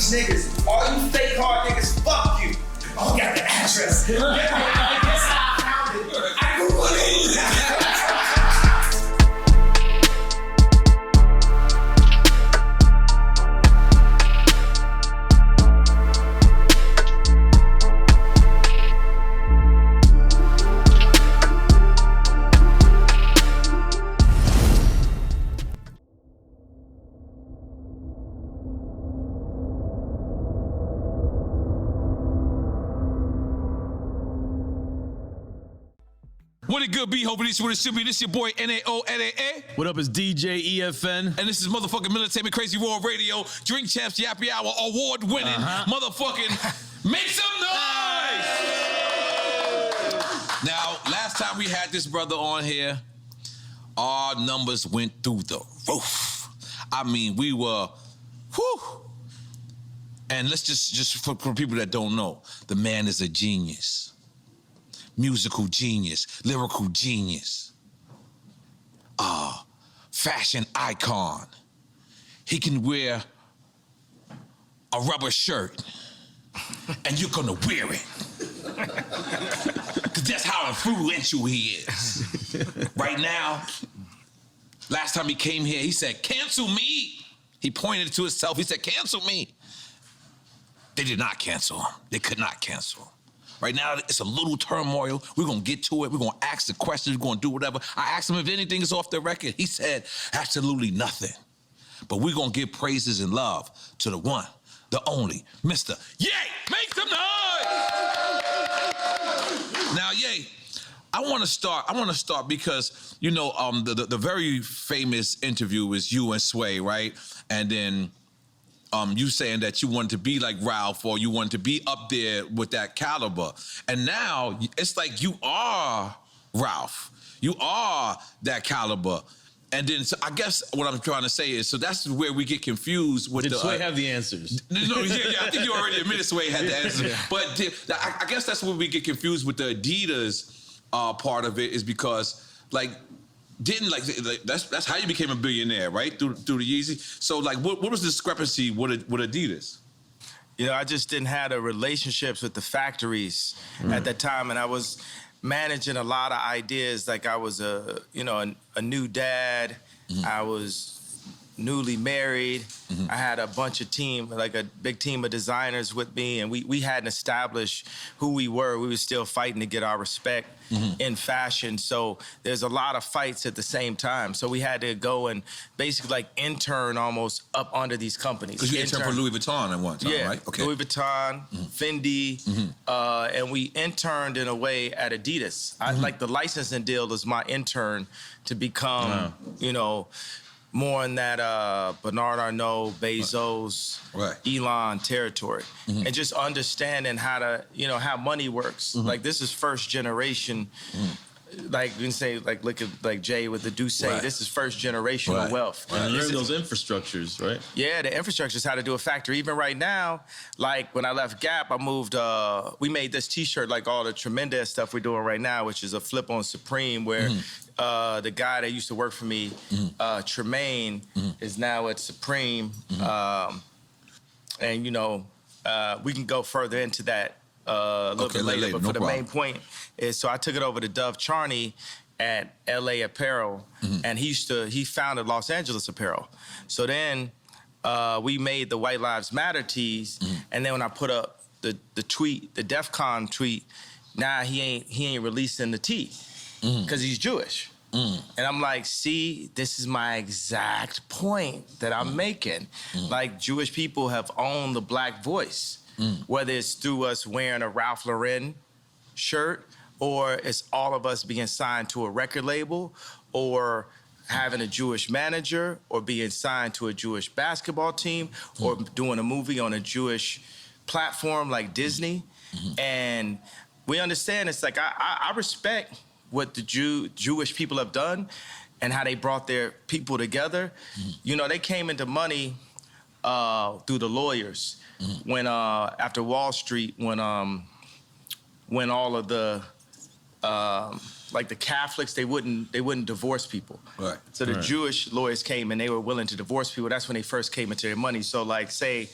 Niggas, all you fake hard niggas, fuck you. Oh, got the address. I guess I found it. I Googled it. What it good be? Hoping this is what it should be. This your boy N-A-O-N-A-A. What up, is DJ EFN. And this is motherfucking Military Crazy World Radio, Drink Champs Yappy Hour, award-winning motherfucking make some noise! Now, last time we had this brother on here, our numbers went through the roof. I mean, we were, whew. And let's just for people that don't know, the man is a genius. Musical genius, lyrical genius, fashion icon. He can wear a rubber shirt and you're gonna wear it. Cause that's how influential he is. Right now, last time he came here, he said, cancel me. He pointed to himself, he said, cancel me. They did not cancel him. They could not cancel him. Right now, it's a little turmoil. We're gonna get to it. We're gonna ask the questions. We're gonna do whatever. I asked him if anything is off the record. He said, absolutely nothing. But we're gonna give praises and love to the one, the only, Mr. Ye! Make some noise! Now, Ye, I wanna start because, you know, the very famous interview was you and Sway, right? And then, you saying that you wanted to be like Ralph or you wanted to be up there with that caliber. And now it's like you are Ralph. You are that caliber. And then so I guess what I'm trying to say is, so that's where we get confused with Did Sway have the answers? No, yeah, I think you already admitted Sway had the answers. Yeah. But I guess that's where we get confused with the Adidas part of it is because like, that's how you became a billionaire, right? Through the Yeezy. So like, what was the discrepancy with Adidas? You know, I just didn't have the relationships with the factories at that time, and I was managing a lot of ideas. Like I was a new dad. I was newly married. I had a bunch of team, like a big team of designers with me, and we hadn't established who we were. We were still fighting to get our respect in fashion. So there's a lot of fights at the same time. So we had to go and basically like intern almost up under these companies. Because you interned for Louis Vuitton at one time, right? Okay. Louis Vuitton, Fendi, and we interned in a way at Adidas. I like the licensing deal was my intern to become, you know, more in that Bernard Arnault, Bezos, Elon territory. And just understanding how to, you know, how money works. Like this is first generation, like you can say, like look at like Jay with the Douce, this is first generational wealth. And learn those infrastructures, right? Yeah, the infrastructure is how to do a factory. Even right now, like when I left Gap, I moved, we made this t-shirt, like all the tremendous stuff we're doing right now, which is a flip on Supreme where the guy that used to work for me, Tremaine, is now at Supreme. And, you know, we can go further into that a little bit later. But for the main point is, so I took it over to Dove Charney at LA Apparel, and he founded Los Angeles Apparel. So then we made the White Lives Matter tees, and then when I put up the tweet, the DEF CON tweet, now he ain't releasing the tee. Because he's Jewish. And I'm like, see, this is my exact point that I'm making. Like, Jewish people have owned the black voice, whether it's through us wearing a Ralph Lauren shirt, or it's all of us being signed to a record label, or having a Jewish manager, or being signed to a Jewish basketball team, or doing a movie on a Jewish platform like Disney. And we understand it's like I respect what the Jewish people have done and how they brought their people together. You know, they came into money through the lawyers when after Wall Street, when all of the like the Catholics, they wouldn't divorce people. Right. So the Jewish lawyers came and they were willing to divorce people. That's when they first came into their money. So like say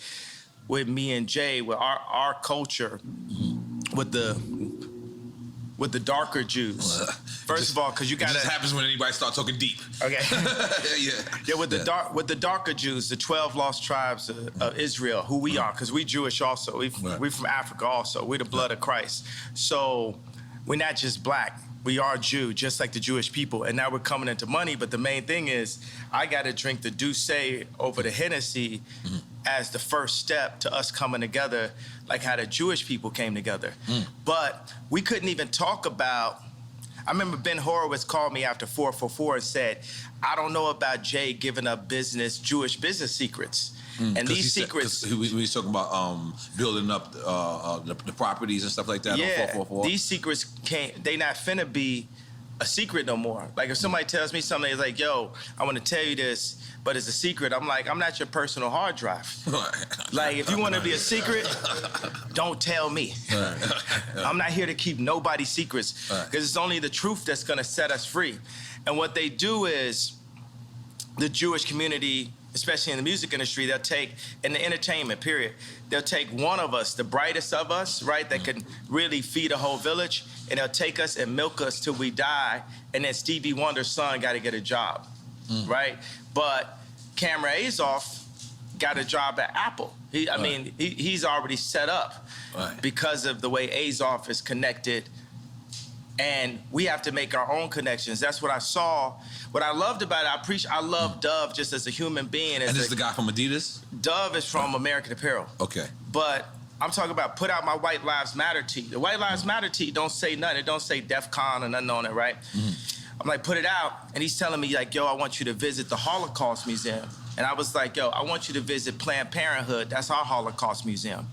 with me and Jay, with our culture, with the darker Jews. First of all, because you got It just happens when anybody starts talking deep. Okay. Yeah, with the darker Jews, the 12 lost tribes of Israel, who we are, because we Jewish also. We from Africa also. We're the blood of Christ. So we're not just black. We are Jew, just like the Jewish people. And now we're coming into money. But the main thing is, I got to drink the Douce over the Hennessy as the first step to us coming together, like how the Jewish people came together. But we couldn't even talk about, I remember Ben Horowitz called me after 444 and said, I don't know about Jay giving up Jewish business secrets. And these secrets... we was talking about building up the properties and stuff like that on 444. These secrets they not finna be a secret no more. Like if somebody tells me something, it's like, yo, I want to tell you this, but it's a secret. I'm like, I'm not your personal hard drive. Like if you want to be a secret, don't tell me. I'm not here to keep nobody's secrets because it's only the truth that's gonna set us free. And what they do is the Jewish community, especially in the music industry, they'll take, in the entertainment period, they'll take one of us, the brightest of us, right, that can really feed a whole village, and they'll take us and milk us till we die, and then Stevie Wonder's son got to get a job, right? But Cameron Azoff got a job at Apple. He's already set up because of the way Azoff is connected, and we have to make our own connections. That's what I saw. What I loved about it, I love Dove just as a human being. And this is the guy from Adidas? Dove is from American Apparel. Okay. But I'm talking about put out my White Lives Matter tee. The White Lives Matter tee don't say nothing. It don't say DEF CON or nothing on it, right? I'm like, put it out. And he's telling me like, yo, I want you to visit the Holocaust Museum. And I was like, yo, I want you to visit Planned Parenthood. That's our Holocaust Museum.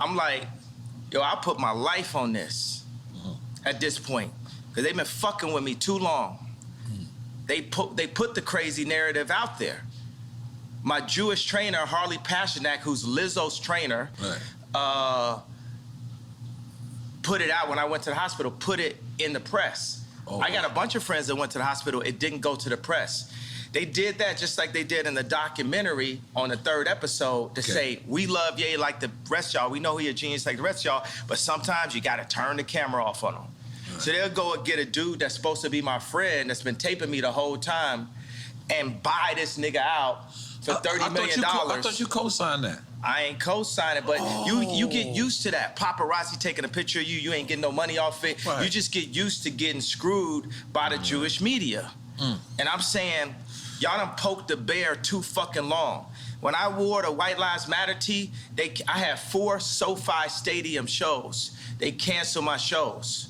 I'm like, yo, I'll put my life on this at this point. Because they've been fucking with me too long. They put the crazy narrative out there. My Jewish trainer, Harley Pasternak, who's Lizzo's trainer, put it out when I went to the hospital, put it in the press. I got a bunch of friends that went to the hospital. It didn't go to the press. They did that just like they did in the documentary on the 3rd episode to say, we love Ye like the rest of y'all. We know he a genius like the rest of y'all, but sometimes you got to turn the camera off on him. So they'll go and get a dude that's supposed to be my friend that's been taping me the whole time and buy this nigga out for $30 million. I thought you co-signed that. I ain't co-signing, but you get used to that. Paparazzi taking a picture of you, you ain't getting no money off it. You just get used to getting screwed by the Jewish media. And I'm saying, y'all done poked the bear too fucking long. When I wore the White Lives Matter tee, I had 4 SoFi Stadium shows. They canceled my shows.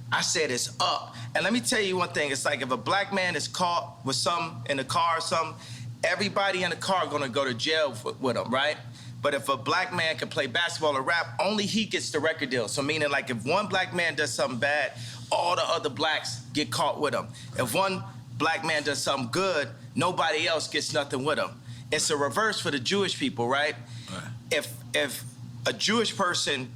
I said it's up. And let me tell you one thing. It's like if a black man is caught with something in the car or something, everybody in the car gonna go to jail with him, right? But if a black man can play basketball or rap, only he gets the record deal. So meaning like if one black man does something bad, all the other blacks get caught with him. If one black man does something good, nobody else gets nothing with him. It's a reverse for the Jewish people, right? If a Jewish person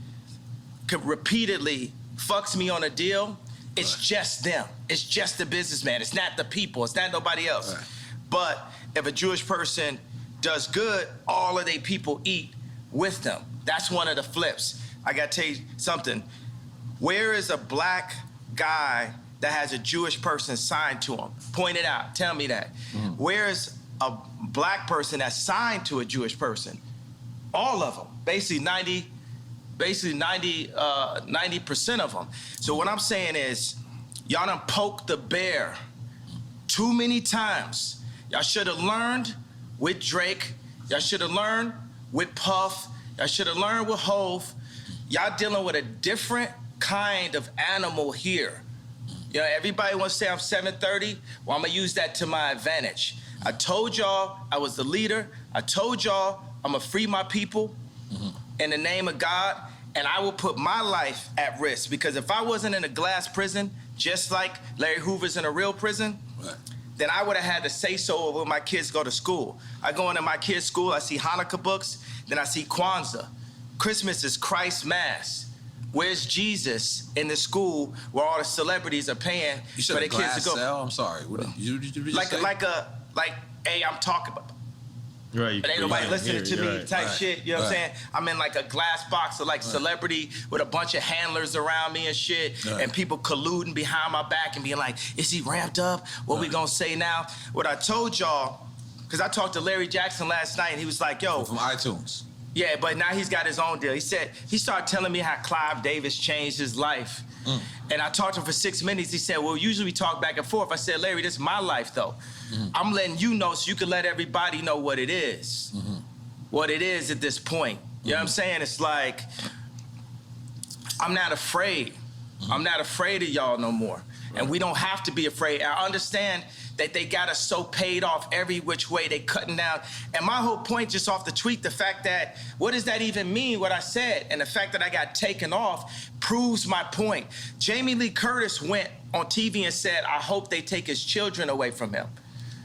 could repeatedly fucks me on a deal, it's just them. It's just the businessman. It's not the people. It's not nobody else. But if a Jewish person does good, all of their people eat with them. That's one of the flips. I gotta tell you something. Where is a black guy that has a Jewish person signed to him? Point it out. Tell me that. Where is a black person that's signed to a Jewish person? All of them. Basically 90% of them. So what I'm saying is, y'all done poked the bear too many times. Y'all should have learned with Drake. Y'all should have learned with Puff. Y'all should have learned with Hove. Y'all dealing with a different kind of animal here. You know, everybody wants to say I'm 730. Well, I'm gonna use that to my advantage. I told y'all I was the leader. I told y'all I'm gonna free my people in the name of God. And I will put my life at risk because if I wasn't in a glass prison, just like Larry Hoover's in a real prison, then I would have had to say so when my kids go to school. I go into my kids' school, I see Hanukkah books, then I see Kwanzaa. Christmas is Christ's Mass. Where's Jesus in the school where all the celebrities are paying for their kids to go? Cell? I'm sorry. What did you just like, say? Hey, I'm talking about. Right. But ain't nobody listening to me right. type shit, you know what I'm saying? I'm in like a glass box of like celebrity with a bunch of handlers around me and shit, and people colluding behind my back and being like, is he ramped up? What we gonna say now? What I told y'all, because I talked to Larry Jackson last night and he was like, yo. From iTunes. Yeah, but now he's got his own deal. He started telling me how Clive Davis changed his life. And I talked to him for 6 minutes. He said, well, usually we talk back and forth. I said, Larry, this is my life, though. I'm letting you know so you can let everybody know what it is. What it is at this point. You know what I'm saying? It's like, I'm not afraid. I'm not afraid of y'all no more. And we don't have to be afraid. I understand that they got us so paid off every which way, they cutting down. And my whole point just off the tweet, the fact that, what does that even mean, what I said? And the fact that I got taken off proves my point. Jamie Lee Curtis went on TV and said, I hope they take his children away from him.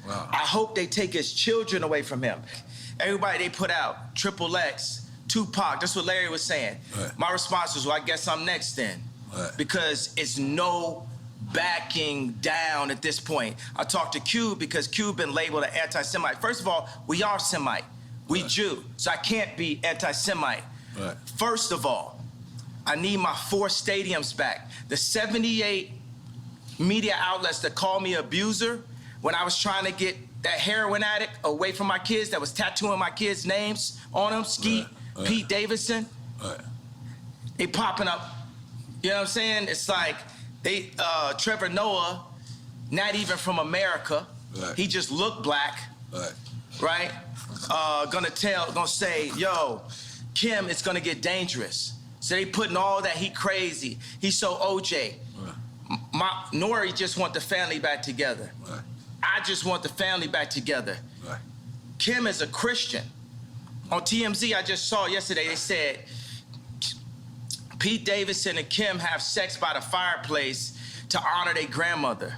Wow. I hope they take his children away from him. Everybody they put out, Triple X, Tupac, that's what Larry was saying. Right. My response was, well, I guess I'm next then. Right. Because it's no backing down at this point. I talked to Cube because Cube been labeled an anti-Semite. First of all, we are Semite. We Jew, so I can't be anti-Semite. Right. First of all, I need my 4 stadiums back. The 78 media outlets that called me abuser when I was trying to get that heroin addict away from my kids that was tattooing my kids' names on them, Skeet, Pete Davidson, they popping up. You know what I'm saying? It's like, they, Trevor Noah, not even from America. He just looked black, right? Gonna say, yo, Kim, it's gonna get dangerous. So they putting all that, he crazy. He's so OJ. Nori just want the family back together. I just want the family back together. Kim is a Christian. On TMZ, I just saw yesterday, they said, Pete Davidson and Kim have sex by the fireplace to honor their grandmother.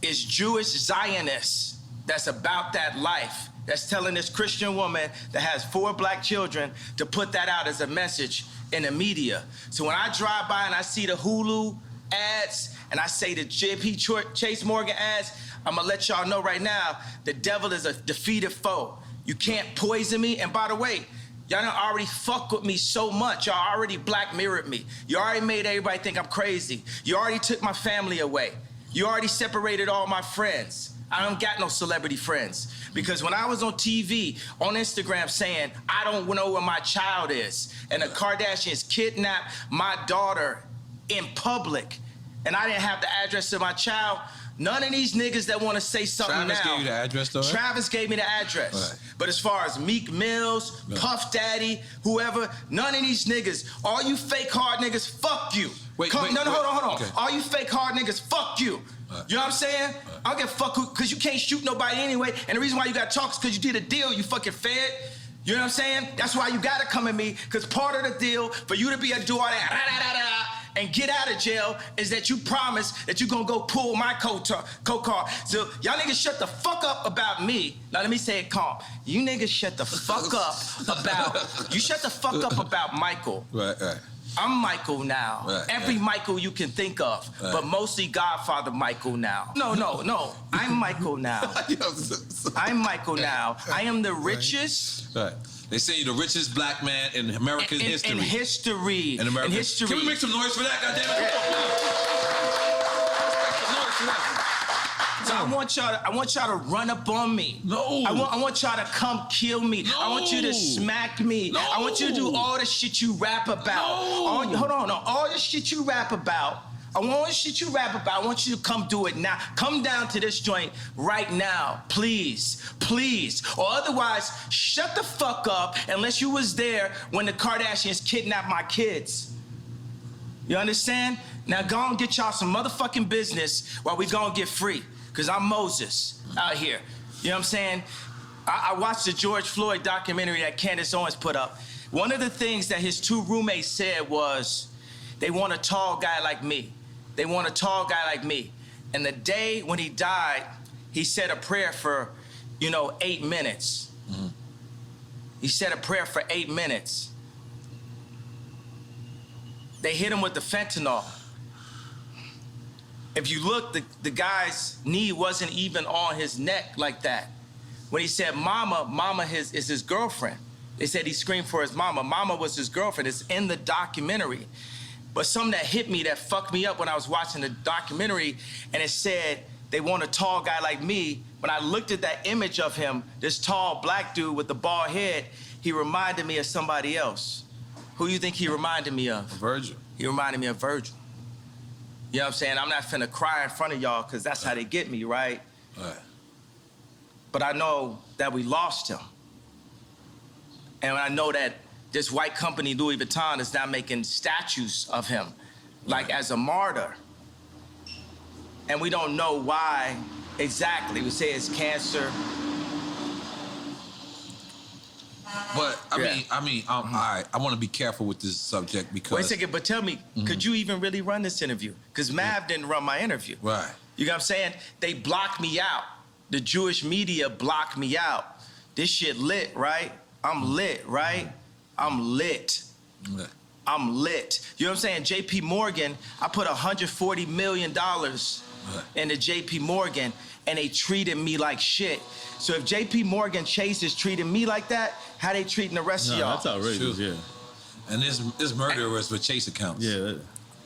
It's Jewish Zionists that's about that life, that's telling this Christian woman that has 4 black children to put that out as a message in the media. So when I drive by and I see the Hulu ads and I say the JP Chase Morgan ads, I'm gonna let y'all know right now, the devil is a defeated foe. You can't poison me. And by the way, y'all done already fuck with me so much. Y'all already Black Mirrored me. You already made everybody think I'm crazy. You already took my family away. You already separated all my friends. I don't got no celebrity friends. Because when I was on TV, on Instagram saying, I don't know where my child is, and the Kardashians kidnapped my daughter in public, and I didn't have the address of my child, none of these niggas that want to say something Travis now. gave you the address, though, right? Travis gave me the address. Right. But as far as Meek Mills, Puff Daddy, whoever, none of these niggas, all you fake hard niggas, fuck you. Hold on. Okay. All you fake hard niggas, fuck you. You know what I'm saying? I don't give a fuck who, because you can't shoot nobody anyway. And the reason why you got to talk is because you did a deal, you fucking fed. You know what I'm saying? That's why you got to come at me, because part of the deal for you to be able to do all that and get out of jail is that you promise that you're going to go pull my co-car. So y'all niggas shut the fuck up about me. Now let me say it calm. You niggas shut the fuck up about Michael. Right. I'm Michael now. Every Michael you can think of, but mostly Godfather Michael now. No. I'm Michael now. I'm Michael now. I am the richest. They say you're the richest black man in American history. In history. In American history. Can we make some noise for that, goddammit? So I want y'all to run up on me. No. I want y'all to come kill me. No. I want you to smack me. No. I want you to do all the shit you rap about. No. All the shit you rap about. I want you to come do it now. Come down to this joint right now, please. Or otherwise, shut the fuck up unless you was there when the Kardashians kidnapped my kids. You understand? Now go and get y'all some motherfucking business while we go and get free. Because I'm Moses out here. You know what I'm saying? I watched the George Floyd documentary that Candace Owens put up. One of the things that his two roommates said was, they want a tall guy like me. They want a tall guy like me. And the day when he died, he said a prayer for, 8 minutes. Mm-hmm. He said a prayer for 8 minutes. They hit him with the fentanyl. If you look, the guy's knee wasn't even on his neck like that. When he said mama is his girlfriend. They said he screamed for his mama. Mama was his girlfriend. It's in the documentary. But something that hit me, that fucked me up when I was watching the documentary, and it said, they want a tall guy like me. When I looked at that image of him, this tall black dude with the bald head, he reminded me of somebody else. Who you think he reminded me of? Virgil. He reminded me of Virgil. You know what I'm saying? I'm not finna cry in front of y'all because that's how they get me, right? Right. But I know that we lost him. And I know that this white company, Louis Vuitton, is now making statues of him, like as a martyr. And we don't know why exactly. We say it's cancer. But I mean, all right. I want to be careful with this subject because. Wait a second, but tell me, could you even really run this interview? Because Mav didn't run my interview. Right. You know what I'm saying? They blocked me out. The Jewish media blocked me out. This shit lit, right? I'm lit, right? I'm lit. Yeah. I'm lit. You know what I'm saying? JP Morgan, I put $140 million into JP Morgan, and they treated me like shit. So if JP Morgan Chase is treating me like that, how they treating the rest of y'all? That's outrageous, yeah. And this murderers with Chase accounts. Yeah.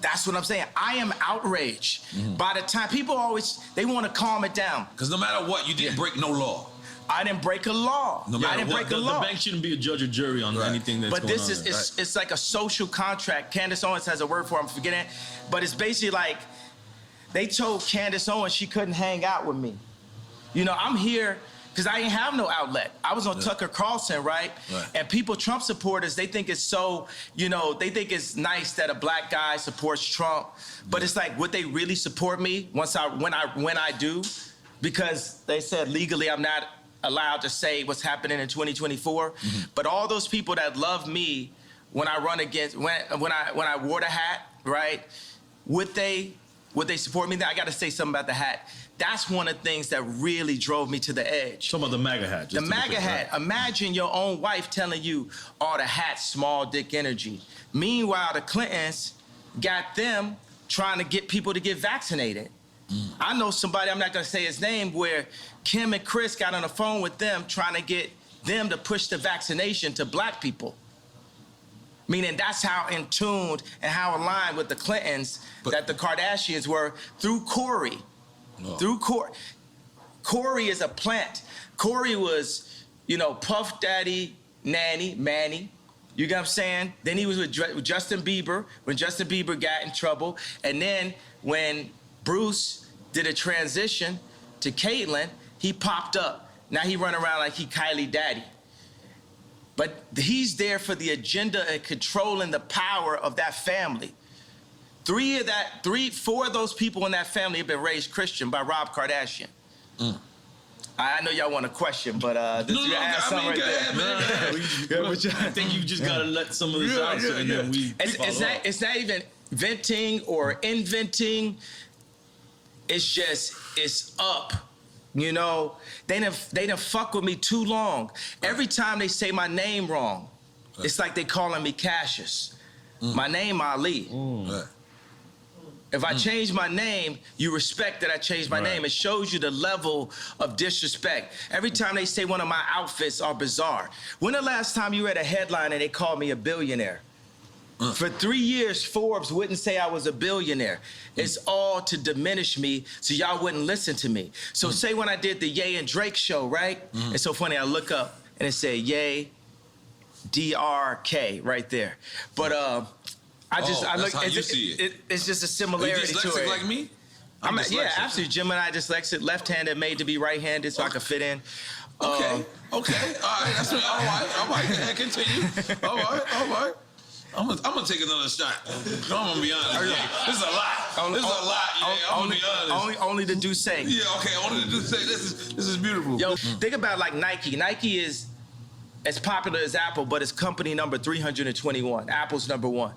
That's what I'm saying. I am outraged. By the time people always, they want to calm it down. Because no matter what, you didn't break no law. I didn't break a law. No matter I didn't break a law. The bank shouldn't be a judge or jury on anything that's but going on. But this is, it's like a social contract. Candace Owens has a word for it, I'm forgetting it. But it's basically like, they told Candace Owens she couldn't hang out with me. I'm here because I didn't have no outlet. I was on Tucker Carlson, right? And people, Trump supporters, they think it's so, they think it's nice that a black guy supports Trump. But it's like, would they really support me when I do? Because they said legally I'm not allowed to say what's happening in 2024. But all those people that love me when I run against, when I wore the hat, right? Would they support me? I got to say something about the hat. That's one of the things that really drove me to the edge. Talking about the MAGA hat. The MAGA hat. Right? Imagine your own wife telling you, oh, the hat's small dick energy. Meanwhile, the Clintons got them trying to get people to get vaccinated. I know somebody, I'm not going to say his name, where Kim and Chris got on the phone with them trying to get them to push the vaccination to black people. Meaning that's how in tuned and how aligned with the Clintons that the Kardashians were through Corey. Through Corey. Corey is a plant. Corey was, Puff Daddy, Manny. You get what I'm saying? Then he was with Justin Bieber when Justin Bieber got in trouble. And then when Bruce did a transition to Caitlyn, he popped up. Now he run around like he Kylie Daddy. But he's there for the agenda and controlling the power of that family. 4 of those people in that family have been raised Christian by Rob Kardashian. I know y'all want a question, but I think you just gotta let some of this out, and then we. It's not even venting or inventing. It's up. They done fuck with me too long. Every time they say my name wrong, it's like they calling me Cassius. My name Ali. If I change my name, you respect that I changed my name. It shows you the level of disrespect. Every time they say one of my outfits are bizarre. When the last time you read a headline and they called me a billionaire? For 3 years, Forbes wouldn't say I was a billionaire. It's all to diminish me so y'all wouldn't listen to me. So say when I did the Ye and Drake show, right? It's so funny, I look up and it said Ye, DRK right there. But I look, it's just a similarity to it. Are you dyslexic like me? Yeah, absolutely. Gemini dyslexic, left-handed, made to be right-handed so I could fit in. Okay. All right. All right. Continue. All right. I'm gonna take another shot. I'm gonna be honest. Yeah. This is a lot. This is a lot. Yeah, I'm gonna be honest. Only the Duce. Yeah, okay. Only the Duce. This is beautiful. Yo, think about like Nike. Nike is as popular as Apple, but it's company number 321. Apple's number 1.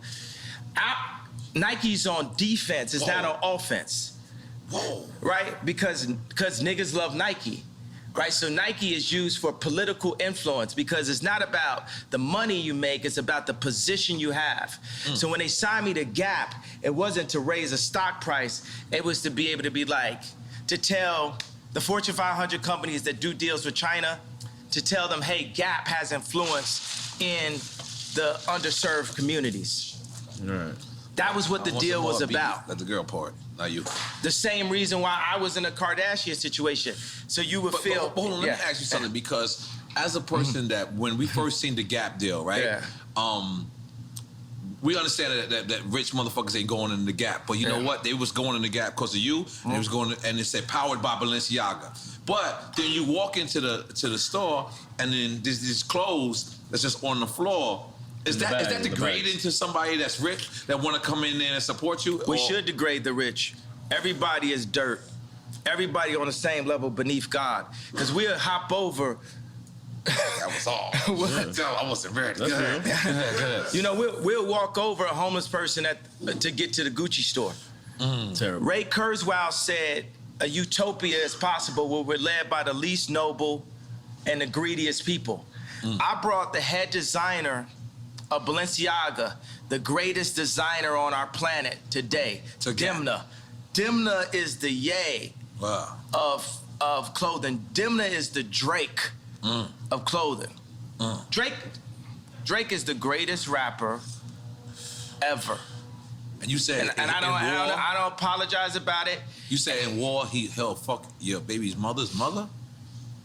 Nike's on defense. It's not on offense. Whoa. Right? Because niggas love Nike. Right? So Nike is used for political influence because it's not about the money you make, it's about the position you have. So when they signed me to Gap, it wasn't to raise a stock price, it was to be able to be like, to tell the Fortune 500 companies that do deals with China, to tell them, hey, Gap has influence in the underserved communities. Right. That was what the deal was about. That's the girl part, not you. The same reason why I was in a Kardashian situation. So you would feel. But hold on, let me ask you something, because as a person that when we first seen the Gap deal, right? Yeah. We understand that rich motherfuckers ain't going in the Gap, but you know what? They was going in the Gap because of you, and it was going, and it said powered by Balenciaga. But then you walk into the store, and then there's these clothes that's just on the floor. Is that degrading to somebody that's rich that want to come in there and support you? We should degrade the rich. Everybody is dirt. Everybody on the same level beneath God. Because we'll hop over. That was all. I wasn't very good. You know, we'll walk over a homeless person to get to the Gucci store. Terrible. Ray Kurzweil said, a utopia is possible where we're led by the least noble and the greediest people. I brought the head designer of Balenciaga, the greatest designer on our planet today, Dimna. Dimna is the Ye of clothing. Dimna is the Drake of clothing. Drake is the greatest rapper ever. And you said, and I don't apologize about it. You said in war he'll fuck your baby's mother's mother?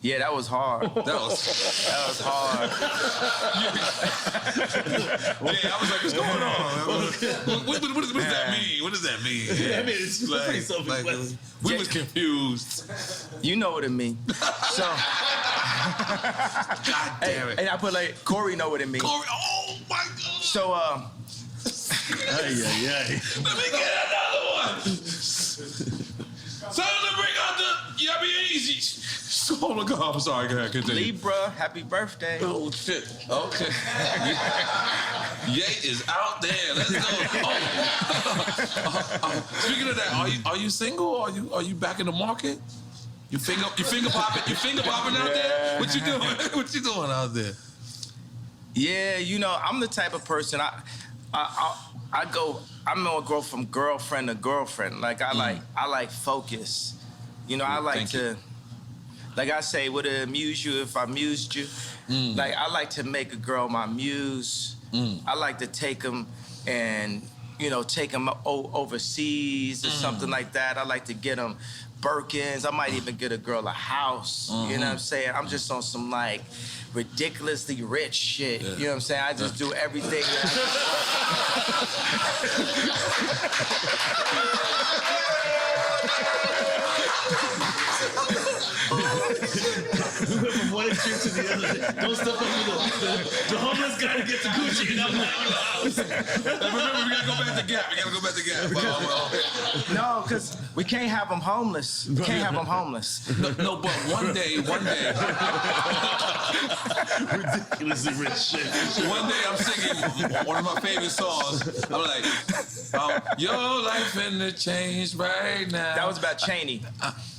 Yeah, that was hard. That was hard. Yeah, I was like, what's going on? What does that mean? What does that mean? Yeah. I mean, it's like we was confused. You know what it means. So, God damn it. And I put like, Corey know what it means. Corey, oh my God. So, Let me get another one. Time to bring out the Yabby Easy. Oh my God, I'm sorry, go ahead, continue. Libra, happy birthday. Oh shit, okay. Ye is out there, let's go. Speaking of that, are you single? Are you back in the market? You finger popping out there? What you doing? What you doing out there? Yeah, you know, I'm the type of person, I'm gonna go from girlfriend to girlfriend. Like I like focus. You know, I like to, like I say, would it amuse you if I amused you? Like I like to make a girl my muse. I like to take them and, you know, take them overseas or something like that. I like to get them Birkins. I might even get a girl a house. You know what I'm saying? I'm just on some like ridiculously rich shit. You know what I'm saying? I just do everything. We went from one extreme to the other. Don't step up with the homeless gotta get to Gucci and I'm not in the house. Remember, we gotta go back to Gap. No, because we can't have them homeless. We can't have them homeless. No, but one day. Ridiculously rich shit. One day I'm singing one of my favorite songs. I'm like, your life finna change right now. That was about Cheney.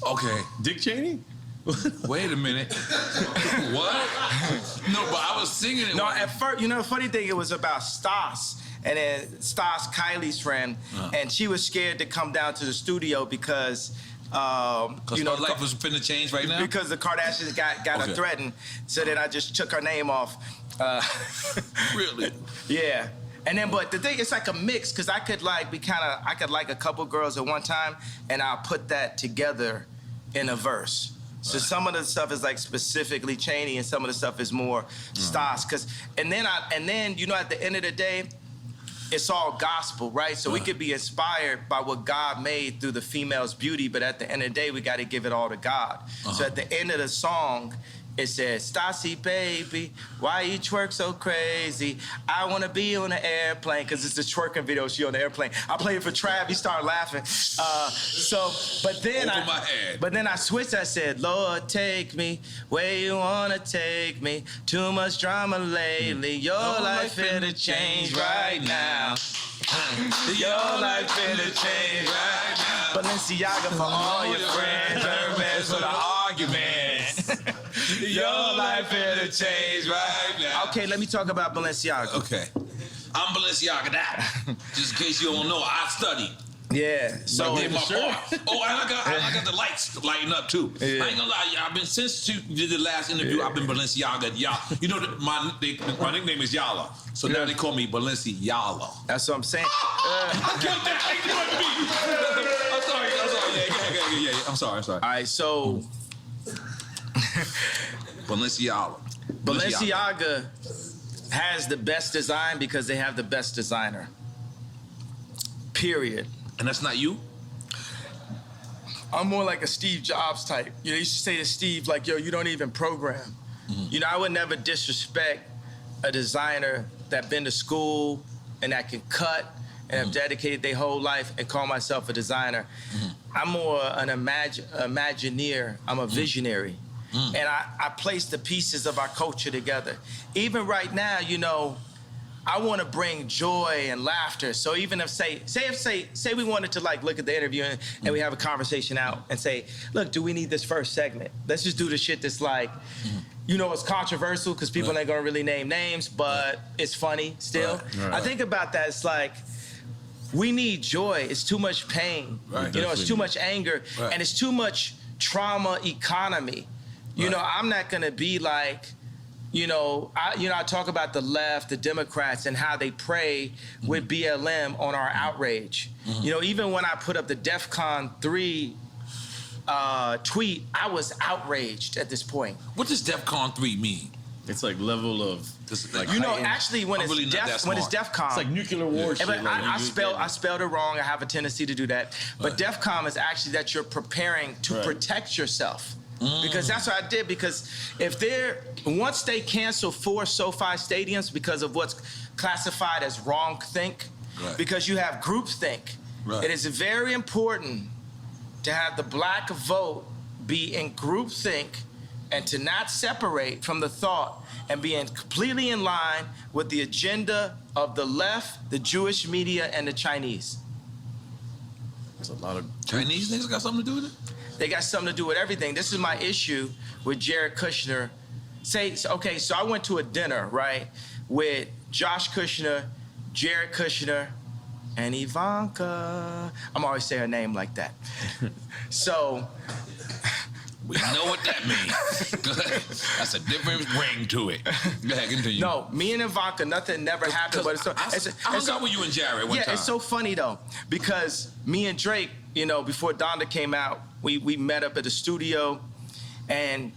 Okay. Dick Cheney? Wait a minute. What? No, but I was singing it. No, at first, you know, the funny thing, it was about Stas. And then Stas, Kylie's friend, and she was scared to come down to the studio because, you know, her life was finna change right now? Because the Kardashians got her threatened. So then I just took her name off. Really? Yeah. And then, but the thing, it's like a mix, because I could like a couple girls at one time, and I'll put that together in a verse. So some of the stuff is like specifically Cheney, and some of the stuff is more Stas. And then you know, at the end of the day, it's all gospel, right? So we could be inspired by what God made through the female's beauty, but at the end of the day, we got to give it all to God. So at the end of the song, It said, Stassi, baby, why you twerk so crazy? I want to be on an airplane, because it's this twerking video, she on the airplane. I played it for Trav, he started laughing. But then I switched, I said, Lord, take me where you want to take me. Too much drama lately, your life finna change right now. Your life finna change right now. Balenciaga for all your friends, Hermes for the argument. Your life finna change right now. Okay, let me talk about Balenciaga. Okay. I'm Balenciaga that. Just in case you don't know, I studied. Yeah. So I did my part. Oh, and I got the lights lighting up too. Yeah. I ain't gonna lie, I've been since you did the last interview. I've been Balenciaga. You know my nickname is Yala, so now they call me Balenciaga. That's what I'm saying. I killed that. I'm sorry. Yeah. I'm sorry. All right, so Balenciaga. Balenciaga has the best design because they have the best designer. Period. And that's not you? I'm more like a Steve Jobs type. You know, you used to say to Steve, like, yo, you don't even program. Mm-hmm. You know, I would never disrespect a designer that been to school and that can cut and have dedicated their whole life and call myself a designer. Mm-hmm. I'm more an Imagineer. I'm a visionary. Mm-hmm. And I place the pieces of our culture together. Even right now, you know, I want to bring joy and laughter. So even if say we wanted to like look at the interview and we have a conversation out and say, look, do we need this first segment? Let's just do the shit that's like, you know, it's controversial because people ain't gonna really name names, but it's funny still. Right. I think about that. It's like, we need joy. It's too much pain. Right. You know, it's too much anger, and it's too much trauma economy. You know, I'm not gonna be like, I talk about the left, the Democrats, and how they prey with BLM on our outrage. Mm-hmm. You know, even when I put up the DEFCON 3 tweet, I was outraged at this point. What does DEFCON 3 mean? It's like level of, like, you know, actually when it's DEFCON, it's like nuclear war shit. I spelled it wrong. I have a tendency to do that. But DEFCON is actually that you're preparing to protect yourself. Because that's what I did. Because once they cancel 4 SoFi stadiums because of what's classified as wrong-think, because you have groupthink, it is very important to have the black vote be in groupthink and to not separate from the thought and be completely in line with the agenda of the left, the Jewish media, and the Chinese. There's a lot of Chinese niggas got something to do with it? They got something to do with everything. This is my issue with Jared Kushner. So I went to a dinner, right, with Josh Kushner, Jared Kushner, and Ivanka. I'm always saying her name like that. So we know what that means. That's a different ring to it. Go ahead, continue. No, me and Ivanka, nothing never happened. But I hung out with you and Jared one time. Yeah, it's so funny though, because me and Drake, you know, before Donda came out, we met up at the studio, and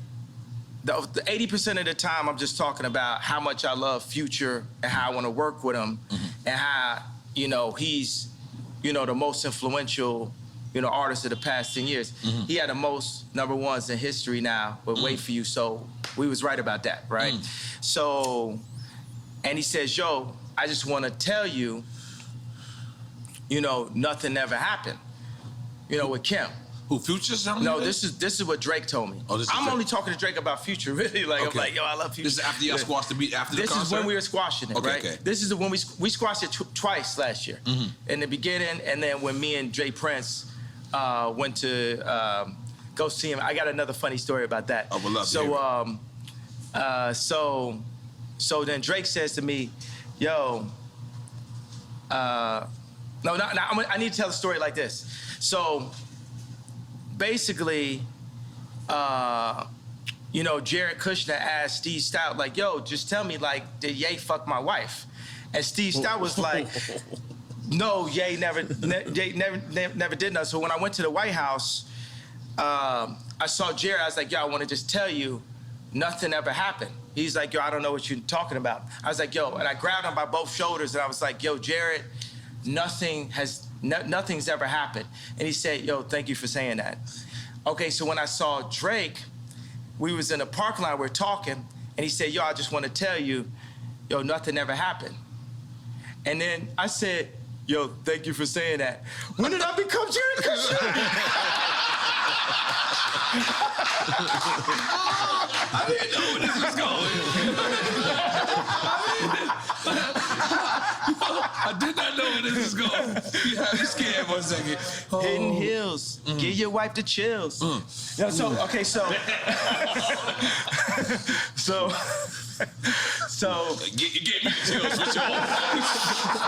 the 80% of the time I'm just talking about how much I love Future and how I want to work with him, and how, you know, he's, you know, the most influential, you know, artist of the past 10 years. He had the most #1s in history now, but Wait For You, so we was right about that, right? So, and he says, yo, I just want to tell you, you know, nothing ever happened, you know, with Kim. Who, Future's telling No, you this is what Drake told me. Oh, I'm only talking to Drake about Future, really. Like, I'm like, yo, I love Future. This is after y'all squashed the beat, after the concert? This is when we were squashing it, right? Okay. This is when we squashed it twice last year. In the beginning, and then when me and Jay Prince went to go see him. I got another funny story about that. I would love to hear it. So then Drake says to me, yo, I need to tell the story like this. So basically, you know, Jared Kushner asked Steve Stout, like, yo, just tell me, like, did Ye fuck my wife? And Steve Stout was like, no, Ye never did nothing. So when I went to the White House, I saw Jared. I was like, yo, I want to just tell you, nothing ever happened. He's like, yo, I don't know what you're talking about. I was like, yo, and I grabbed him by both shoulders, and I was like, yo, Jared, nothing's ever happened. And he said, yo, thank you for saying that. Okay, so when I saw Drake, we was in a parking lot, we're talking, and he said, yo, I just want to tell you, yo, nothing ever happened. And then I said, yo, thank you for saying that. When did I become Jared Kushner? I didn't know where this was going. I did not know where this was going. You had me scared for a second. Hidden Hills. Give your wife the chills. Yeah, so, okay, so. You gave me the chills.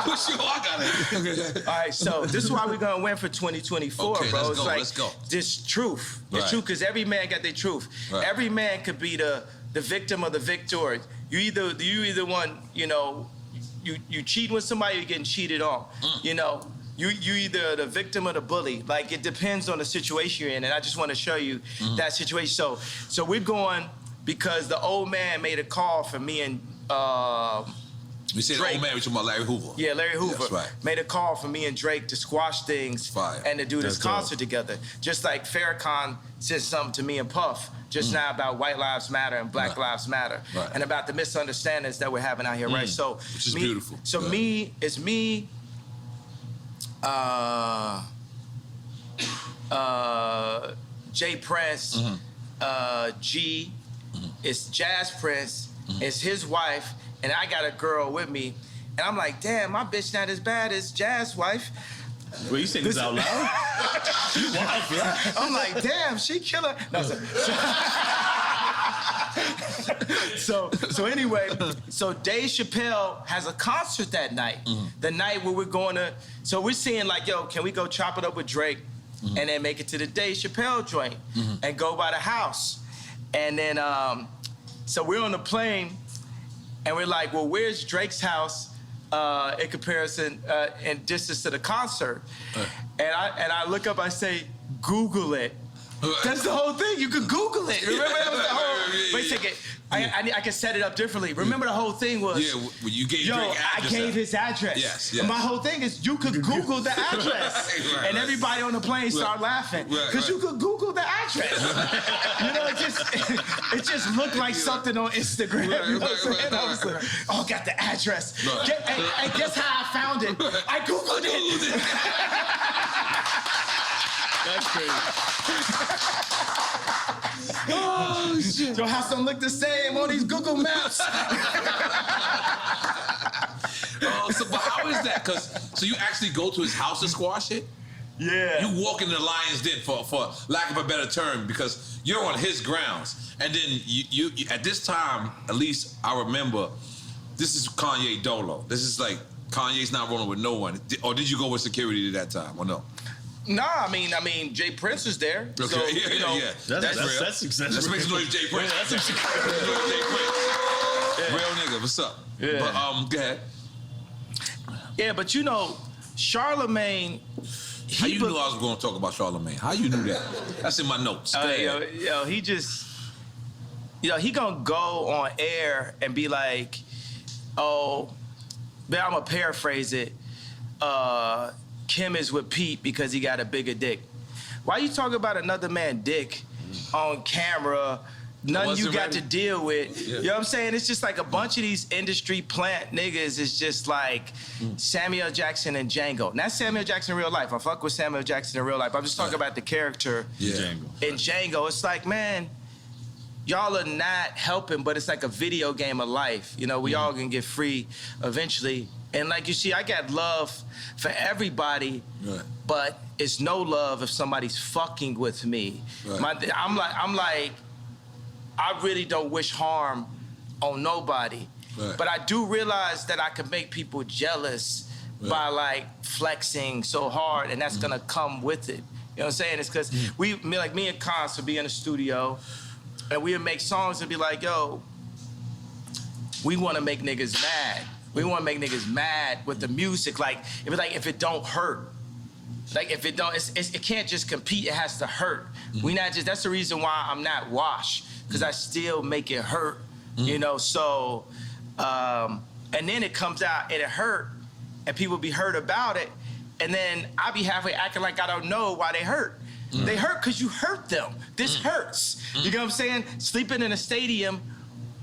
What's your I got it. All right, so this is why we're gonna win for 2024, okay, bro. Let's go. This truth. This truth, because every man got their truth. Right. Every man could be the victim or the victor. You either one, you know, you cheat with somebody, you're getting cheated on. You know, you either the victim or the bully. Like, it depends on the situation you're in, and I just want to show you that situation. So we're going because the old man made a call for me and We said Drake. old man, we talking about Larry Hoover. Yeah, Larry Hoover. That's right. Made a call for me and Drake to squash things Fire. and to do this That's dope. concert together. Just like Farrakhan said something to me and Puff just now about white lives matter and black lives matter, Right. and about the misunderstandings that we're having out here, right? So Which is beautiful. So Go it's me, Jay Prince, G, it's Jazz Prince, it's his wife, and I got a girl with me. And I'm like, damn, my bitch not as bad as Jazz's wife. Wait, you saying this out loud? You wild for that. I'm like, damn, she killer. No, so anyway, so Dave Chappelle has a concert that night. The night where we're going to, so we're seeing like, yo, can we go chop it up with Drake and then make it to the Dave Chappelle joint and go by the house? And then, so we're on the plane and we're like, well, where's Drake's house in comparison, in distance to the concert? And I look up, I say, Google it. That's the whole thing. You could Google it. Remember that was the whole. Wait a second. I can set it up differently. Remember the whole thing was. Yeah, well, you gave Yo, Drake I address. gave his address. Yes. And my whole thing is you could Google the address. Right. And everybody on the plane started laughing. Because you could Google the address. You know, it just looked like something on Instagram. You know what I'm saying? I was like, oh, got the address. Right. And guess how I found it? I Googled it. That's crazy. Oh, shit. Your house don't look the same on these Google Maps. So but how is that? So you actually go to his house to squash it? Yeah. You walk in the lion's den for lack of a better term because you're on his grounds. And then you at this time, at least I remember, this is Kanye Dolo. This is like Kanye's not rolling with no one. Or did you go with security at that time or no? Nah, I mean, Jay Prince was there. Okay, So, yeah. That's real. real. That's successful. Let's make some noise, Jay Prince. Yeah, that's Jay Prince. Real nigga, what's up? Yeah. But go ahead. Yeah, but you know, Charlemagne. How you knew I was going to talk about Charlemagne? How you knew that? That's in my notes. Go ahead. He just, he gonna go on air and be like, oh, but I'm gonna paraphrase it. Kim is with Pete because he got a bigger dick. Why you talking about another man's dick on camera? Nothing you got to deal with. Yeah. You know what I'm saying? It's just like a bunch of these industry plant niggas is just like Samuel Jackson and Django. Not Samuel Jackson in real life. I fuck with Samuel Jackson in real life. I'm just talking about the character in Django. It's like, man, y'all are not helping, but it's like a video game of life. You know, we all gonna get free eventually. And like you see, I got love for everybody, but it's no love if somebody's fucking with me. Right. I'm like, I really don't wish harm on nobody. Right. But I do realize that I can make people jealous by like flexing so hard, and that's gonna come with it. You know what I'm saying? It's because me and Cons would be in the studio, and we would make songs and be like, yo, we wanna make niggas mad. We wanna make niggas mad with the music. Like if it don't hurt. Like if it don't, it can't just compete, it has to hurt. We not just, that's the reason why I'm not washed, because I still make it hurt, you know, so, and then it comes out and it hurt, and people be hurt about it, and then I be halfway acting like I don't know why they hurt. They hurt because you hurt them. This hurts. You know what I'm saying? Sleeping in a stadium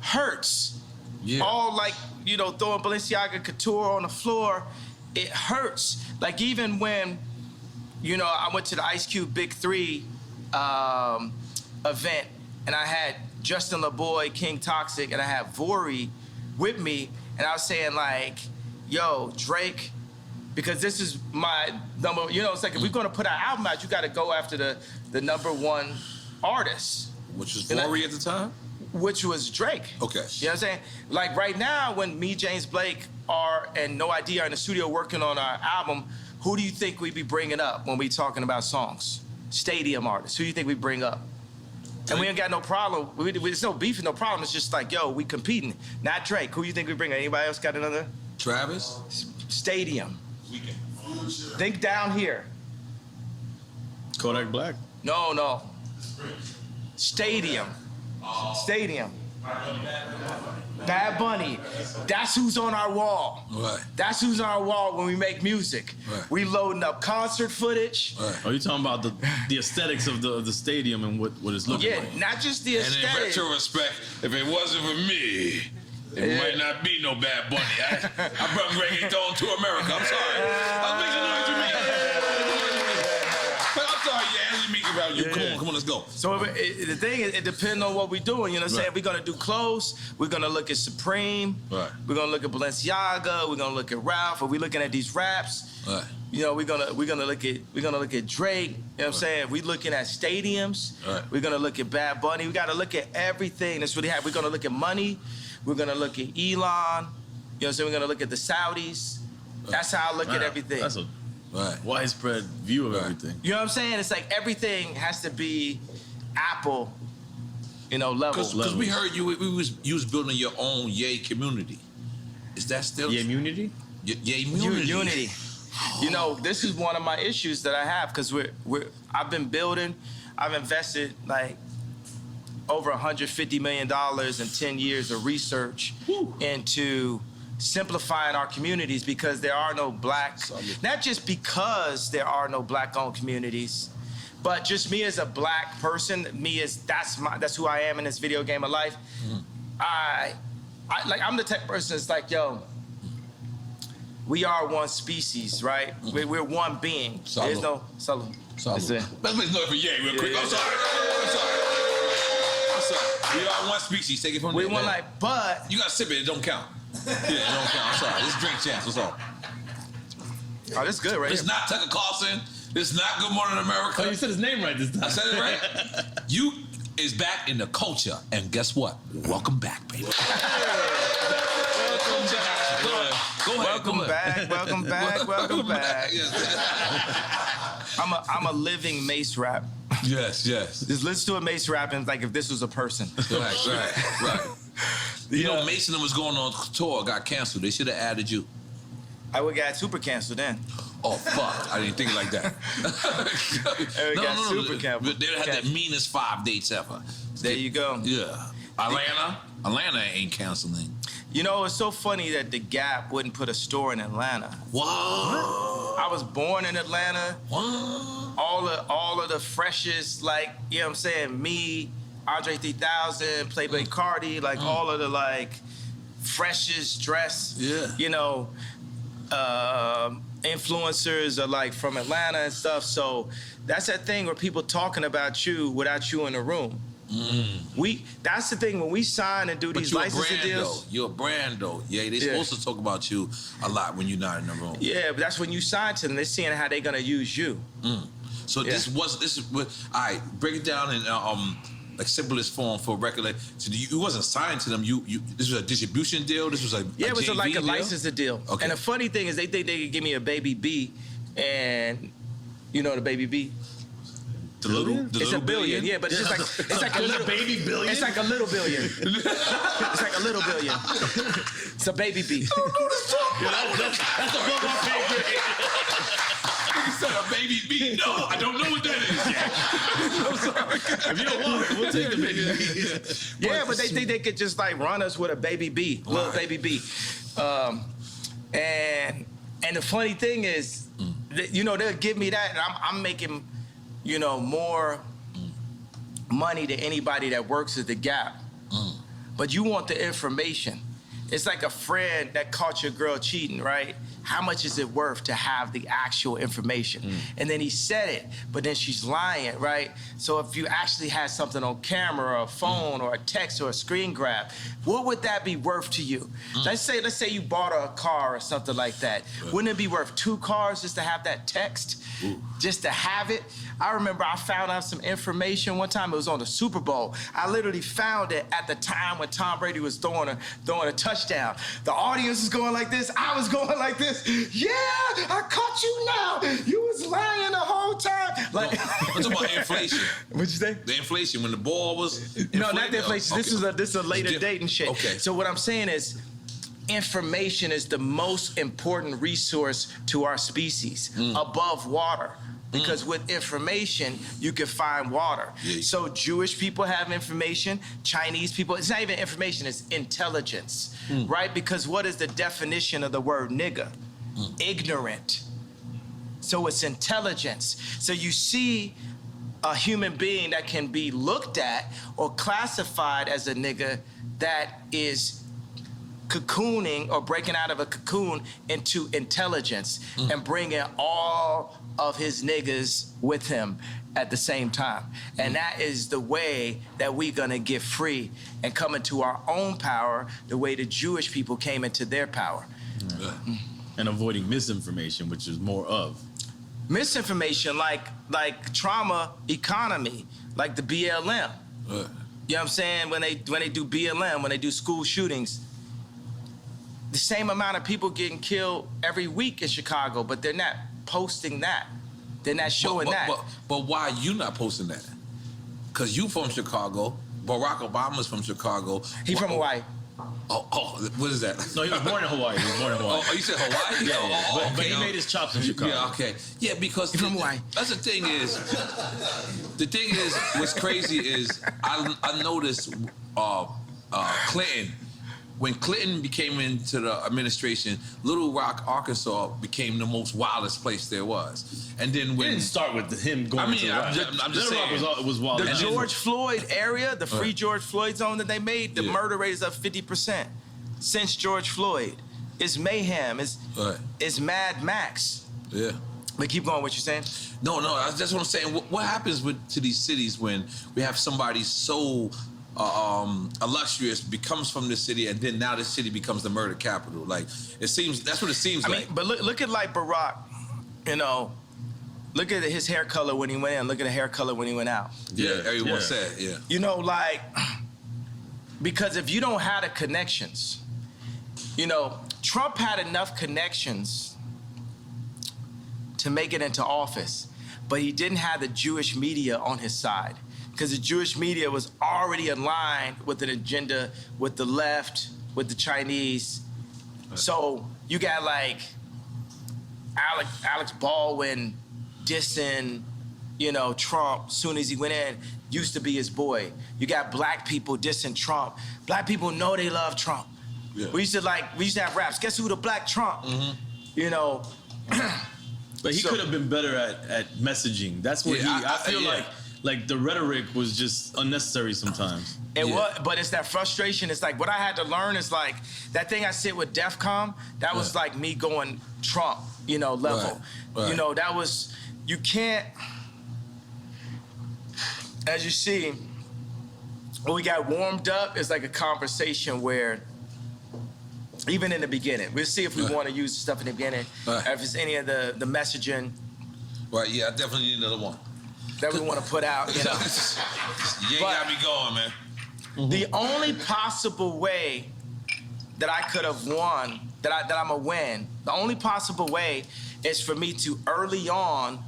hurts. Yeah. All like, you know, throwing Balenciaga Couture on the floor, it hurts. Like even when, you know, I went to the Ice Cube Big 3 event, and I had Justin LaBoy, King Toxic, and I had Vori with me, and I was saying like, yo, Drake, because this is my number, you know, it's like if we're gonna put our album out, you gotta go after the #1 artist. Which was Vori at the time? Which was Drake. Okay. You know what I'm saying? Like right now, when me, James Blake, and No ID are in the studio working on our album, who do you think we be bringing up when we talking about songs? Stadium artists. Who do you think we bring up? And we ain't got no problem. There's no beef and no problem. It's just like, yo, we competing. Not Drake. Who you think we bring? Anybody else got another? Travis? Stadium. Think down here. Kodak Black. No. Stadium. Stadium. Bad Bunny. That's who's on our wall. Right. That's who's on our wall when we make music. Right. We loading up concert footage. Right. Are you talking about the aesthetics of the stadium and what it's looking Yeah, like? not just the And in aesthetic. retrospect, if it wasn't for me, it might not be no Bad Bunny. I brought reggaeton to America. I'm sorry. I'll make some noise for me. I'm sorry, yeah, let me about you. Come on, let's go. So the thing is, it depends on what we're doing. You know what I'm saying? Right. We're gonna do clothes. We're gonna look at Supreme. Right. We're gonna look at Balenciaga. We're gonna look at Ralph. Are we looking at these raps? Right. You know, we're gonna look at Drake. You know what I'm saying? We're looking at stadiums. Right. We're gonna look at Bad Bunny. We gotta look at everything that's really happening. We're gonna look at money. We're gonna look at Elon. You know what I'm saying? We're gonna look at the Saudis. That's how I look at everything. That's a Right. widespread view of Right. everything. You know what I'm saying? It's like everything has to be Apple, you know, level. Because we heard you was building your own Yay community. Is that still Yeah, immunity? Yay community? Unity. You know, this is one of my issues that I have because I've been building, I've invested like over $150 million in 10 years of research into simplifying our communities because there are no black, not just because there are no black-owned communities, but just me as a black person, that's who I am in this video game of life. I'm the type of person that's like, yo, we are one species, right? We're one being. There's no salute. That's it. Let's make noise for Yay real quick. Yeah. I'm sorry. We are one species. Take it from We there. want like, but You gotta sip it. It don't count. Yeah, it don't count. I'm sorry. This drink chance. What's up? oh, that's good, right? It's not Tucker Carlson. It's not Good Morning America. Oh, you said his name right this time. I said it right. You is back in the culture, and guess what? Welcome back, baby. Go ahead. Welcome back. Welcome back. Welcome back. Yes, I'm a living Mace rap. yes. Just listen to a Mace rap and like if this was a person. Right. You know, Mason was going on tour, got canceled. They should have added you. I would got super canceled then. Oh, fuck. I didn't think it like that. got super canceled. They had the meanest 5 dates ever. There you go. Yeah. Atlanta ain't canceling. You know, it's so funny that the Gap wouldn't put a store in Atlanta. What? I was born in Atlanta. What? All of the freshest, like, you know what I'm saying, me, Andre 3000, Playboy Cardi, like all of the like freshest dress, you know, influencers are like from Atlanta and stuff. So that's that thing where people talking about you without you in the room. That's the thing when we sign and do these licensing deals. You're a brand though. Yeah, they supposed to talk about you a lot when you're not in the room. Yeah, but that's when you sign to them. They're seeing how they're gonna use you. So this is all right. Break it down in like simplest form for record. Like, so you wasn't signed to them. You this was a distribution deal. This was a it was JV like a deal? licensing deal. Okay. And the funny thing is they think they could give me a baby B, and you know the baby B. It's a billion, yeah, but it's just like it's like a little baby billion. It's like a little billion. It's like a little billion. It's a baby B. That's above our pay grade. You said a baby B. No, I don't know what that is yet. I'm sorry. If you don't want it, we'll take the baby. Yeah, but they think they could just like run us with a baby B, little baby B. And the funny thing is, that, you know, they'll give me that, and I'm making more money than anybody that works at the Gap. But you want the information. It's like a friend that caught your girl cheating, right? How much is it worth to have the actual information? And then he said it, but then she's lying, right? So if you actually had something on camera or a phone or a text or a screen grab, what would that be worth to you? Let's say you bought a car or something like that. Wouldn't it be worth 2 cars just to have that text? Just to have it? I remember I found out some information one time. It was on the Super Bowl. I literally found it at the time when Tom Brady was throwing a touchdown. The audience was going like this. I was going like this. Yeah, I caught you now. You was lying the whole time. Like, I'm talking about inflation. What'd you say? The inflation when the ball was. No, not the inflation. Okay. This is a later date and shit. Okay. So what I'm saying is, information is the most important resource to our species above water. Because with information, you can find water. Yeah. So Jewish people have information, Chinese people, it's not even information, it's intelligence, right? Because what is the definition of the word nigga? Ignorant. So it's intelligence. So you see a human being that can be looked at or classified as a nigga that is cocooning or breaking out of a cocoon into intelligence and bringing all of his niggas with him at the same time. And that is the way that we're gonna get free and come into our own power the way the Jewish people came into their power. And avoiding misinformation, which is more of. Misinformation like trauma economy, like the BLM. You know what I'm saying? When they do BLM, when they do school shootings, the same amount of people getting killed every week in Chicago, but they're not posting that. They're not showing that. But why you not posting that? Because you from Chicago. Barack Obama's from Chicago. He from Hawaii. Oh, what is that? No, he was born in Hawaii. Oh, you said Hawaii? Yeah. But he made his chops in Chicago. Yeah, okay. Yeah, because from Hawaii. That's the thing is, what's crazy is I noticed Clinton. When Clinton became into the administration, Little Rock, Arkansas became the most wildest place there was. And then when... It didn't start with him going to I'm just saying. Little Rock was wild. The George Floyd area, the free George Floyd zone that they made, the murder rate is up 50% since George Floyd. It's mayhem. It's Mad Max. Yeah. But keep going, what you saying? No, that's what I'm saying. What happens to these cities when we have somebody so... illustrious becomes from this city, and then now this city becomes the murder capital. Like that's what it seems like. I mean, but look at like Barack, look at his hair color when he went in, look at the hair color when he went out. Yeah, everyone said, like, because if you don't have the connections, Trump had enough connections to make it into office, but he didn't have the Jewish media on his side. Because the Jewish media was already aligned with an agenda with the left, with the Chinese. So you got like Alex Baldwin dissing, Trump soon as he went in, used to be his boy. You got black people dissing Trump. Black people know they love Trump. Yeah. We used to have raps. Guess who the black Trump? But he could have been better at messaging. That's what I feel like the rhetoric was just unnecessary sometimes. But it's that frustration. It's like what I had to learn is like that thing I said with DEFCON, that was like me going Trump, level. Right. That was, you can't, as you see, when we got warmed up, it's like a conversation where, even in the beginning, we'll see if we want to use stuff in the beginning, if it's any of the messaging. Right, yeah, I definitely need another one. That we want to put out, You got me going, man. The only possible way that I could have won, that I'm gonna win, the only possible way is for me to early on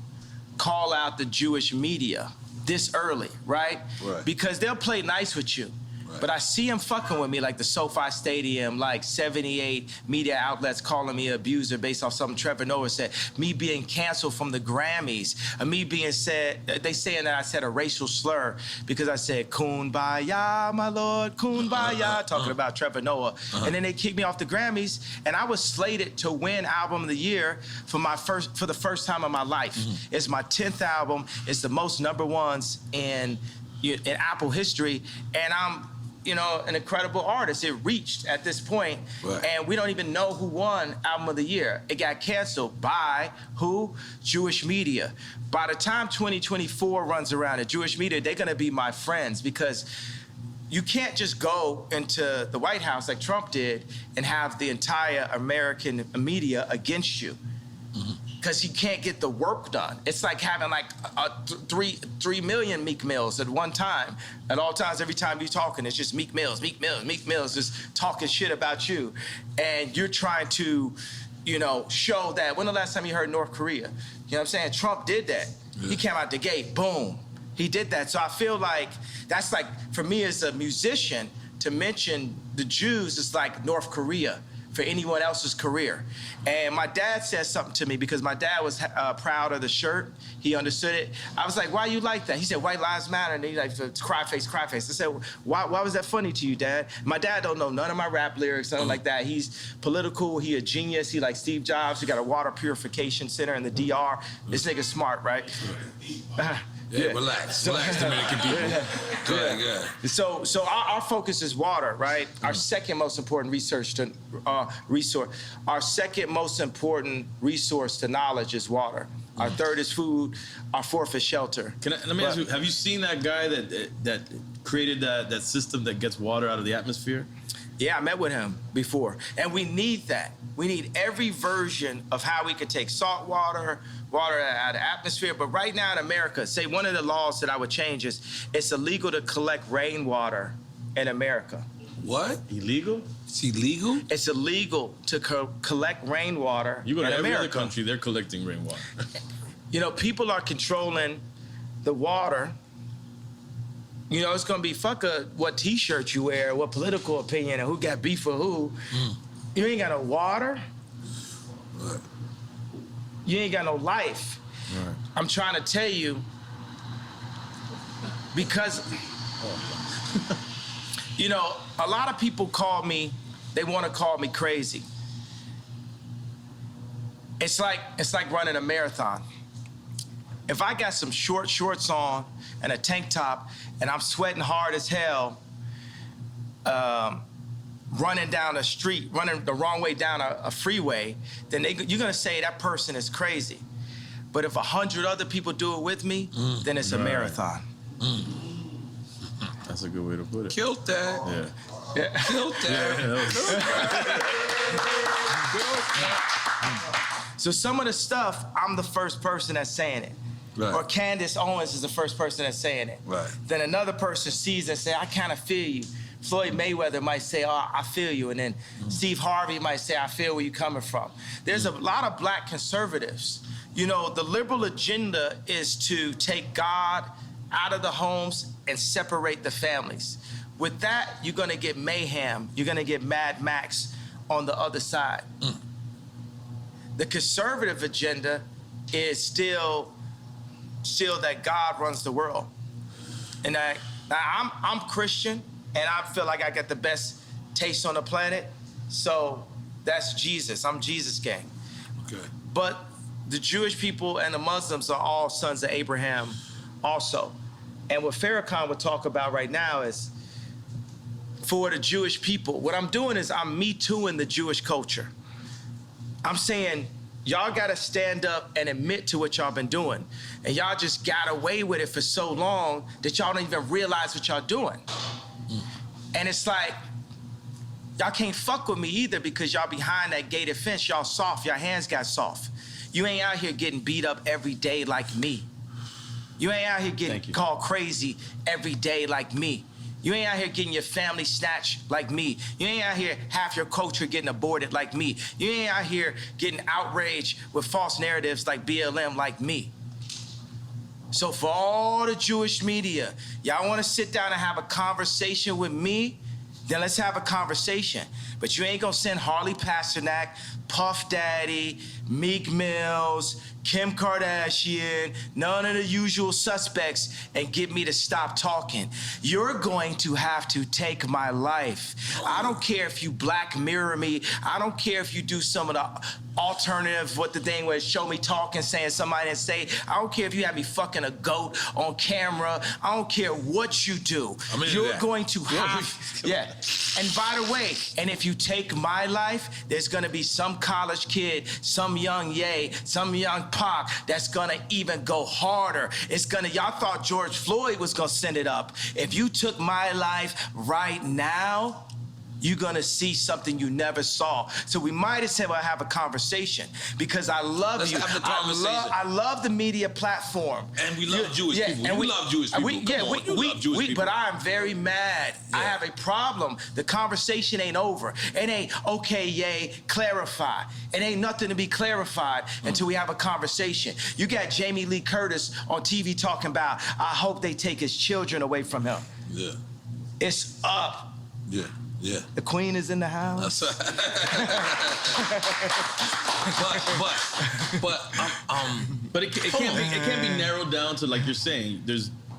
call out the Jewish media this early, right? Because they'll play nice with you. But I see him fucking with me, like the SoFi Stadium, like 78 media outlets calling me an abuser based off something Trevor Noah said. Me being canceled from the Grammys. Me being they saying that I said a racial slur because I said, Kumbaya, my lord, Kumbaya, talking about Trevor Noah. And then they kicked me off the Grammys, and I was slated to win Album of the Year for the first time in my life. It's my 10th album. It's the most #1s in Apple history, and I'm an incredible artist. It reached at this point, and we don't even know who won Album of the Year. It got canceled by who? Jewish media. By the time 2024 runs around, at Jewish media, they're gonna be my friends, because you can't just go into the White House like Trump did and have the entire American media against you. Because you can't get the work done. It's like having like 3 million Meek Mills at one time. At all times, every time you're talking, it's just Meek Mills, just talking shit about you. And you're trying to, show that. When the last time you heard North Korea? You know what I'm saying? Trump did that. Yeah. He came out the gate, boom. He did that. So I feel like that's like, for me as a musician, to mention the Jews is like North Korea for anyone else's career. And my dad said something to me, because my dad was proud of the shirt. He understood it. I was like, why you like that? He said, white lives matter. And he's like, cry face, cry face. I said, why was that funny to you, Dad? My dad don't know none of my rap lyrics, nothing like that. He's political, he a genius. He like Steve Jobs. He got a water purification center in the DR. This nigga's smart, right? Yeah, relax, Dominican people. Go ahead. So our focus is water, right? Our second most important resource. Our second most important resource to knowledge is water. Our third is food. Our fourth is shelter. Let me ask you: have you seen that guy that created that system that gets water out of the atmosphere? Yeah, I met with him before, and we need that. We need every version of how we could take salt water out of the atmosphere. But right now in America, say one of the laws that I would change is it's illegal to collect rainwater in America. What? Illegal? It's illegal? It's illegal to collect rainwater you go to in every America. other country, they're collecting rainwater. People are controlling the water. It's gonna be what T-shirt you wear, what political opinion, and who got beef for who. You ain't got no water. Right. You ain't got no life. Right. I'm trying to tell you, because a lot of people they want to call me crazy. It's like running a marathon. If I got some shorts on and a tank top and I'm sweating hard as hell, running down a street, running the wrong way down a freeway, then you're gonna say that person is crazy. But if 100 other people do it with me, then it's a marathon. That's a good way to put it. Killed that. Yeah. Killed that. So some of the stuff, I'm the first person that's saying it. Right. Or Candace Owens is the first person that's saying it. Right. Then another person sees it and say, I kind of feel you. Floyd Mayweather might say, oh, I feel you. And then Steve Harvey might say, I feel where you're coming from. There's a lot of black conservatives. The liberal agenda is to take God out of the homes and separate the families. With that, you're gonna get mayhem. You're gonna get Mad Max on the other side. The conservative agenda is still that God runs the world. And I'm Christian, and I feel like I got the best taste on the planet. So that's Jesus. I'm Jesus gang. Okay. But the Jewish people and the Muslims are all sons of Abraham also. And what Farrakhan would talk about right now is, for the Jewish people, what I'm doing is I'm Me Tooing the Jewish culture. I'm saying, y'all gotta stand up and admit to what y'all been doing. And y'all just got away with it for so long that y'all don't even realize what y'all doing. And it's like, y'all can't fuck with me either, because y'all behind that gated fence, y'all soft, y'all hands got soft. You ain't out here getting beat up every day like me. You ain't out here getting called crazy every day like me. You ain't out here getting your family snatched like me. You ain't out here half your culture getting aborted like me. You ain't out here getting outraged with false narratives like BLM like me. So for all the Jewish media, y'all want to sit down and have a conversation with me? Then let's have a conversation. But you ain't gonna send Harley Pasternak, Puff Daddy, Meek Mills, Kim Kardashian, none of the usual suspects, and get me to stop talking. You're going to have to take my life. I don't care if you Black Mirror me. I don't care if you do some of the alternative, what the thing was, show me talking, saying somebody didn't say. I don't care if you have me fucking a goat on camera. I don't care what you do. You're going to have, yeah. And by the way, and if you take my life, there's gonna be some college kid, some young Ye, some young Pac that's gonna even go harder. It's gonna, y'all thought George Floyd was gonna send it up. If you took my life right now, you're gonna see something you never saw. So we might as well have a conversation because I love you. I love the media platform. And we love Jewish people. And we love Jewish people. Love Jewish people. But I'm very mad. Yeah. I have a problem. The conversation ain't over. It ain't, okay, yay, clarify. It ain't nothing to be clarified until we have a conversation. You got Jamie Lee Curtis on TV talking about, I hope they take his children away from him. Yeah. It's up. Yeah. Yeah. The queen is in the house. But it can't be narrowed down to, like you're saying.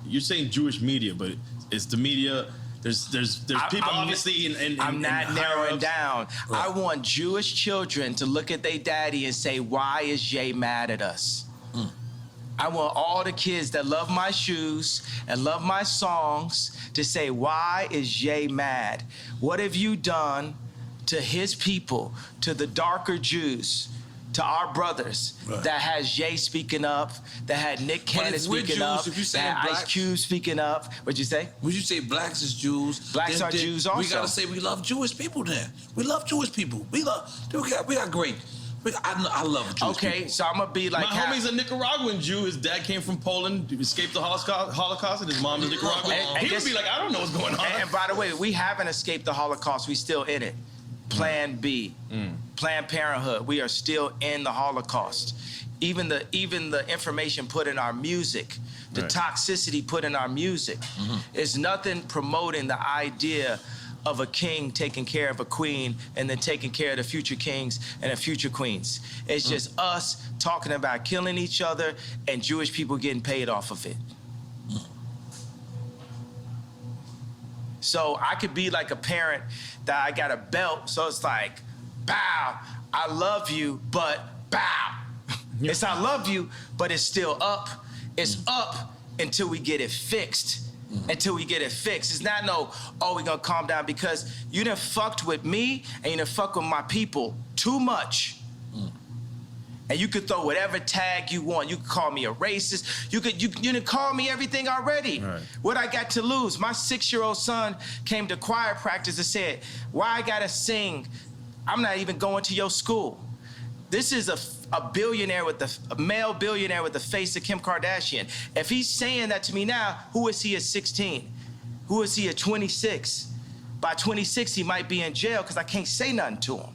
You're saying Jewish media, but it's the media. There's people obviously in I'm not narrowing down. Right. I want Jewish children to look at their daddy and say, why is Jay mad at us? I want all the kids that love my shoes and love my songs to say, why is Jay mad? What have you done to his people, to the darker Jews, to our brothers, that has Jay speaking up, that had Nick Cannon speaking up, that had Ice Cube speaking up? What'd you say? Would you say blacks is Jews? Blacks are Jews also. We gotta say we love Jewish people then. We love Jewish people. We got great. I love Jewish people. Okay, so I'm gonna be like, my homie's a Nicaraguan Jew. His dad came from Poland, escaped the Holocaust, and his mom is Nicaraguan. He would be like, I don't know what's going on. And by the way, we haven't escaped the Holocaust. We still in it. Plan B, Planned Parenthood. We are still in the Holocaust. Even the information put in our music, the toxicity put in our music, is nothing promoting the idea of a king taking care of a queen and then taking care of the future kings and the future queens. It's just us talking about killing each other and Jewish people getting paid off of it. So I could be like a parent that I got a belt, so it's like, bow, I love you, but bow. It's I love you, but it's still up. It's up until we get it fixed. Until we get it fixed. It's not we're gonna calm down, because you done fucked with me and you done fucked with my people too much. And you could throw whatever tag you want. You could call me a racist. You done call me everything already. Right. What I got to lose? My 6-year-old son came to choir practice and said, why I gotta sing? I'm not even going to your school. This is a billionaire a male billionaire with the face of Kim Kardashian. If he's saying that to me now, who is he at 16? Who is he at 26? By 26, he might be in jail because I can't say nothing to him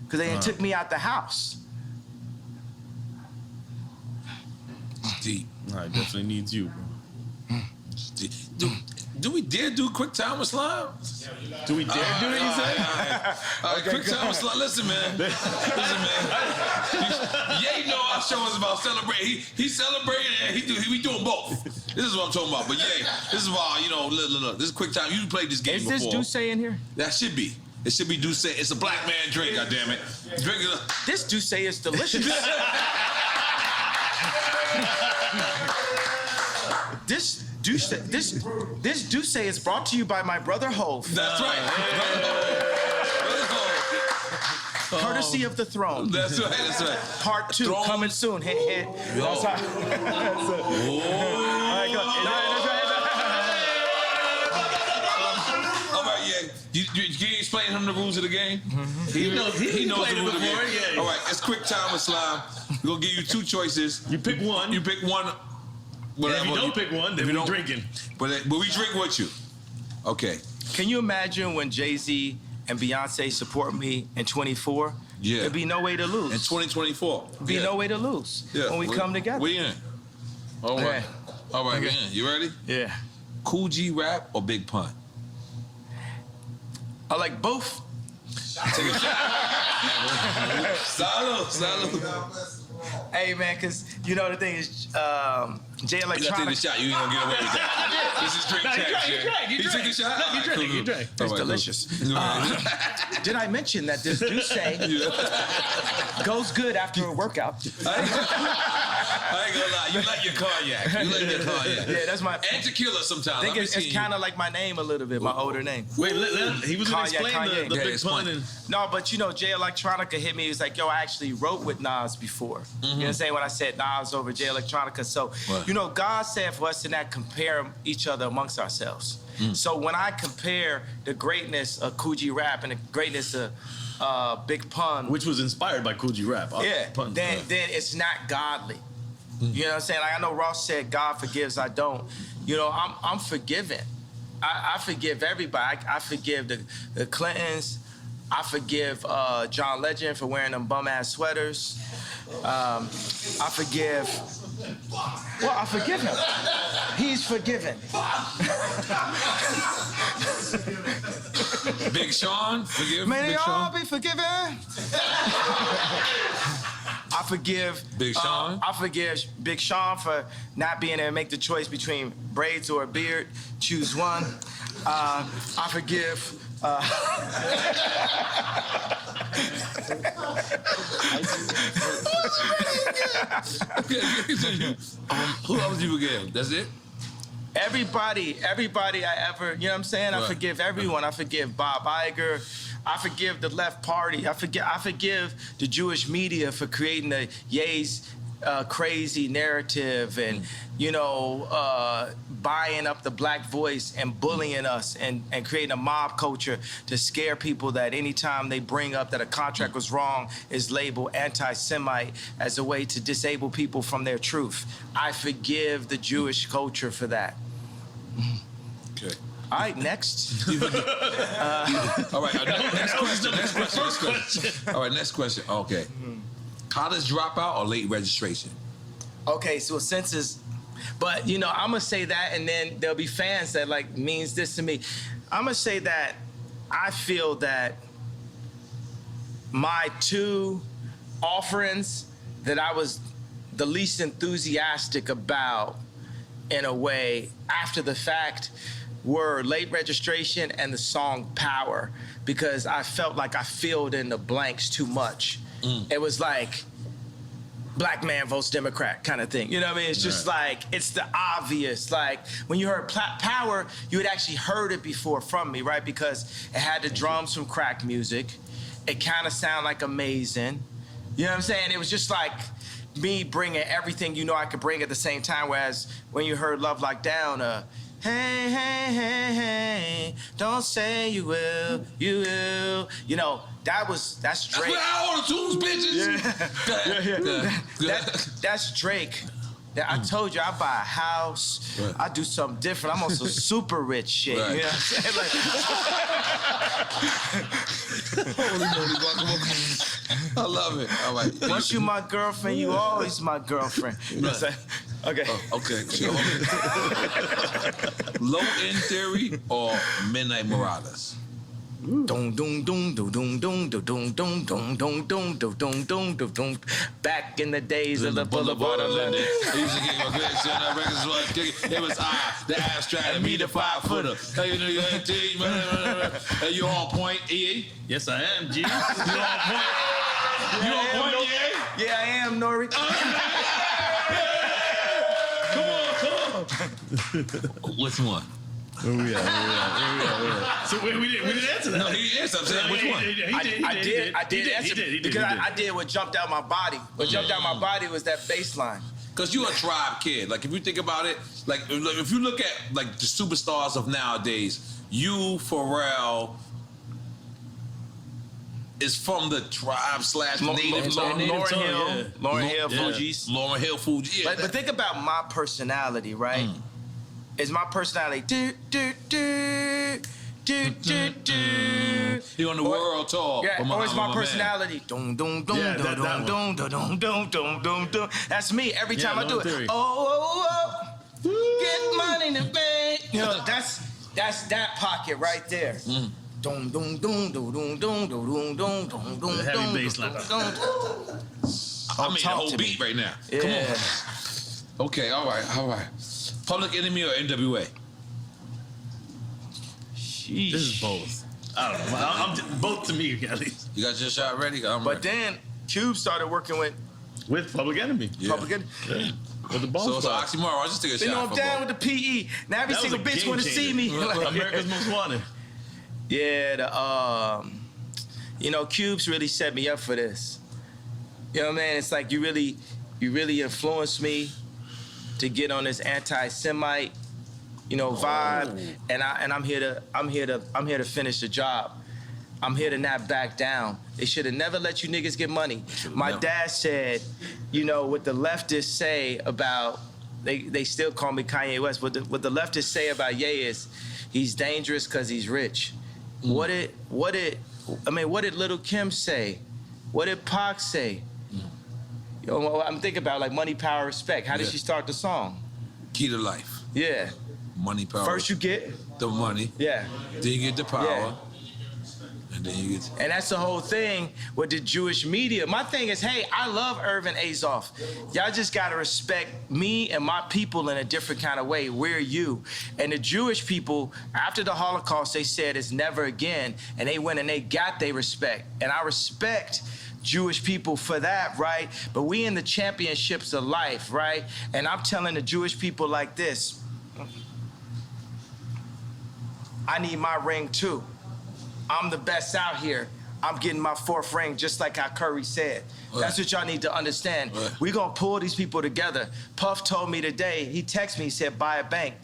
because they took me out the house. It's deep. I definitely needs you, bro. Do we dare do quick time with slime? Do we dare do it, you say? All right, quick time with slime. Listen, man. Ye know our show is about celebrating. He celebrating and we doing both. This is what I'm talking about. But Ye, this is why, look. This is quick time. You played this game before. Is this Douce in here? That should be. It should be Douce. It's a black man drink, goddammit. Drink it. This Douce is delicious. This Douce is brought to you by my brother Hove. That's right. Courtesy of the throne. That's right. Part 2 coming soon. Hint, hint. That's right. All right, yeah. You explain him the rules of the game? He knows the rules of the game. Yeah. All right, it's quick time with slime. We're gonna give you 2 choices. You pick one. You pick one. If you don't pick one, then we're drinking. But we drink with you. Okay. Can you imagine when Jay-Z and Beyonce support me in 24? Yeah. There'd be no way to lose. In 2024. Be no way to lose when we come together. We in. All right. All right, man. You ready? Yeah. Cool G rap or Big Pun? I like both. Take a shot. Salud. Hey, man, because you know the thing is, Jay You gotta take the Electronica. shot. You ain't gonna get away with that. This is drink No, chat, you shit. drank. You took a shot? No, you drank. You drank. It's delicious. Did I mention that this juice goes good after a workout? I ain't gonna lie. You like your cognac. Yeah, that's my. And tequila sometimes. I think it's kind of like my name a little bit, my older name. Wait, he was gonna explain Kanye. the Yeah, Big explain. Pun. And No, but you know, Jay Electronica hit me. He was like, yo, I actually wrote with Nas before. You know what I'm saying? When I said Nas over Jay Electronica. So, Right. you know, God said for us to not compare each other amongst ourselves. So when I compare the greatness of Cool G Rap and the greatness of Big Pun, which was inspired by Cool G Rap. yeah, Pun. then it's not godly. You know what I'm saying? Like I know Ross said, God forgives, I don't. You know, I'm forgiven. I forgive everybody. I forgive the Clintons. I forgive John Legend for wearing them bum ass sweaters. I forgive. Well, I forgive him. He's forgiven. Big Sean, forgive May they Big all Sean. be forgiven. I forgive Big Sean? I forgive Big Sean for not being able to make the choice between braids or a beard. Choose one. I forgive. Who else you forgive? That's it? Everybody I ever, you know what I'm saying? I Right. forgive everyone. I forgive Bob Iger. I forgive the left party. I forgive the Jewish media for creating the Ye's crazy narrative and, you know, buying up the black voice and bullying us and creating a mob culture to scare people that anytime they bring up that a contract was wrong is labeled anti-Semite as a way to disable people from their truth. I forgive the Jewish culture for that. Okay. All right, next. All right, next question. All right, next question. Okay. College dropout or late registration? Okay, so census, but you know, I'm gonna say that, and then there'll be fans that like means this to me. I'm gonna say that I feel that my two offerings that I was the least enthusiastic about, in a way, after the fact, were late registration and the song Power, because I felt like I filled in the blanks too much. It was like, black man votes Democrat kind of thing. You know what I mean? It's just like, it's the obvious. Like, when you heard Power, you had actually heard it before from me, right? Because it had the drums from crack music. It kind of sounded like Amazing. You know what I'm saying? It was just like me bringing everything you know I could bring at the same time, whereas when you heard Love Like Down, hey, hey, hey, hey, don't say you will, you will. You know, that's Drake. That's what I order tunes, bitches. That's Drake. I told you I buy a house. Right. I do something different. I'm on some super rich shit. Right. You know what I'm saying? Holy moly, I love it. All right. Like, once you my girlfriend, you always my girlfriend. You know what I'm saying? Okay. Okay. Low End Theory or Midnight Marauders? Dum dum dum dum dum dum dum dum dum dum dum dum dum dum dum dum. Back in the days of the Boulevard of London. I used to get my grades on that records was kicking. It was the abstract, and me the 5-footer. Hey, you know, you on point, EA? Yes, I am, G. You on point? You on point, EA? Yeah, I am, Nori. Which one? So wait, we didn't answer that. No, he answered. I'm saying, which one? I did answer because I did what jumped out my body. What jumped out my body was that bass line. Because you're a tribe kid. Like, if you think about it, like if you look at, like, the superstars of nowadays, you, Pharrell, is from the tribe / native. Lauryn Hill, Fugees. Lauryn Hill, Fugees. Yeah, But think about my personality, right? Is my personality He on the world tour. Yeah, with or is my man. personality dum dum dum Yeah, dum that dum dum dum dum dum dum dum. That's me every time I do it. Theory. Oh, Get money in the bank. You know, that's that pocket right there. Dum dum dum dum dum dum dum dum dum dum. Heavy bass line. I made the whole beat right now. Yeah. Come on. Okay, all right. Public Enemy or NWA? Sheesh. This is both. I don't know. I'm both to me, at least. You got your shot ready? I'm But ready. then Cube started working with With Public Enemy. Yeah. Public Enemy. Yeah. With the Bone So it's an Squad. oxymoron. I'll just take a You know, shot. I'm down with the PE. Now every That was single a bitch game want to see me. changer. America's Most Wanted. Yeah, you know, Cube's really set me up for this. You know what I mean? It's like you really influenced me to get on this anti-Semite, you know, vibe. And I'm here to finish the job. I'm here to not back down. They should have never let you niggas get money. My dad said, you know, what the leftists say about, they still call me Kanye West, what the leftists say about Ye is, he's dangerous because he's rich. What did Little Kim say? What did Pac say? You know, I'm thinking about like Money, Power, Respect. How did she start the song? Key to life. Yeah. Money, power. First you get, the money. yeah. Then you get the power. Yeah. And then you get... And that's the whole thing with the Jewish media. My thing is, hey, I love Irvin Azoff. Y'all just gotta respect me and my people in a different kind of way. We're you. And the Jewish people, after the Holocaust, they said it's never again. And they went and they got their respect. And I respect Jewish people for that, right? But we in the championships of life, right? And I'm telling the Jewish people like this, I need my ring too. I'm the best out here. I'm getting my 4th ring, just like how Curry said. Right. That's what y'all need to understand. Right. We gonna pull these people together. Puff told me today, he texted me, he said, buy a bank.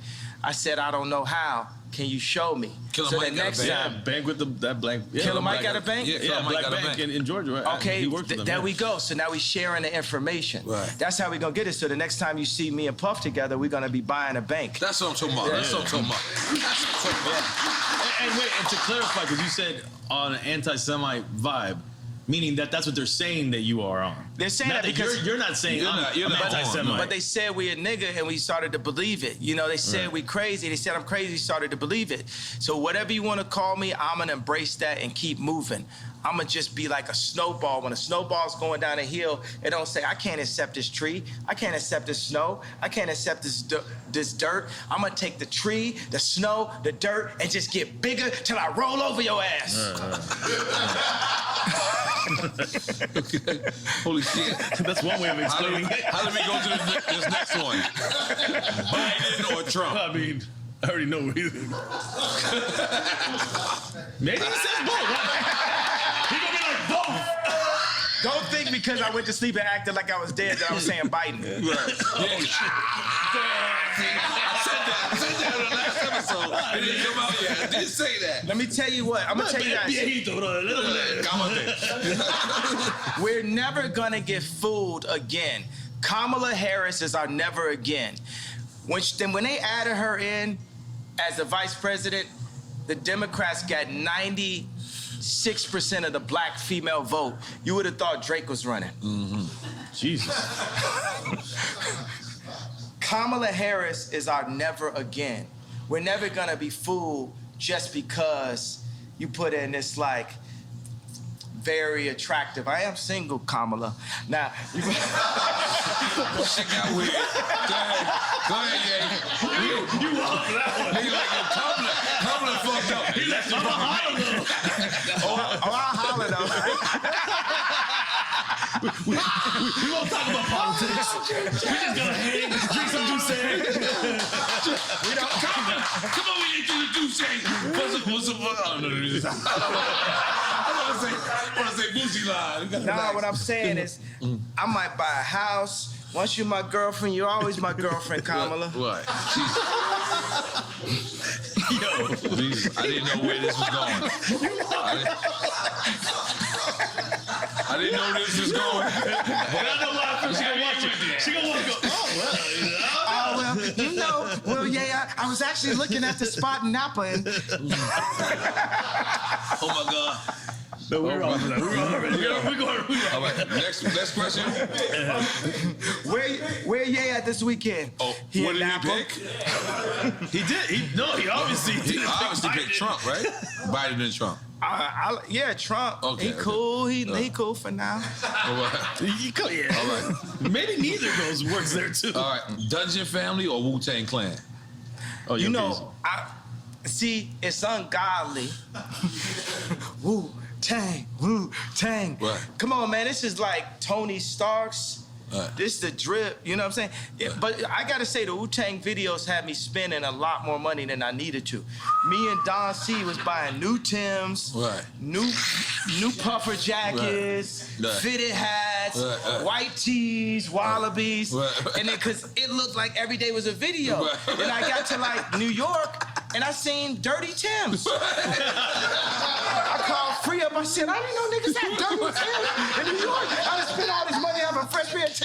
I said, I don't know how. Can you show me? Killer so Mike the got a next bank. Yeah, time, bank with that black. Yeah, Killer Mike got a bank? Yeah, Killer Mike Black got a Bank bank. in Georgia, right? Okay, He works with them. there yeah. we go. So now we sharing the information. Right. That's how we gonna get it. So the next time you see me and Puff together, we're gonna be buying a bank. That's what I'm talking about. Yeah. That's what I'm talking about. That's what I'm talking about. And wait, and to clarify, because you said on an anti-Semite vibe, meaning that's what they're saying that you are on. They're saying Not that because you're not saying You're I'm not on, anti-Semite. But they said we a nigga and we started to believe it. You know, they said Right. we crazy. They said I'm crazy, started to believe it. So whatever you want to call me, I'm going to embrace that and keep moving. I'm going to just be like a snowball. When a snowball's going down a hill, it don't say, I can't accept this tree. I can't accept this snow. I can't accept this dirt. I'm going to take the tree, the snow, the dirt, and just get bigger till I roll over your ass. Holy shit. That's one way of explaining it. How did we go to this next one? Biden or Trump? I mean, I already know. Maybe he says both. He gonna be like both. Don't think because I went to sleep and acted like I was dead that I was saying Biden. I said that in the last episode. It didn't come out yet. I did say that. Let me tell you what. I'm going to tell you guys. We're never going to get fooled again. Kamala Harris is our never again. When they added her in as the vice president, the Democrats got 96% of the black female vote. You would have thought Drake was running. Mm-hmm. Jesus. Kamala Harris is our never again. We're never gonna be fooled just because you put in this like very attractive. I am single, Kamala. Now, Shit got weird. Go ahead, yeah. You walk that one. Nigga like your Kamala fucked up. He left you behind. I'll holler though. We won't talk about politics. We're just gonna hang, drink some juice. We don't come over here to the douche. What's up? I don't know. I want to say Boosie line. Nah, what I'm saying is, I might buy a house. Once you're my girlfriend, you're always my girlfriend, Kamala. What? Yo, Jesus, I didn't know where this was going. I didn't know this was going. But I know why I feel she gonna watch it. She gonna want to go, I was actually looking at the spot in Napa and... Oh my God. No, we're on that. We're going. All right, next question. Where Ye at this weekend? Oh, He what in did Napa? he pick? He did. He obviously He didn't obviously pick picked Biden. Trump, right? Biden and Trump. Yeah, Trump. Okay, he okay. cool. He cool for now. All right. Yeah. All right. Maybe neither of those works there too. All right. Dungeon Family or Wu-Tang Clan? Oh, You you're know, it's ungodly. Woo Tang, Woo Tang. Right. Come on, man. This is like Tony Stark's. Right. This is the drip. You know what I'm saying? Yeah, but I gotta say, the Wu-Tang videos had me spending a lot more money than I needed to. Me and Don C was buying new Timbs, Right. new puffer jackets, Right. fitted hats, Right. white tees, wallabies, Right. and then because it looked like every day was a video. Right. And I got to like New York, and I seen dirty Timbs. I called Free Up. I said, I didn't know niggas had dirty Timbs in New York. I done spent all this money having a fresh pair of Timbs.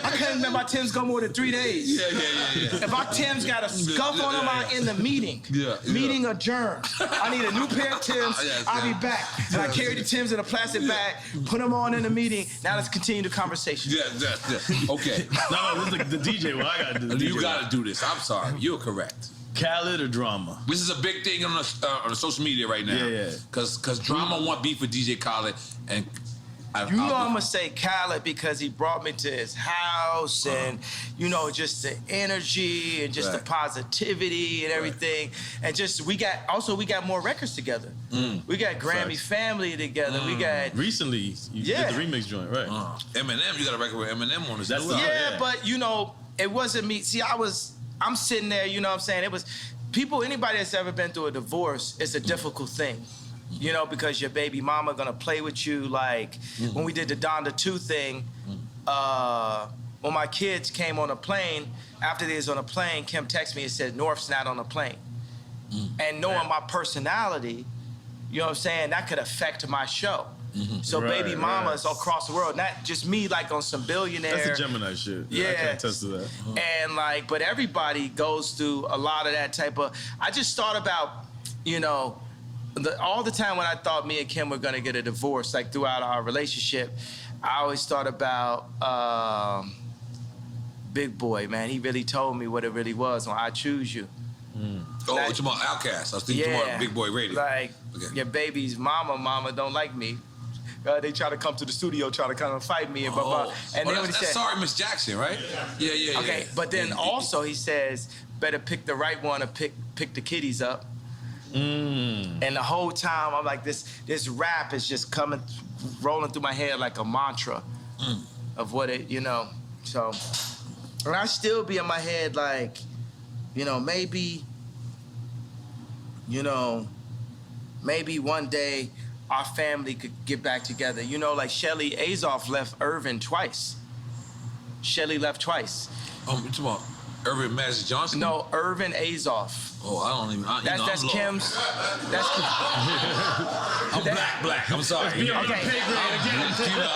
I couldn't let my Timbs go more than 3 days. Yeah. If my Timbs got a scuff on them, I'm in the meeting. Yeah. Meeting adjourned. I need a new pair of Timbs. Yes, I'll be yeah. back. And I carried the Timbs in a plastic bag, put them on in the meeting. Now let's continue the conversation. Yeah. Okay. No, this is the DJ. Well, I gotta do the DJ. You got to do this. I'm sorry. You're correct. Khaled or Drama? This is a big thing on the social media right now. Yeah. Because Drama want beef with DJ Khaled, and You know I'm gonna say Khaled because he brought me to his house and you know just the energy and just the Right. positivity and everything and just we got more records together. We got Grammy Facts. Family together. We got Recently, you Yeah. did the remix joint, right? Eminem. You got a record with Eminem on this. That's as well. yeah. but you know it wasn't me. See, I'm sitting there. You know what I'm saying? It was people. Anybody that's ever been through a divorce, it's a difficult thing. You know, because your baby mama gonna play with you. Like when we did the Donda 2 thing, when my kids came on a plane, after they was on a plane, Kim texted me and said, North's not on the plane. And knowing my personality, you know what I'm saying, that could affect my show. So Right, baby mama right. is across the world, not just me like on some billionaire. That's the Gemini shit. I Yeah. can't attest to that. And like, but everybody goes through a lot of that type of. I just thought about, you know, all the time when I thought me and Kim were gonna get a divorce, like throughout our relationship, I always thought about Big Boy, man. He really told me what it really was on I Choose You. Oh, Like- you're talking about Outkast. I was thinking about Big Boy Radio. Like, Okay. your baby's mama don't like me. They try to come to the studio, try to come and fight me and blah, blah. And then when he that's said, Sorry, Miss Jackson, right? Yeah. okay, but then also he says, better pick the right one or pick the kiddies up. And the whole time I'm like, this rap is just rolling through my head like a mantra of what it, you know. So, and I still be in my head like, you know, maybe one day our family could get back together. You know, like Shelly Azoff left Irvin twice. Shelly left twice. You talking about Irvin Magic Johnson? No, Irvin Azoff. Oh, I don't even. That's I'm lost. Kim's. That's I'm black. I'm sorry. Be on the Okay. pay grade again.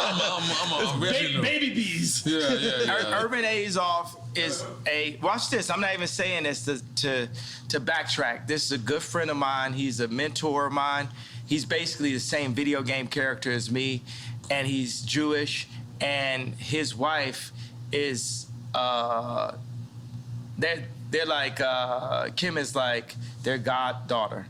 I'm Baby bees. Yeah. Irvin Azoff is a. Watch this. I'm not even saying this to backtrack. This is a good friend of mine. He's a mentor of mine. He's basically the same video game character as me, and he's Jewish. And his wife is. They're like Kim is like their goddaughter,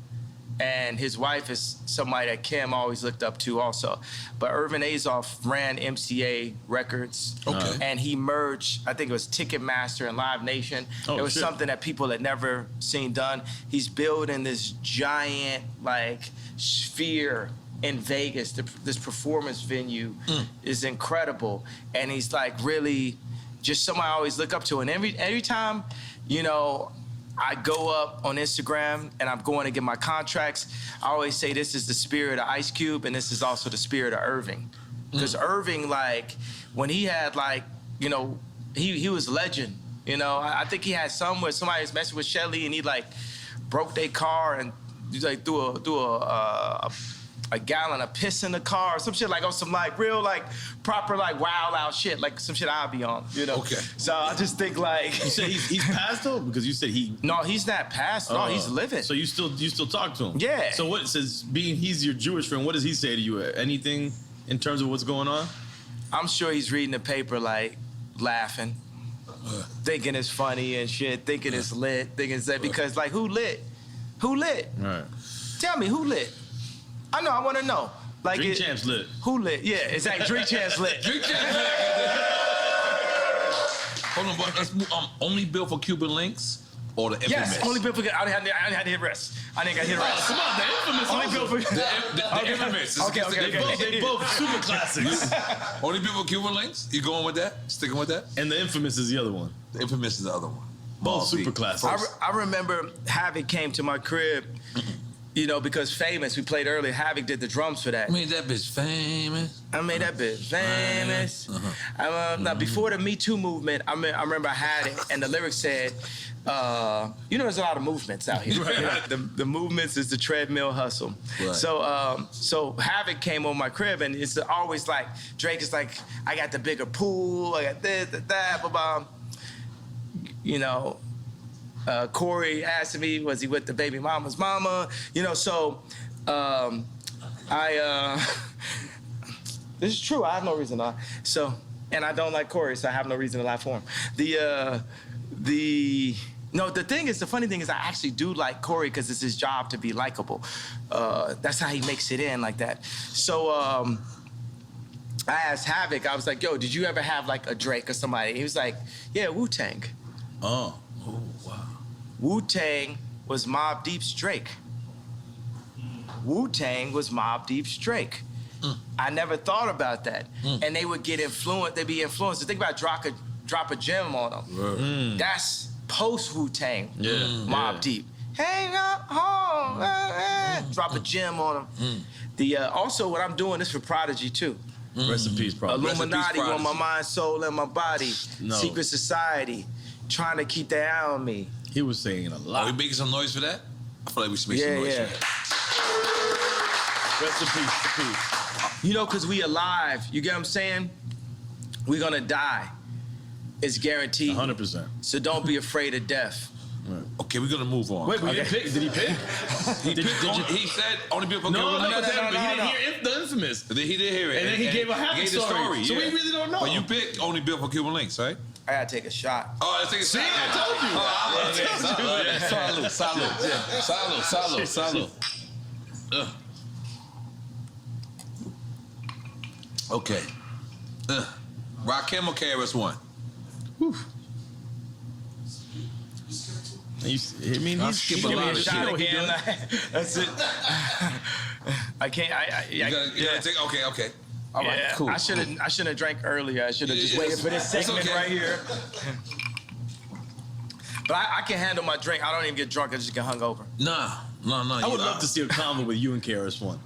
and his wife is somebody that Kim always looked up to also. But Irvin Azoff ran MCA Records, Okay. and he merged. I think it was Ticketmaster and Live Nation. Oh, it was shit. something that people had never seen done. He's building this giant like sphere in Vegas. This performance venue is incredible, and he's like really just someone I always look up to. And every time, you know, I go up on Instagram and I'm going to get my contracts, I always say this is the spirit of Ice Cube and this is also the spirit of Irving. Because Irving, like, when he had, like, you know, he was legend. You know, I think he had some where somebody was messing with Shelly and he, like, broke their car and, like, threw a a gallon of piss in the car, or some shit like on some like real like proper like wild out shit, like some shit I'll be on, you know. Okay. So I just think like You said he's passed though, because you said he. no, he's not passed. No, he's living. So you still talk to him? Yeah. So what says he's your Jewish friend? What does he say to you? Anything in terms of what's going on? I'm sure he's reading the paper like laughing, thinking it's funny and shit, thinking it's lit, thinking it's that because like who lit? Who lit? Right. Tell me who lit? I know. I want to know. Like Drink Champs lit. Who lit? Yeah, exactly. Drink Champs lit. Drink Champs lit. Hold on, but let's move. Only built for Cuban links or the infamous? Yes, only built for. I didn't have to hit rest. I didn't got to hit rest. Come on, the infamous. Only built for. The infamous. Okay. They both super classics. Only built for Cuban links? You going with that? Sticking with that? And the infamous is the other one. The infamous is the other one. Both super classics. I remember Havoc came to my crib, you know, because Famous, we played earlier, Havoc did the drums for that. I made that bitch famous. I made that bitch famous. Now, before the Me Too movement, I remember I had it, and the lyrics said, you know, there's a lot of movements out here. Right. The movements is the treadmill hustle. Right. So Havoc came on my crib, and it's always like, Drake is like, I got the bigger pool, I got this, that, blah, blah. You know, Corey asked me, was he with the baby mama's mama? You know, so this is true. I have no reason to lie. So, and I don't like Corey, so I have no reason to lie for him. The funny thing is I actually do like Corey because it's his job to be likable. That's how he makes it in like that. So I asked Havoc, I was like, yo, did you ever have like a Drake or somebody? He was like, yeah, Wu-Tang. Oh, wow. Wu-Tang was Mobb Deep's Drake. Wu-Tang was Mobb Deep's Drake. I never thought about that. And they would get influenced, they'd be influenced. So think about drop a gem on them. That's post Wu-Tang, Mobb Deep. Hang up home, drop a gem on them. Also, what I'm doing is for Prodigy too. Rest in peace, Prodigy. Illuminati on my mind, soul, and my body. No. Secret society, trying to keep their eye on me. He was saying a Are lot. we making some noise for that? I feel like we should make some noise for that. Rest in peace. You know, because we alive. You get what I'm saying? We're going to die. It's guaranteed. 100%. So don't be afraid of death. Okay, we're gonna move on. Wait, we didn't pick. Did he pick? He said only people for No, Cuban links. but he didn't hear the infamous. He did hear it. And then he gave a happy gave the story. So we really don't know. But you picked only built for Cuban links, right? I got to take a shot. Oh, let's take a shot. I told you. Salud. Okay. Rakim or KRS-One? He's skip a lot of shit. That's it. I can't. You gotta take. Okay. All right, cool. I shouldn't have drank earlier. I should have just waited for this segment right here. But I can handle my drink. I don't even get drunk. I just get hungover. No. I would love to see a convo with you and KRS-One.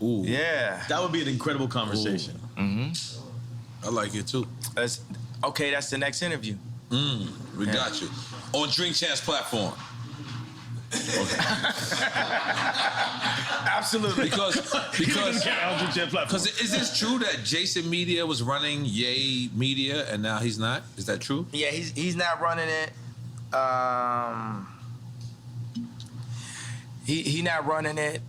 Ooh. Yeah. That would be an incredible conversation. I like it too. That's the next interview. We got you. On Drink Champs platform. Absolutely. Because Because is this true that Jason Media was running Ye Media and now he's not? Is that true? Yeah, he's not running it. He not running it.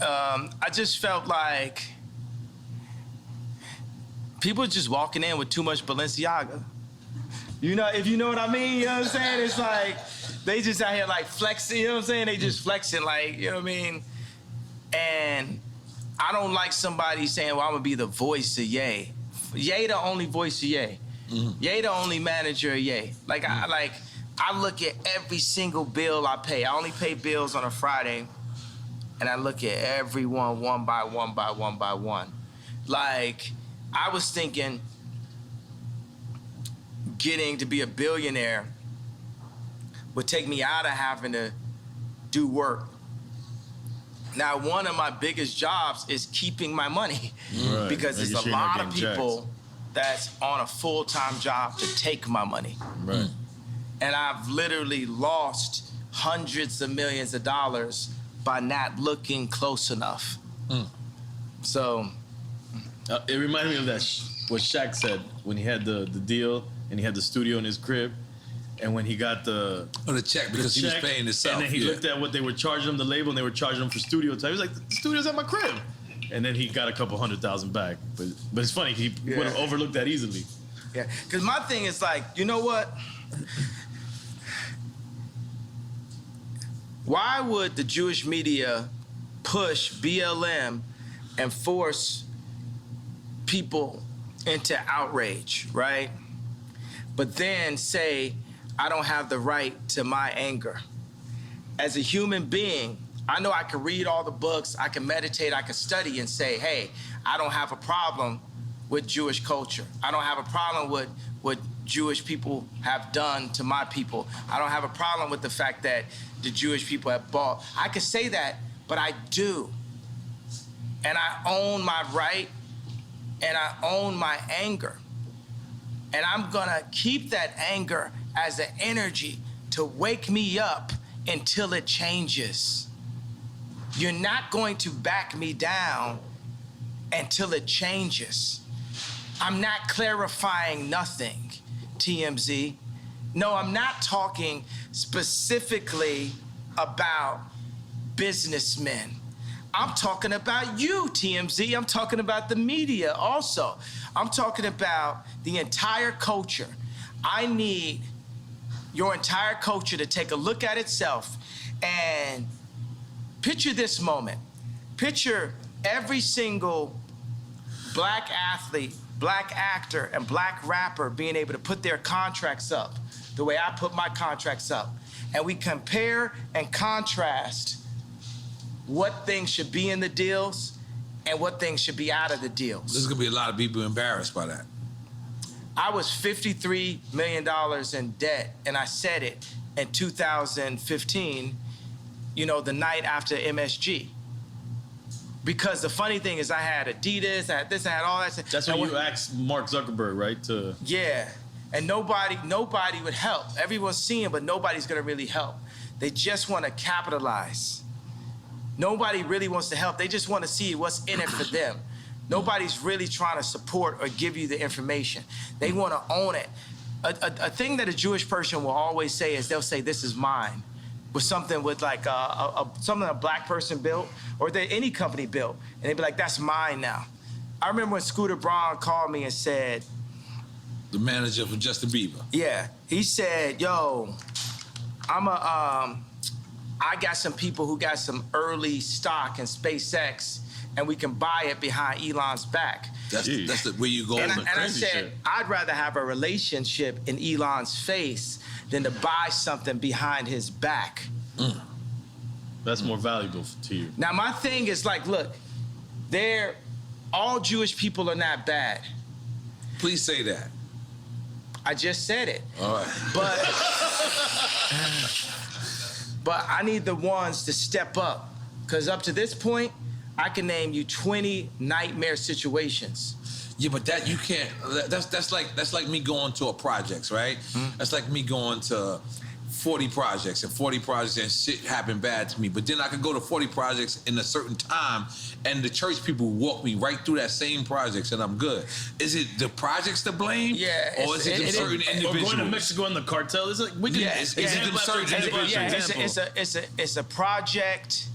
I just felt like people just walking in with too much Balenciaga. You know, if you know what I mean, you know what I'm saying? It's like they just out here like flexing, you know what I'm saying? They just flexing like, you know what I mean? And I don't like somebody saying, well, I'm gonna be the voice of Ye. Ye the only voice of Ye. Ye the only manager of Ye. Like I look at every single bill I pay. I only pay bills on a Friday, and I look at everyone one by one. Like, I was thinking getting to be a billionaire would take me out of having to do work. Now, one of my biggest jobs is keeping my money because there's a lot of people that's on a full-time job to take my money. Right. And I've literally lost hundreds of millions of dollars by not looking close enough. So It reminded me of that what Shaq said when he had the deal and he had the studio in his crib, and when he got the check because he was paying himself. and then he looked at what they were charging him, the label, and they were charging him for studio time. He was like, "The studio's at my crib," and then he got a couple $100,000 back. But it's funny, he would have overlooked that easily. yeah, because my thing is like, you know what? Why would the Jewish media push BLM and force people into outrage, right? But then say, I don't have the right to my anger. As a human being, I know I can read all the books, I can meditate, I can study and say, hey, I don't have a problem with Jewish culture. I don't have a problem with what Jewish people have done to my people. I don't have a problem with the fact that the Jewish people have bought. I can say that, but I do. And I own my right and I own my anger. And I'm gonna keep that anger as an energy to wake me up until it changes. You're not going to back me down until it changes. I'm not clarifying nothing, TMZ. No, I'm not talking specifically about businessmen. I'm talking about you, TMZ. I'm talking about the media also. I'm talking about the entire culture. I need your entire culture to take a look at itself and picture this moment. Picture every single black athlete, black actor, and black rapper being able to put their contracts up the way I put my contracts up. And we compare and contrast what things should be in the deals and what things should be out of the deals. There's gonna be a lot of people embarrassed by that. I was $53 million in debt, and I said it in 2015, you know, the night after MSG. Because the funny thing is I had Adidas, I had this, I had all that. That's when you asked Mark Zuckerberg, right? Yeah, and nobody would help. Everyone's seeing, but nobody's gonna really help. They just wanna capitalize. Nobody really wants to help. They just wanna see what's in it for them. Nobody's really trying to support or give you the information. They wanna own it. A thing that a Jewish person will always say is they'll say, this is mine. With something with like something a black person built or that any company built. And they'd be like, that's mine now. I remember when Scooter Braun called me and said, The manager for Justin Bieber. yeah, he said, yo, I got some people who got some early stock in SpaceX and we can buy it behind Elon's back. That's where you go. And I said, shit. I'd rather have a relationship in Elon's face than to buy something behind his back. That's more valuable to you. Now, my thing is like, look, all Jewish people are not bad. Please say that. I just said it. All right. But I need the ones to step up. Because up to this point, I can name you 20 nightmare situations. Yeah, but that you can't. That's like me going to a projects, right? Mm-hmm. That's like me going to 40 projects and 40 projects and shit happened bad to me. But then I could go to 40 projects in a certain time, and the church people walk me right through that same projects, and I'm good. Is it the projects to blame? Yeah, or is it certain individuals? Or going to Mexico in the cartel. It's like we can. Yeah, is it them certain individuals? It's a project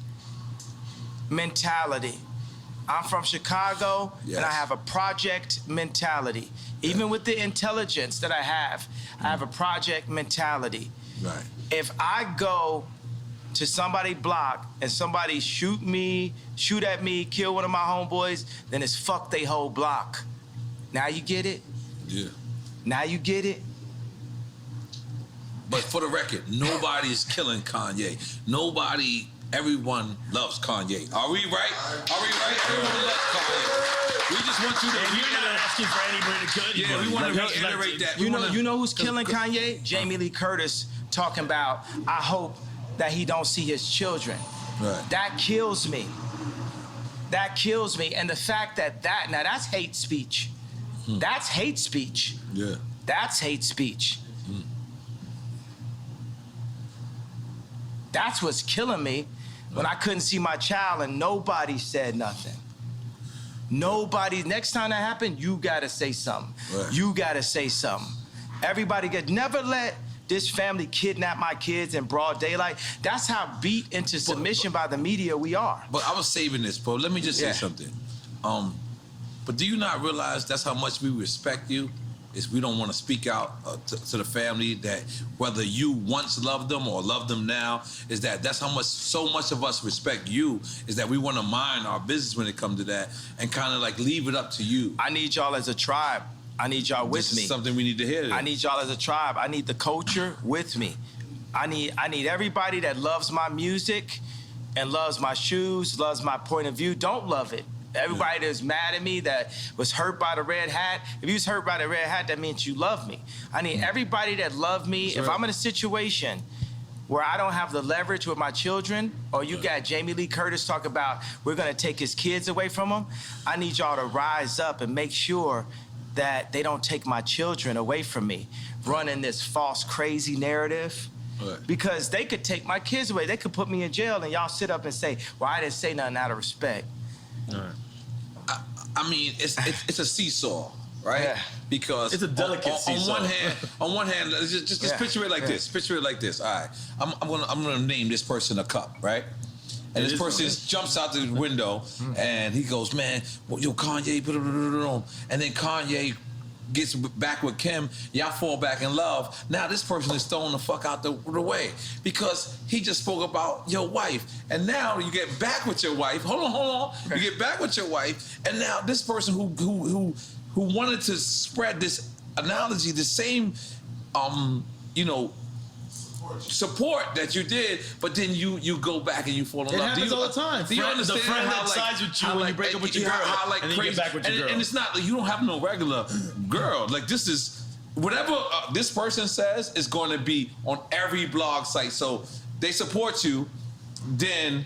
mentality. I'm from Chicago, Yes. and I have a project mentality. Even with the intelligence that I have a project mentality. Right. If I go to somebody's block and somebody shoot at me, kill one of my homeboys, then it's fuck they whole block. Now you get it? Yeah. Now you get it? But for the record, nobody's killing Kanye. Everyone loves Kanye. Are we right? Are we right? Everyone loves Kanye. We just want you to. And you're not asking for anybody to kill anybody. Yeah, we want to Like, reiterate that. You know who's killing Kanye? Jamie Lee Curtis talking about, I hope that he don't see his children. Right. That kills me. That kills me. And the fact that now that's hate speech. That's hate speech. Yeah. That's hate speech. That's what's killing me. when I couldn't see my child and nobody said nothing. Nobody, next time that happened, you gotta say something. Right. You gotta say something. Everybody never let this family kidnap my kids in broad daylight. That's how beat into submission by the media we are. But I was saving this, bro. Let me just say something. But do you not realize that's how much we respect you? Is we don't want to speak out to the family that whether you once loved them or love them now, is that's how much, so much of us respect you, is that we want to mind our business when it comes to that and kind of like leave it up to you. I need y'all as a tribe. I need y'all with me. This is something we need to hear. I need y'all as a tribe. I need the culture with me. I need everybody that loves my music and loves my shoes, loves my point of view. Don't love it. Everybody that's mad at me, that was hurt by the red hat. If you was hurt by the red hat, that means you love me. I need everybody that love me. If I'm in a situation where I don't have the leverage with my children, or you got Jamie Lee Curtis talk about we're gonna take his kids away from him, I need y'all to rise up and make sure that they don't take my children away from me, running this false, crazy narrative. Because they could take my kids away. They could put me in jail and y'all sit up and say, well, I didn't say nothing out of respect. I mean, it's a seesaw, right? Yeah. Because it's a delicate seesaw. On one hand, just picture it like this. Picture it like this. All right, I'm gonna name this person a cup, right? And this person jumps out the window and he goes, man, yo, Kanye, blah, blah, blah, blah. And then Kanye gets back with Kim, y'all fall back in love. Now this person is thrown the fuck out the way because he just spoke about your wife. And now you get back with your wife. Hold on. You get back with your wife, and now this person who wanted to spread this analogy, the same support that you did, but then you go back and you fall in love. It happens all the time. Do you understand the friend how that sides with you when you break up with your girl, and then you get back with your girl. And it's not like you don't have no regular girl. Like this is whatever this person says is going to be on every blog site. So they support you, then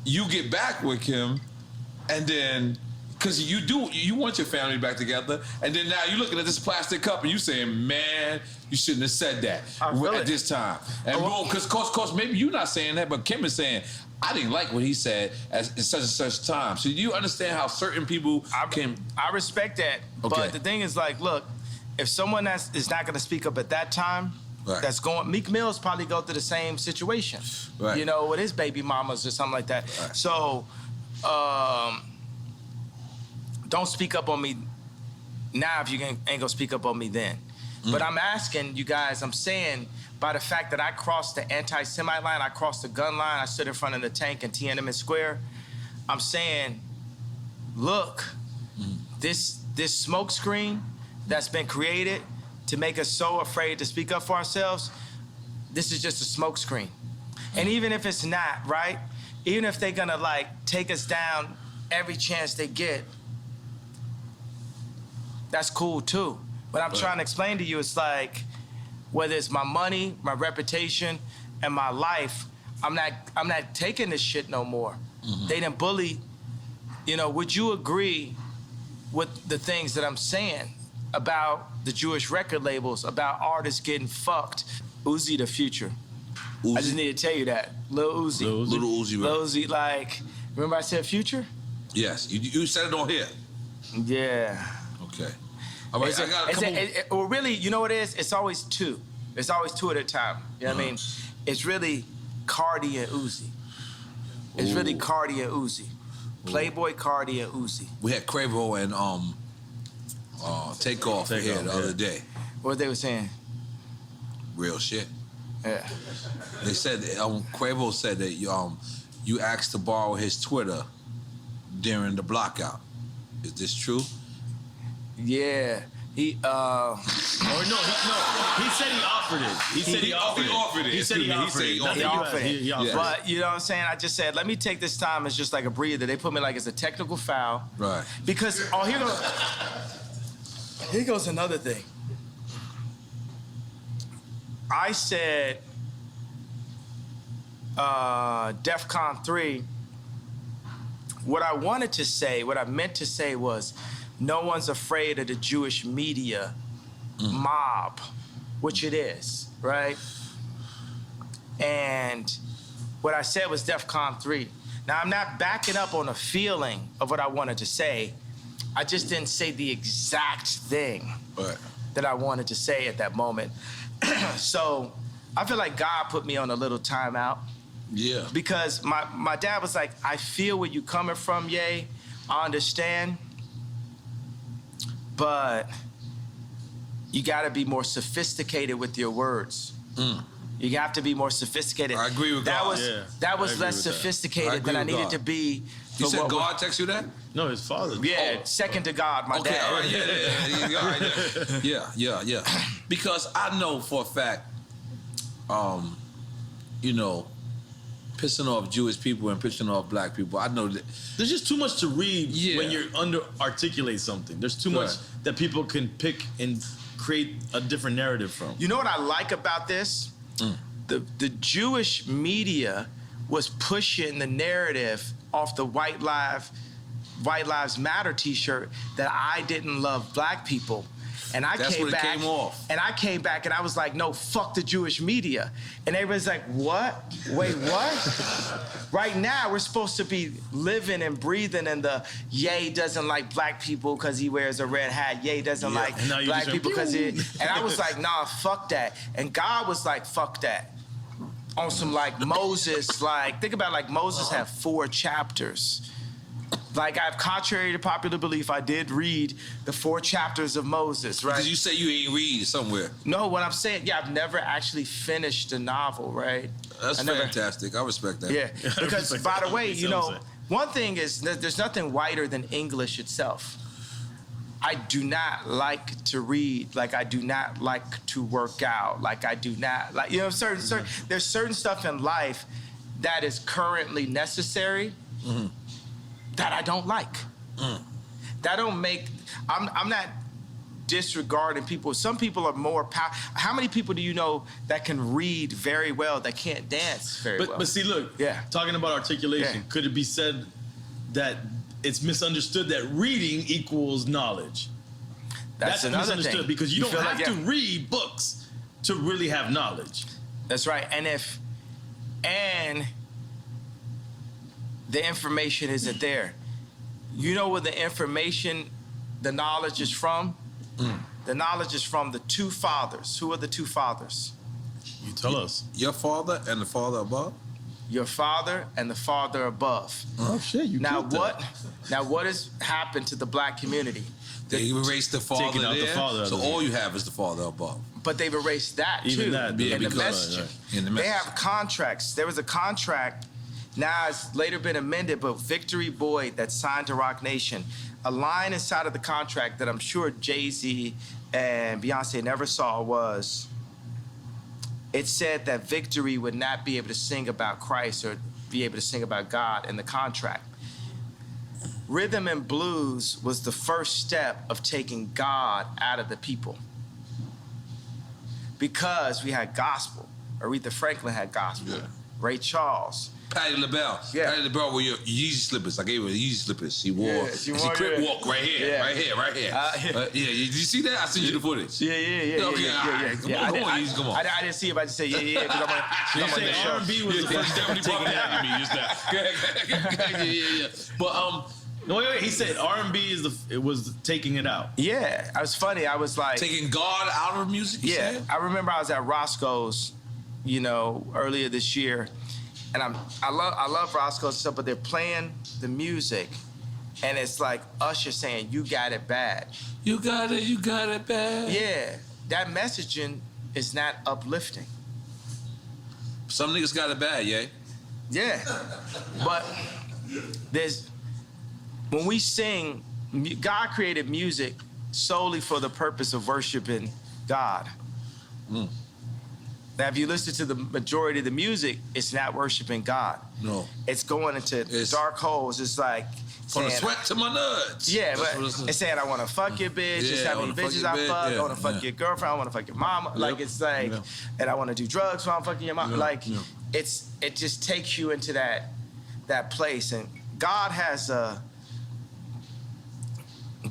you get back with him, and then because you want your family back together, and then now you're looking at this plastic cup and you saying, man, you shouldn't have said that at this time. And boom, because maybe you're not saying that, but Kim is saying, I didn't like what he said at such and such time. So do you understand how certain people can... I respect that, but the thing is like, look, if someone is not going to speak up at that time, that's going... Meek Mill's probably go through the same situation, you know, with his baby mamas or something like that. So, don't speak up on me now if you ain't gonna speak up on me then. But I'm asking you guys, I'm saying, by the fact that I crossed the anti-Semite line, I crossed the gun line, I stood in front of the tank in Tiananmen Square, I'm saying, look, this smoke screen that's been created to make us so afraid to speak up for ourselves, this is just a smoke screen. And even if it's not, right? Even if they're gonna like take us down every chance they get, that's cool too. But I'm trying to explain to you, it's like, whether it's my money, my reputation, and my life, I'm not taking this shit no more. They done bully, you know, would you agree with the things that I'm saying about the Jewish record labels, about artists getting fucked? Uzi the future. Uzi? I just need to tell you that. Lil Uzi. Little Uzi, right? Lil Uzi, like, remember I said future? Yes, you said it on here. Yeah. Okay. All right, I got a couple... well, really, you know what it is? It's always two. It's always two at a time. You know what I mean? It's really Cardi and Uzi. It's really Cardi and Uzi. Playboy Cardi and Uzi. We had Quavo and Takeoff here the other day. What they were saying? Real shit. Yeah. They said Quavo said that you asked to borrow his Twitter during the blockout. Is this true? Yeah. He He said he offered it. He said he offered it. He said he offered it. But you know what I'm saying? I just said, let me take this time as just like a breather. They put me like as a technical foul. Right. Because here goes another thing. I said DEFCON 3, what I wanted to say, what I meant to say was, no one's afraid of the Jewish media mob, which it is, right? And what I said was DEFCON 3. Now, I'm not backing up on a feeling of what I wanted to say. I just didn't say the exact thing that I wanted to say at that moment. So I feel like God put me on a little timeout. Yeah. Because my dad was like, I feel where you coming from, Ye. I understand. But you got to be more sophisticated with your words. You have to be more sophisticated. I agree with God. That was less sophisticated than I needed to be. You said God text you that? No, his father. Yeah, second to God, my dad. All right, yeah. Because I know for a fact, you know, pissing off Jewish people and pissing off black people. I know that there's just too much to read when you're articulate something. There's too much that people can pick and create a different narrative from. You know what I like about this? The Jewish media was pushing the narrative off the White Lives Matter T-shirt that I didn't love black people. And I came back and I was like, no, fuck the Jewish media. And everybody's like, what? Wait, what? Right now, we're supposed to be living and breathing in the Ye doesn't like black people because he wears a red hat. Ye doesn't like black people because he... And I was like, nah, fuck that. And God was like, fuck that. On some like Moses, like, think about like Moses had 4 chapters. Like, contrary to popular belief, I did read the 4 chapters of Moses, right? Because you say you ain't read somewhere. No, what I'm saying, I've never actually finished a novel, right? That's fantastic. I respect that. Yeah, because by the way, you know, one thing is there's nothing whiter than English itself. I do not like to read, like I do not like to work out, like I do not like, you know, certain there's certain stuff in life that is currently necessary that I don't like. That don't make, I'm not disregarding people. Some people are more how many people do you know that can read very well that can't dance very well? But see, look, talking about articulation, could it be said that it's misunderstood that reading equals knowledge? That's misunderstood thing. Because you don't have to read books to really have knowledge. That's right. And the information isn't there. You know where the information, the knowledge is from? The knowledge is from the 2 fathers. Who are the 2 fathers? You tell us. Your father and the father above? Your father and the father above. Oh shit! You now what has happened to the black community? They erased the father there, so all you have is the father above. But they've erased that too. In the messaging. They have contracts. There was a contract. Now it's later been amended, but Victory Boyd that signed to Rock Nation, a line inside of the contract that I'm sure Jay-Z and Beyonce never saw was, it said that Victory would not be able to sing about Christ or be able to sing about God in the contract. Rhythm and blues was the first step of taking God out of the people. Because we had gospel. Aretha Franklin had gospel. Ray Charles. Patti LaBelle. Patti LaBelle wore your Yeezy slippers. I gave her the Yeezy slippers. She wore. She crip walk right here. Right here. Did you see that? I sent you the footage. Yeah. Come on. I didn't see it, but I just say yeah. You say R&B was the first step of taking it out of me just now. Yeah. But no, wait. He said R&B was taking it out. Yeah, it was funny. I was like taking God out of music. I remember I was at Roscoe's, you know, earlier this year. And I love Roscoe's stuff, but they're playing the music, and it's like Usher saying, "You got it bad." You got it bad. Yeah, that messaging is not uplifting. Some niggas got it bad, Yeah, but when we sing, God created music solely for the purpose of worshiping God. Now, if you listen to the majority of the music, it's not worshiping God. No. It's going into dark holes. It's like from the sweat to my nuts. Yeah, but it's saying I want to fuck your bitch. It's how many bitches I fuck. I want to fuck your girlfriend. I want to fuck your mama. Like it's like, and I want to do drugs while I'm fucking your mama. Like it just takes you into that place. And God has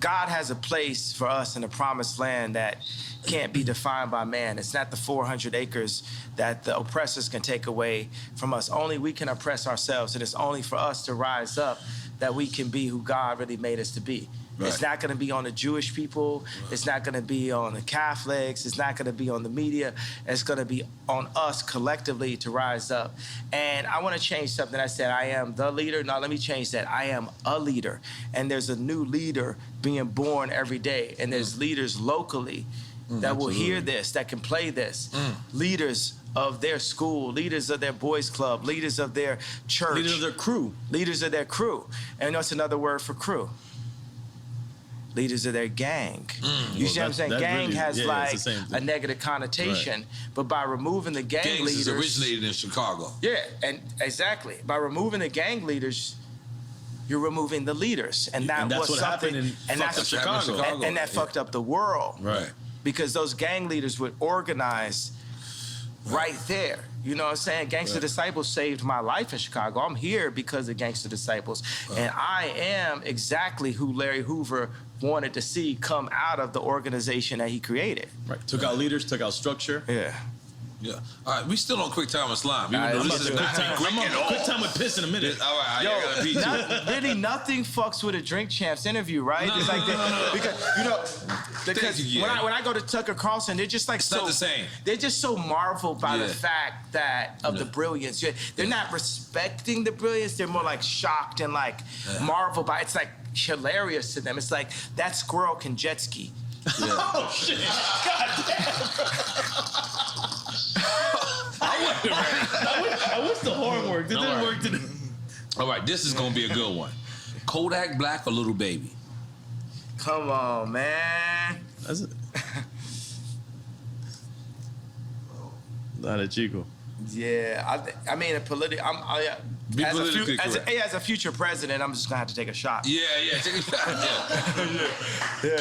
God has a place for us in the promised land that can't be defined by man. It's not the 400 acres that the oppressors can take away from us. Only we can oppress ourselves, and it's only for us to rise up that we can be who God really made us to be. Right. It's not going to be on the Jewish people. Right. It's not going to be on the Catholics. It's not going to be on the media. It's going to be on us collectively to rise up. And I want to change something. I said, I am the leader. Now, let me change that. I am a leader. And there's a new leader being born every day. And there's leaders locally that will hear this, that can play this. Leaders of their school, leaders of their boys club, leaders of their church. Leaders of their crew. Leaders of their crew. And that's another word for crew. Leaders of their gang. You see what I'm saying? Gang really, has like a negative connotation, but by removing the gang leaders... Gangs originated in Chicago. Yeah, and exactly. By removing the gang leaders, you're removing the leaders. And that that's was what happened in Chicago. And that fucked up the world. Right. Because those gang leaders would organize right there. You know what I'm saying? Gangster Disciples saved my life in Chicago. I'm here because of Gangster Disciples. And I am exactly who Larry Hoover wanted to see come out of the organization that he created. Right. Took out leaders, took out structure. Yeah. Yeah. All right, we still on quick time with slime. I'm on quick time with piss in a minute. All right, I gotta beat you. Really, nothing fucks with a Drink Champs interview, right? No, it's like because when I go to Tucker Carlson, they're just like it's so not the same. They're just so marveled by the fact that of the brilliance. They're not respecting the brilliance. They're more like shocked and like marveled by. It's like hilarious to them. It's like that squirrel can jet ski. Yeah. Oh shit! God damn. I wasn't ready. I wish the horn worked. It didn't work today. All right, this is gonna be a good one. Kodak Black or Little Baby? Come on, man. That's it. Not a Chico. Yeah, I mean, as a future president, I'm just gonna have to take a shot. Yeah, take a shot. Yeah.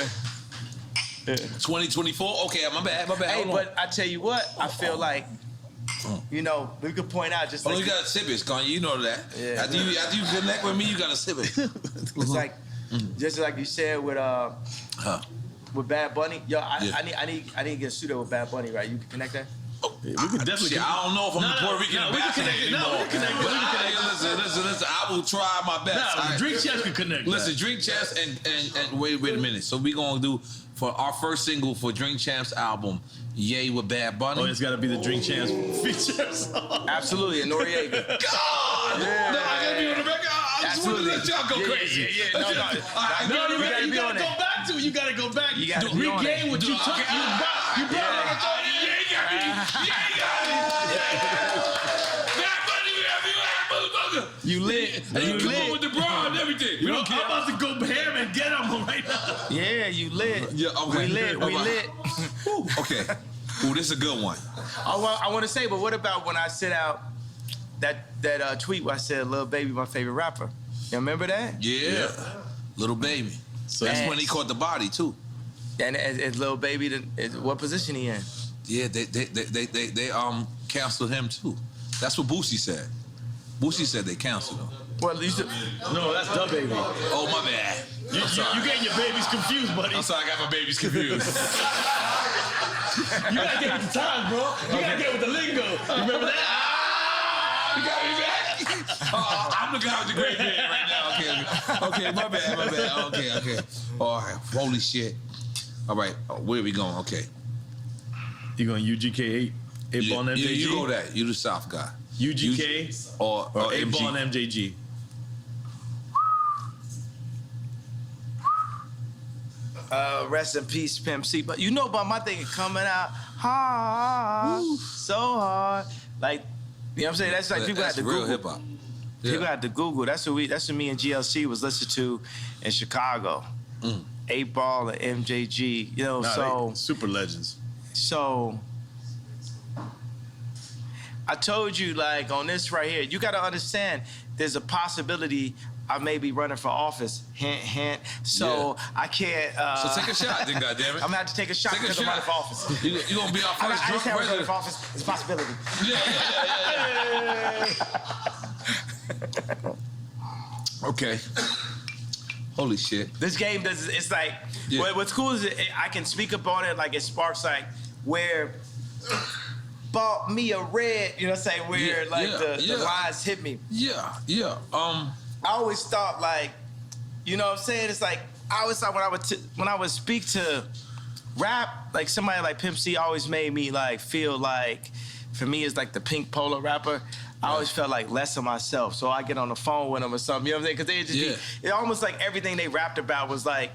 2024. Okay, my bad. Hey, but I tell you what, I feel like, you know, we could point out just. You gotta sip it, Kanye. You know that. Yeah. After you connect with me, you gotta sip it. It's like, just like you said with Bad Bunny. Yo, I need to get a studio with Bad Bunny, right? You can connect that. Yeah, we could definitely. I don't know if I'm the Puerto Rican. We can connect it. No, we can connect it. Listen. I will try my best. Nah, Drink Champs can connect. Listen, Drink Champs and wait a minute. So we gonna do for our first single for Drink Champs album, Yay with Bad Bunny. Oh, it's gotta be the Drink Champs feature song. Absolutely, and Noriega. God! Yeah. No, I gotta be on the record. I just want to let y'all go crazy. No, you gotta go back to it. You gotta go back. You gotta regain what you took. You brought You lit. And you come on with the bra and everything. I'm about to go ham and get him right now. Yeah, you lit. Yeah, okay. We lit. Okay. Ooh, this is a good one. I want to say, but what about when I sent out that tweet where I said Lil Baby my favorite rapper? You remember that? Yeah. Little Baby. So that's when he caught the body too. And is Lil Baby what position he in? Yeah, they canceled him too. That's what Boosie said. Boosie said they canceled him. Well, no, that's the baby. Oh, my bad. You getting your babies confused, buddy. I'm sorry, I got my babies confused. You gotta get with the times, bro. You gotta get with the lingo. You remember that? You got me back? I'm the guy with the great beard right now. Okay, my bad. Okay. All right, holy shit. All right, where are we going? Okay. You going UGK 8 ball and MJG? You go that. You the South guy. UGK or 8 ball and MJG. Rest in peace, Pimp C. But you know about my thing coming out so hard. Like, you know what I'm saying? That's like people have to Google. That's real hip hop. Yeah. People have to Google. That's what me and GLC was listening to in Chicago. 8 Ball and MJG. You know, so super legends. So I told you, like, on this right here, you got to understand there's a possibility I may be running for office. Hint, hint. So I can't. So take a shot, then, goddammit. I'm going to have to take a shot because I'm running for office. You're going to be our first drunk president. Running for office. It's a possibility. Yeah. Okay. Holy shit. This game does. It's like what's cool is I can speak up on it. Like it sparks like where bought me a red. You know what I'm saying? Where the lines hit me. Yeah. I always thought like, you know what I'm saying? It's like I always thought when I would speak to rap, like somebody like Pimp C always made me like feel like, for me it's like the Pink Polo rapper. I always felt like less of myself, so I get on the phone with them or something. You know what I'm saying? Because they just it almost like everything they rapped about was like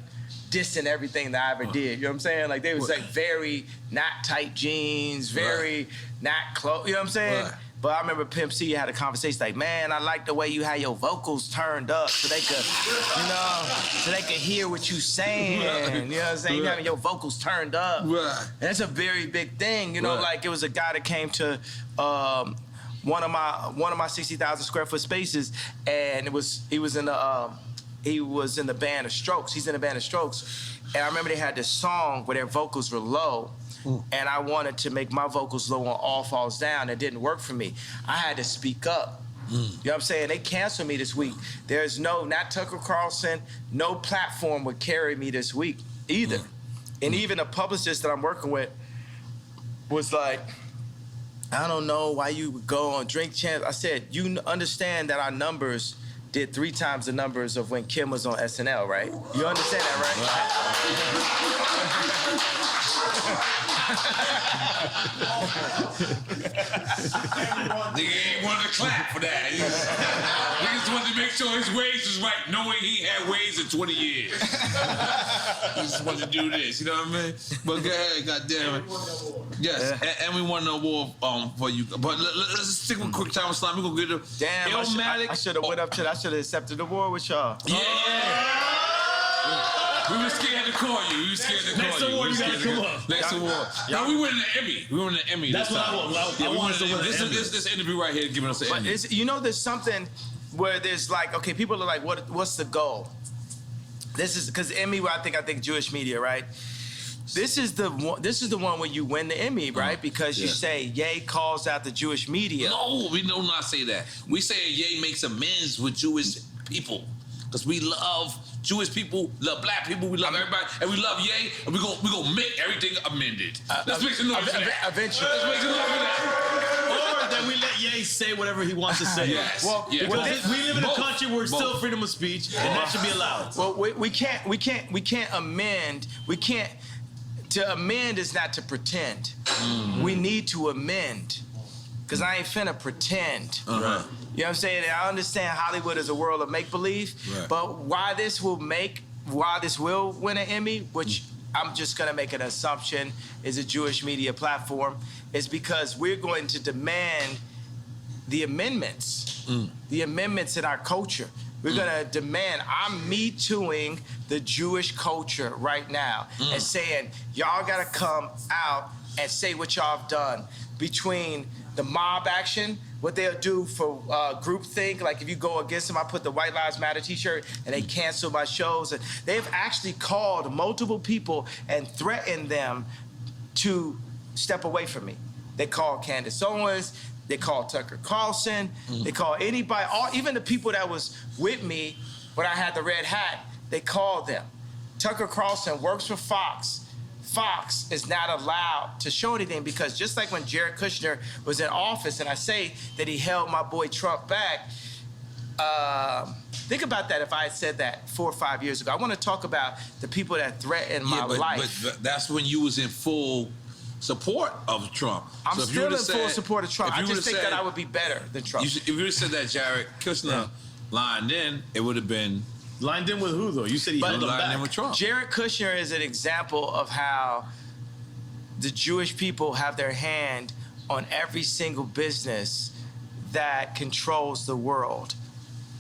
dissing everything that I ever did. You know what I'm saying? Like they was like very not tight jeans, very not close. You know what I'm saying? Right. But I remember Pimp C had a conversation like, man, I like the way you had your vocals turned up so they could, so they could hear what you saying. You know what I'm saying? You having your vocals turned up. Right. And that's a very big thing. You know, like it was a guy that came to one of my 60,000 square foot spaces, and he was in the band of Strokes. He's in the band of Strokes, and I remember they had this song where their vocals were low, and I wanted to make my vocals low on All Falls Down. It didn't work for me. I had to speak up. You know what I'm saying? They canceled me this week. There's not Tucker Carlson, no platform would carry me this week either. And even a publicist that I'm working with was like, I don't know why you would go on Drink Champs. I said, you understand that our numbers did 3 times the numbers of when Kim was on SNL, right? You understand that, Nigga ain't wanted to clap for that. Niggas wanted to make sure his ways was right, knowing he had ways in 20 years. He just wanted to do this, you know what I mean? But go ahead, goddamn it. Yes, and we won an award for you. But let's just stick with quick time with Slime. We're gonna get it. Damn, I should have went up to that. I should have accepted the award with y'all. Yeah. We were scared to call you. Next award, you gotta come up. Next award. Now we win an Emmy. We won an Emmy. That's what I want. I want to win an Emmy. This interview right here giving us an Emmy. But there's something where there's like, okay, people are like, what's the goal? This is because Emmy. I think Jewish media, right? This is the one where you win the Emmy, right? Because you say Ye calls out the Jewish media. No, we do not say that. We say Ye makes amends with Jewish people because we love Jewish people, love black people, we love everybody, and we love Ye, and we gonna make everything amended. Let's make some noise for that. Eventually. Let's make some noise for that. Or that we let Ye say whatever he wants to say. Yes. Well, because we live in a country where it's still freedom of speech, and that should be allowed. Well, we can't amend. To amend is not to pretend. We need to amend. Because I ain't finna pretend. Right. You know what I'm saying? I understand Hollywood is a world of make-believe, but why this will win an Emmy, which I'm just gonna make an assumption is a Jewish media platform, is because we're going to demand the amendments. The amendments in our culture. We're gonna demand, I'm Me Tooing the Jewish culture right now and saying, y'all gotta come out and say what y'all have done between the mob action, what they'll do for groupthink, like if you go against them, I put the White Lives Matter t-shirt and they cancel my shows. And they've actually called multiple people and threatened them to step away from me. They called Candace Owens, they called Tucker Carlson, they called anybody, even the people that was with me when I had the red hat, they called them. Tucker Carlson works for Fox. Fox is not allowed to show anything because just like when Jared Kushner was in office and I say that he held my boy Trump back, think about that if I had said that 4 or 5 years ago. I want to talk about the people that threatened my life. But that's when you was in full support of Trump. I'm still in full support of Trump. I just think that I would be better than Trump. If you would have said that Jared Kushner lined in, it would have been... Lined in with who, though? You said he held him back. In with Trump. Jared Kushner is an example of how the Jewish people have their hand on every single business that controls the world.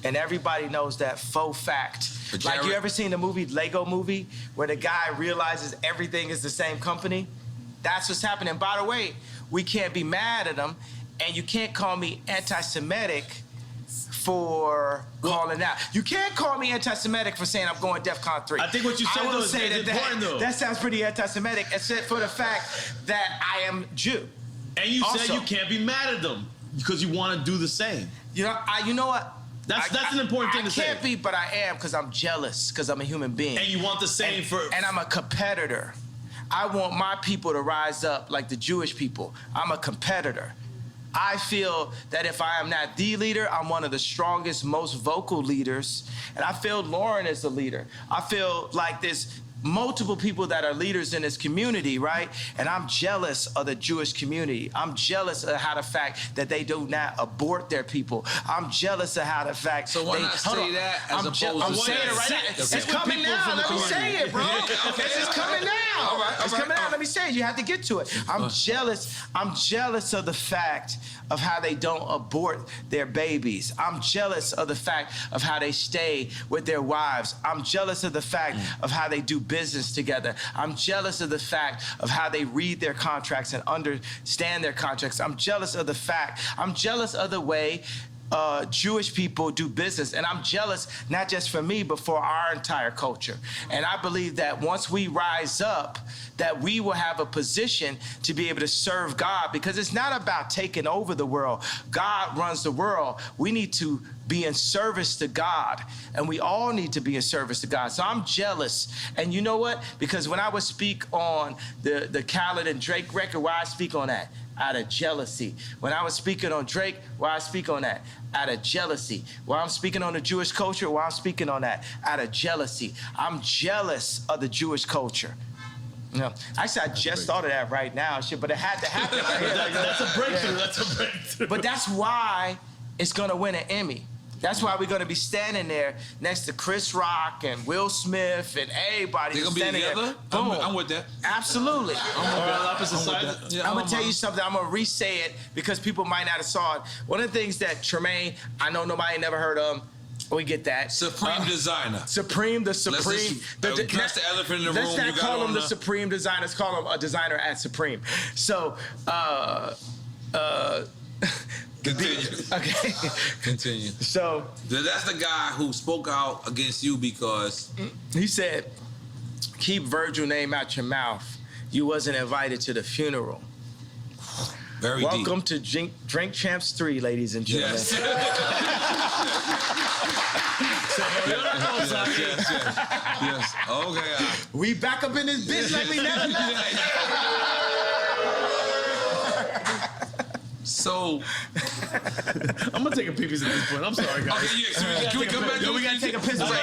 And everybody knows that faux fact. Like, you ever seen the movie Lego Movie where the guy realizes everything is the same company? That's what's happening. By the way, we can't be mad at him, and you can't call me anti-Semitic for calling out. You can't call me anti-Semitic for saying I'm going DEFCON 3. I think what you said though is important though. That sounds pretty anti-Semitic, except for the fact that I am Jew. And you said you can't be mad at them because you want to do the same. You know what? That's an important thing to say. I can't be, but I am because I'm jealous because I'm a human being. And you want the same And I'm a competitor. I want my people to rise up like the Jewish people. I'm a competitor. I feel that if I am not the leader, I'm one of the strongest, most vocal leaders. And I feel Lauren is the leader. I feel like there's multiple people that are leaders in this community, right? And I'm jealous of the Jewish community. I'm jealous of how the fact that they do not abort their people. I'm jealous of how the fact. So why not say that as opposed to I'm saying it right now. It's coming now. Let me say it, bro. It's coming now. All right, it's coming out. Let me say it. You have to get to it. I'm jealous. I'm jealous of the fact of how they don't abort their babies. I'm jealous of the fact of how they stay with their wives. I'm jealous of the fact of how they do business together. I'm jealous of the fact of how they read their contracts and understand their contracts. I'm jealous of the fact. I'm jealous of the way Jewish people do business. And I'm jealous, not just for me, but for our entire culture. And I believe that once we rise up, that we will have a position to be able to serve God, because it's not about taking over the world. God runs the world. We need to be in service to God, and we all need to be in service to God. So I'm jealous. And you know what? Because when I would speak on the Khaled and Drake record, why I speak on that? Out of jealousy. When I was speaking on Drake, why I speak on that? Out of jealousy. While I'm speaking on the Jewish culture, why I'm speaking on that? Out of jealousy. I'm jealous of the Jewish culture. No, actually, I just thought of that right now, shit, but it had to happen. That's a breakthrough. Yeah. That's a breakthrough. But that's why it's gonna win an Emmy. That's why we're gonna be standing there next to Chris Rock and Will Smith and everybody. They're gonna be together? Boom. I'm with that. Absolutely. I'm gonna tell you something. I'm gonna re-say it because people might not have saw it. One of the things that Tremaine, I know nobody never heard of him. We get that. Supreme designer. Supreme, the Supreme. That's the elephant in the room. Let's not call him the Supreme designer. Let's call him a designer at Supreme. So, continue. Okay. Continue. So that's the guy who spoke out against you because he said, "Keep Virgil name out your mouth. You wasn't invited to the funeral." Very Welcome deep. to Drink Champs 3, ladies and gentlemen. Yes. Yes. Okay. We back up in this bitch like we never left. So I'm gonna take a pee-pee at this point. I'm sorry, guys. Okay, yeah. So can we come back? We gotta take a piss break. Yeah.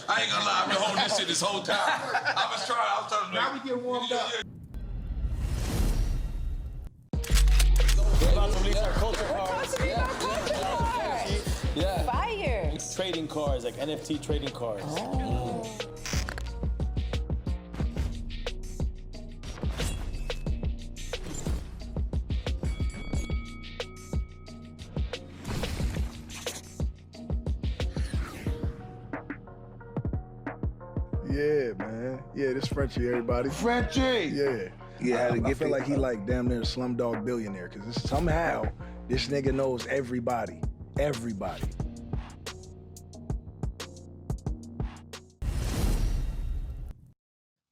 I ain't gonna lie. I've been holding this shit this whole time. I was trying. Now we get warmed up. We're about to release our culture cards. Yeah. Fire. Trading cards, like NFT trading cards. Oh. Yeah, man. Yeah, this Frenchie, everybody. Frenchie! Yeah. Yeah, I feel like he like damn near a Slumdog Billionaire, because somehow this nigga knows everybody. Everybody.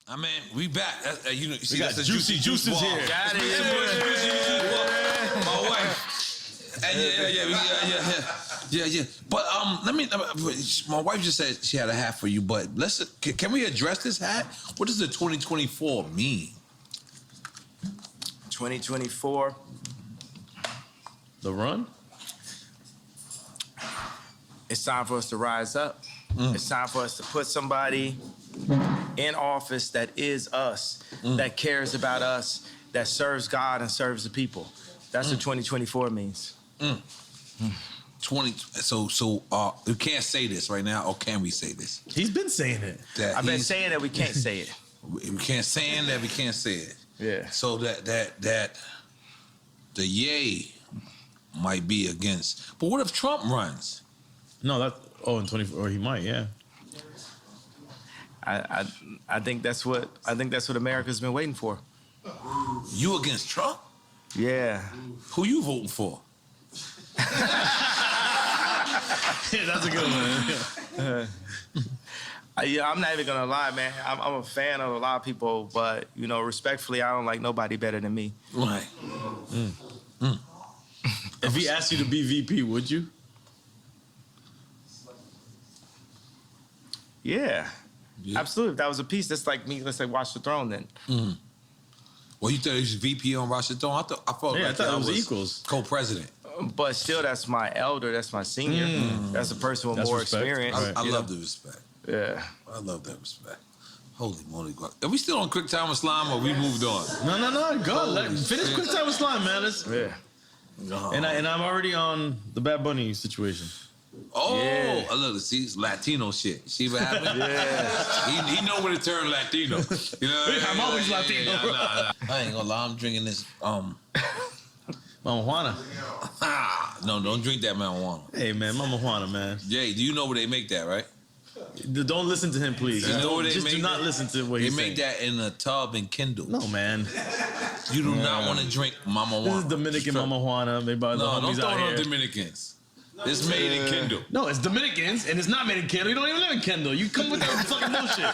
I mean, we back. You know, see, We got that's the Juicy Juices ball. here. Got it. Yeah. My wife. Yeah. But my wife just said she had a hat for you. But can we address this hat? What does the 2024 mean? 2024. The run? It's time for us to rise up. It's time for us to put somebody in office that is us, that cares about us, that serves God and serves the people. That's what 2024 means. 20. So we can't say this right now, or can we say this? He's been saying it. I've been saying that we can't say it. We can't say that we can't say it. Yeah. So that the yay might be against. But what if Trump runs? No, in 24, or he might, yeah. I think that's what America's been waiting for. You against Trump? Yeah. Who you voting for? Yeah, that's a good one. I'm not even gonna lie, man. I'm a fan of a lot of people, but respectfully, I don't like nobody better than me. Right. If he asked you to be VP, would you? Yeah. Absolutely. If that was a piece, that's like me, let's say Watch the Throne then. Mm-hmm. Well, you thought he was VP on Watch the Throne? I thought it was equals. Co-president. But still, that's my elder, that's my senior. That's a person with more respect. experience. I love the respect. Yeah. I love that respect. Holy moly. Are we still on Quick Time with Slime or we moved on? No. Go. Finish Quick Time with Slime, man. And I'm already on the Bad Bunny situation. Oh, I love to see Latino shit. See what happened? Yeah. He know when to turn Latino. You know what I'm always Latino, bro. Nah. I ain't gonna lie. I'm drinking this. Mama Juana. No, don't drink that marijuana. Hey, man, Mama Juana, man. Jay, do you know where they make that, right? Don't listen to him, please. You know where they Just make do not that? listen to what he's saying. They make that in a tub and Kindle. No, man. You do not want to drink Mama Juana. This is Dominican Mama Juana made by the No, don't homies throw out it on here. Dominicans. It's made in Kindle. No, it's Dominicans, and it's not made in Kendall. You don't even live in Kendall. You come with that fucking bullshit.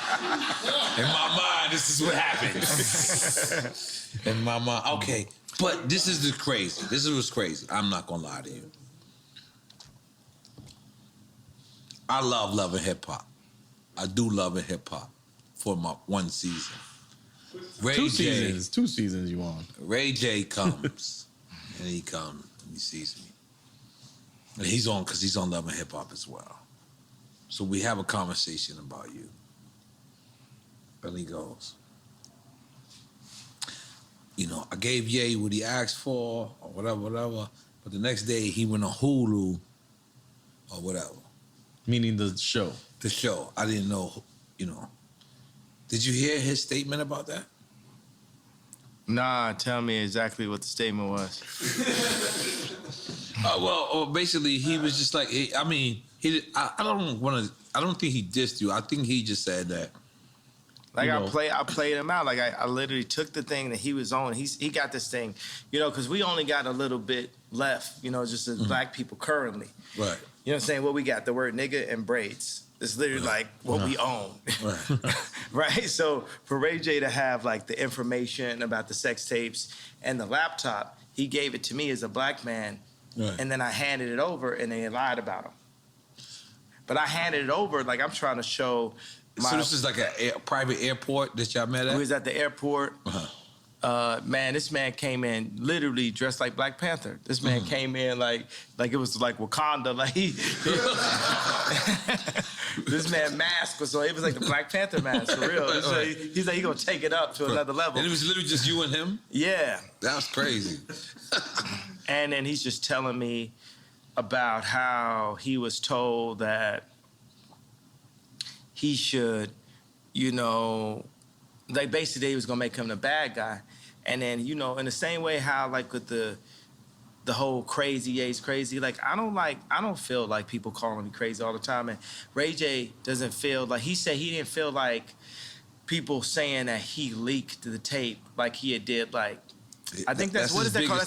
In my mind, this is what happens. In my mind, okay. But this is the crazy. This is what's crazy. I'm not gonna lie to you. I love loving hip hop. I do love hip hop for my one season. Two seasons you on. Ray J comes, and he comes, and he sees me. And he's on because he's on Love and Hip Hop as well. So we have a conversation about you. And he goes, you know, I gave Ye what he asked for or whatever. But the next day he went on Hulu or whatever. Meaning the show. The show. I didn't know, you know. Did you hear his statement about that? Nah, tell me exactly what the statement was. Basically, he was just like, I don't think he dissed you. I think he just said that. Like, I played him out. Like, I literally took the thing that he was on. He got this thing, you know, because we only got a little bit left, you know, just as black people currently. Right. You know what I'm saying? What we got, the word nigga and braids. It's literally like what we own. Right. Right? So for Ray J to have like the information about the sex tapes and the laptop, he gave it to me as a black man. Right. And then I handed it over and they lied about him. But I handed it over like I'm trying to show so this is like a private airport that y'all met at? We was at the airport. Man, this man came in literally dressed like Black Panther. This man came in like it was like Wakanda. Like this man mask was it was like the Black Panther mask for real. So he's like, he gonna take it up to another level. And it was literally just you and him? Yeah. That was crazy. And then he's just telling me about how he was told that he should, you know, like basically he was gonna make him the bad guy. And then, you know, in the same way how like with the whole crazy, Ye's crazy, like I don't feel like people calling me crazy all the time. And Ray J doesn't feel like, he said he didn't feel like people saying that he leaked the tape like he had did like, I think that's what is that called?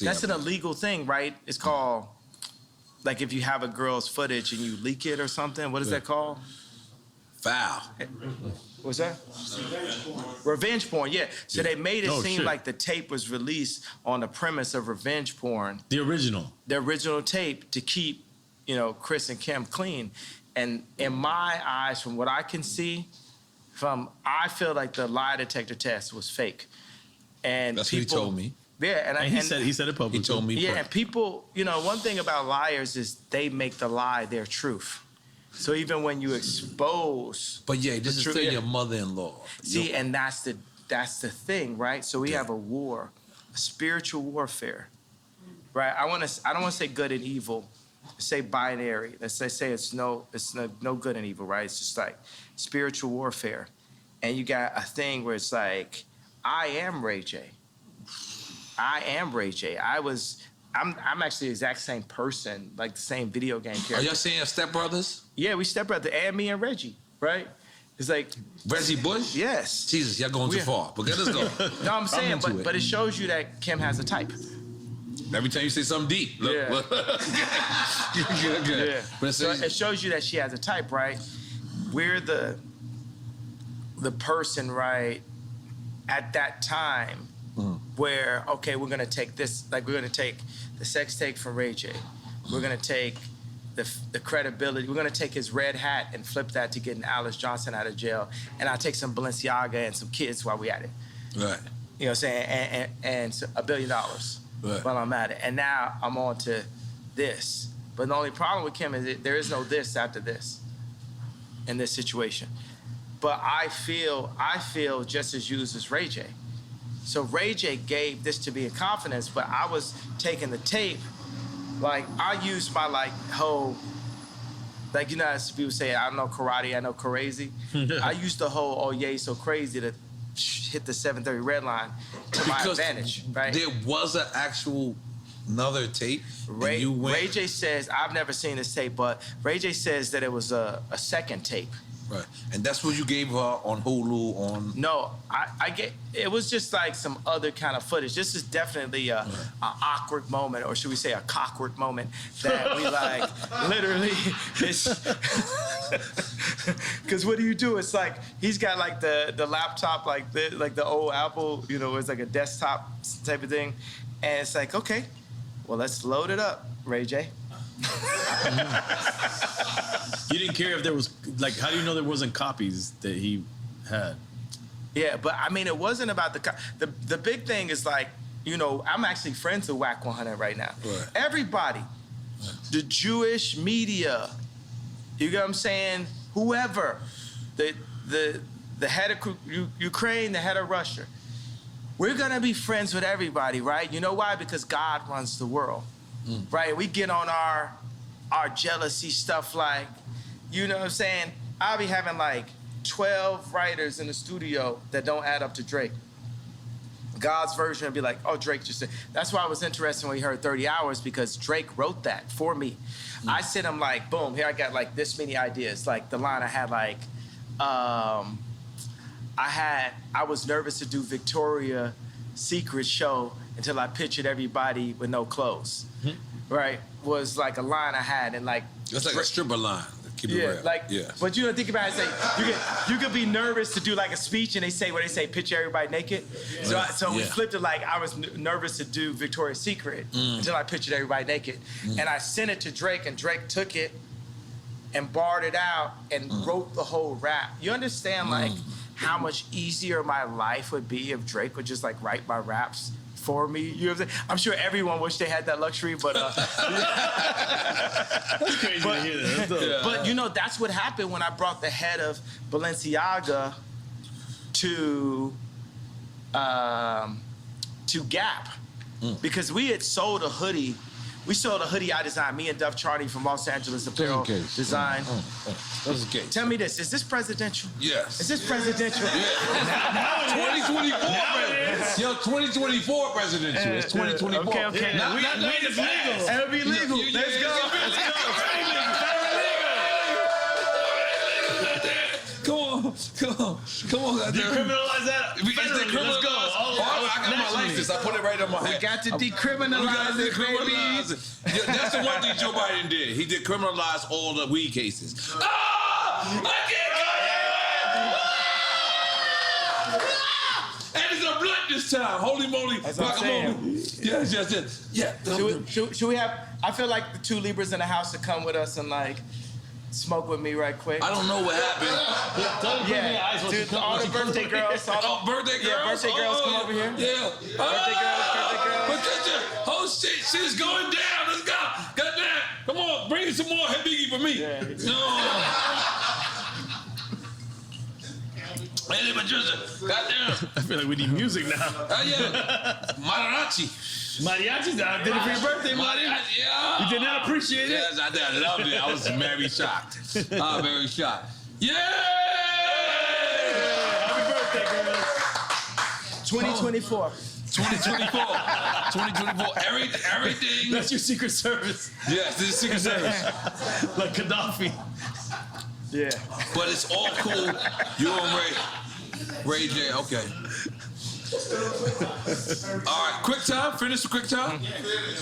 That's an illegal thing, right? It's called, like if you have a girl's footage and you leak it or something, what is that called? Foul. What's that? Revenge porn, yeah. So they made it seem like the tape was released on the premise of revenge porn. The original tape to keep, you know, Chris and Kim clean. And in my eyes, from what I can see, I feel like the lie detector test was fake. And that's what he told me. Yeah, and he said it publicly. He told me. Yeah, and people, you know, one thing about liars is they make the lie their truth. So even when you expose, but yeah, this is still your mother-in-law. See, and that's the thing, right? So we have a war, a spiritual warfare, right? I don't want to say good and evil, say binary. Let's say it's no good and evil, right? It's just like spiritual warfare, and you got a thing where it's like, I am Ray J. I am Ray J. I'm actually the exact same person, like the same video game character. Are y'all saying Step Brothers? Yeah, we Step Brothers, and me and Reggie, right? It's like Reggie Bush? Yes. Jesus, y'all going too far. But let us go. No, I'm saying, but it shows you that Kim has a type. Every time you say something deep. Look. Good. Yeah. But so it shows you that she has a type, right? We're the person, right, at that time where, okay, we're gonna take this, like we're gonna take the sex tape from Ray J. We're gonna take the credibility. We're gonna take his red hat and flip that to getting Alice Johnson out of jail, and I'll take some Balenciaga and some kids while we at it. Right. You know what I'm saying? And $1 billion right. while I'm at it. And now I'm on to this. But the only problem with Kim is there is no this after this in this situation. But I feel just as used as Ray J. So Ray J gave this to me in confidence, but I was taking the tape, like I used my whole, you know as people say, I don't know karate, I know crazy. I used the whole, oh yeah, so crazy to hit the 730 red line to my advantage, right? There was an actual another tape. Ray J says, I've never seen this tape, but Ray J says that it was a second tape. Right, and that's what you gave her on Hulu on. No, I get it was just like some other kind of footage. This is definitely a awkward moment, or should we say a cockwork moment that we literally. Because what do you do? It's like he's got like the laptop like the old Apple, you know, it's like a desktop type of thing, and it's like okay, well let's load it up, Ray J. You didn't care if there was how do you know there wasn't copies that he had? Yeah, but I mean it wasn't about the big thing is you know, I'm actually friends with Whack 100 right now. Right. Everybody, the Jewish media, you get what I'm saying? Whoever, the head of Ukraine, the head of Russia, we're gonna be friends with everybody, right? You know why? Because God runs the world. Right, we get on our jealousy stuff you know what I'm saying? I'll be having 12 writers in the studio that don't add up to Drake. God's version would be like, oh, Drake just said. That's why I was interested when we heard 30 Hours because Drake wrote that for me. I sent him boom, here I got this many ideas. The line I had I was nervous to do Victoria's Secret show until I pictured everybody with no clothes. Right? Was a line I had and It's like a stripper line. Keep it real. Yeah. But you don't think about it, you could be nervous to do a speech and they say picture everybody naked. So we flipped it I was nervous to do Victoria's Secret until I pictured everybody naked. And I sent it to Drake and Drake took it and barred it out and wrote the whole rap. You understand how much easier my life would be if Drake would just write my raps for me? You know what I'm saying? I'm sure everyone wished they had that luxury, but that's crazy to hear that. But you know, that's what happened when I brought the head of Balenciaga to Gap, because we had sold a hoodie. We sold a hoodie I designed, me and Duff Charney from Los Angeles Apparel Design. That's the case. Tell me this, is this presidential? Yes. Is this presidential? Yeah. 2024, man. Yo, 2024 presidential. It's 2024. Okay. Not it's legal. It'll be legal. Let's go. Come on. Decriminalize that. Let's go. I got my license. I put it right on my head. We got to decriminalize it, baby. Yeah, that's the one thing Joe Biden did. He decriminalized all the weed cases. And it's a blunt this time. Holy moly. Guacamole. Yes. Yeah. Should we have, I feel like the two Libras in the house to come with us and smoke with me right quick. I don't know what happened. Dude, all the birthday girls. Birthday girls? Yeah, birthday girls come over here. Yeah. Birthday girls. Patricia, oh shit's going down. Let's go. Goddamn. Come on, bring some more head biggie for me. Yeah. No. Hey, Patricia, goddamn. I feel like we need music now. Yeah. Mariachi. Mariachi's out. Did it for your birthday, Mariachi. Yeah. You did not appreciate it? Yes, I did. I loved it. I was very shocked. Very shocked. Yeah! Happy birthday, girls. 2024. 2024. Everything. That's your Secret Service. Yes, this is Secret Service. Like Gaddafi. Yeah. But it's all cool. You and Ray J. Okay. All right, quick time. Finish the quick time.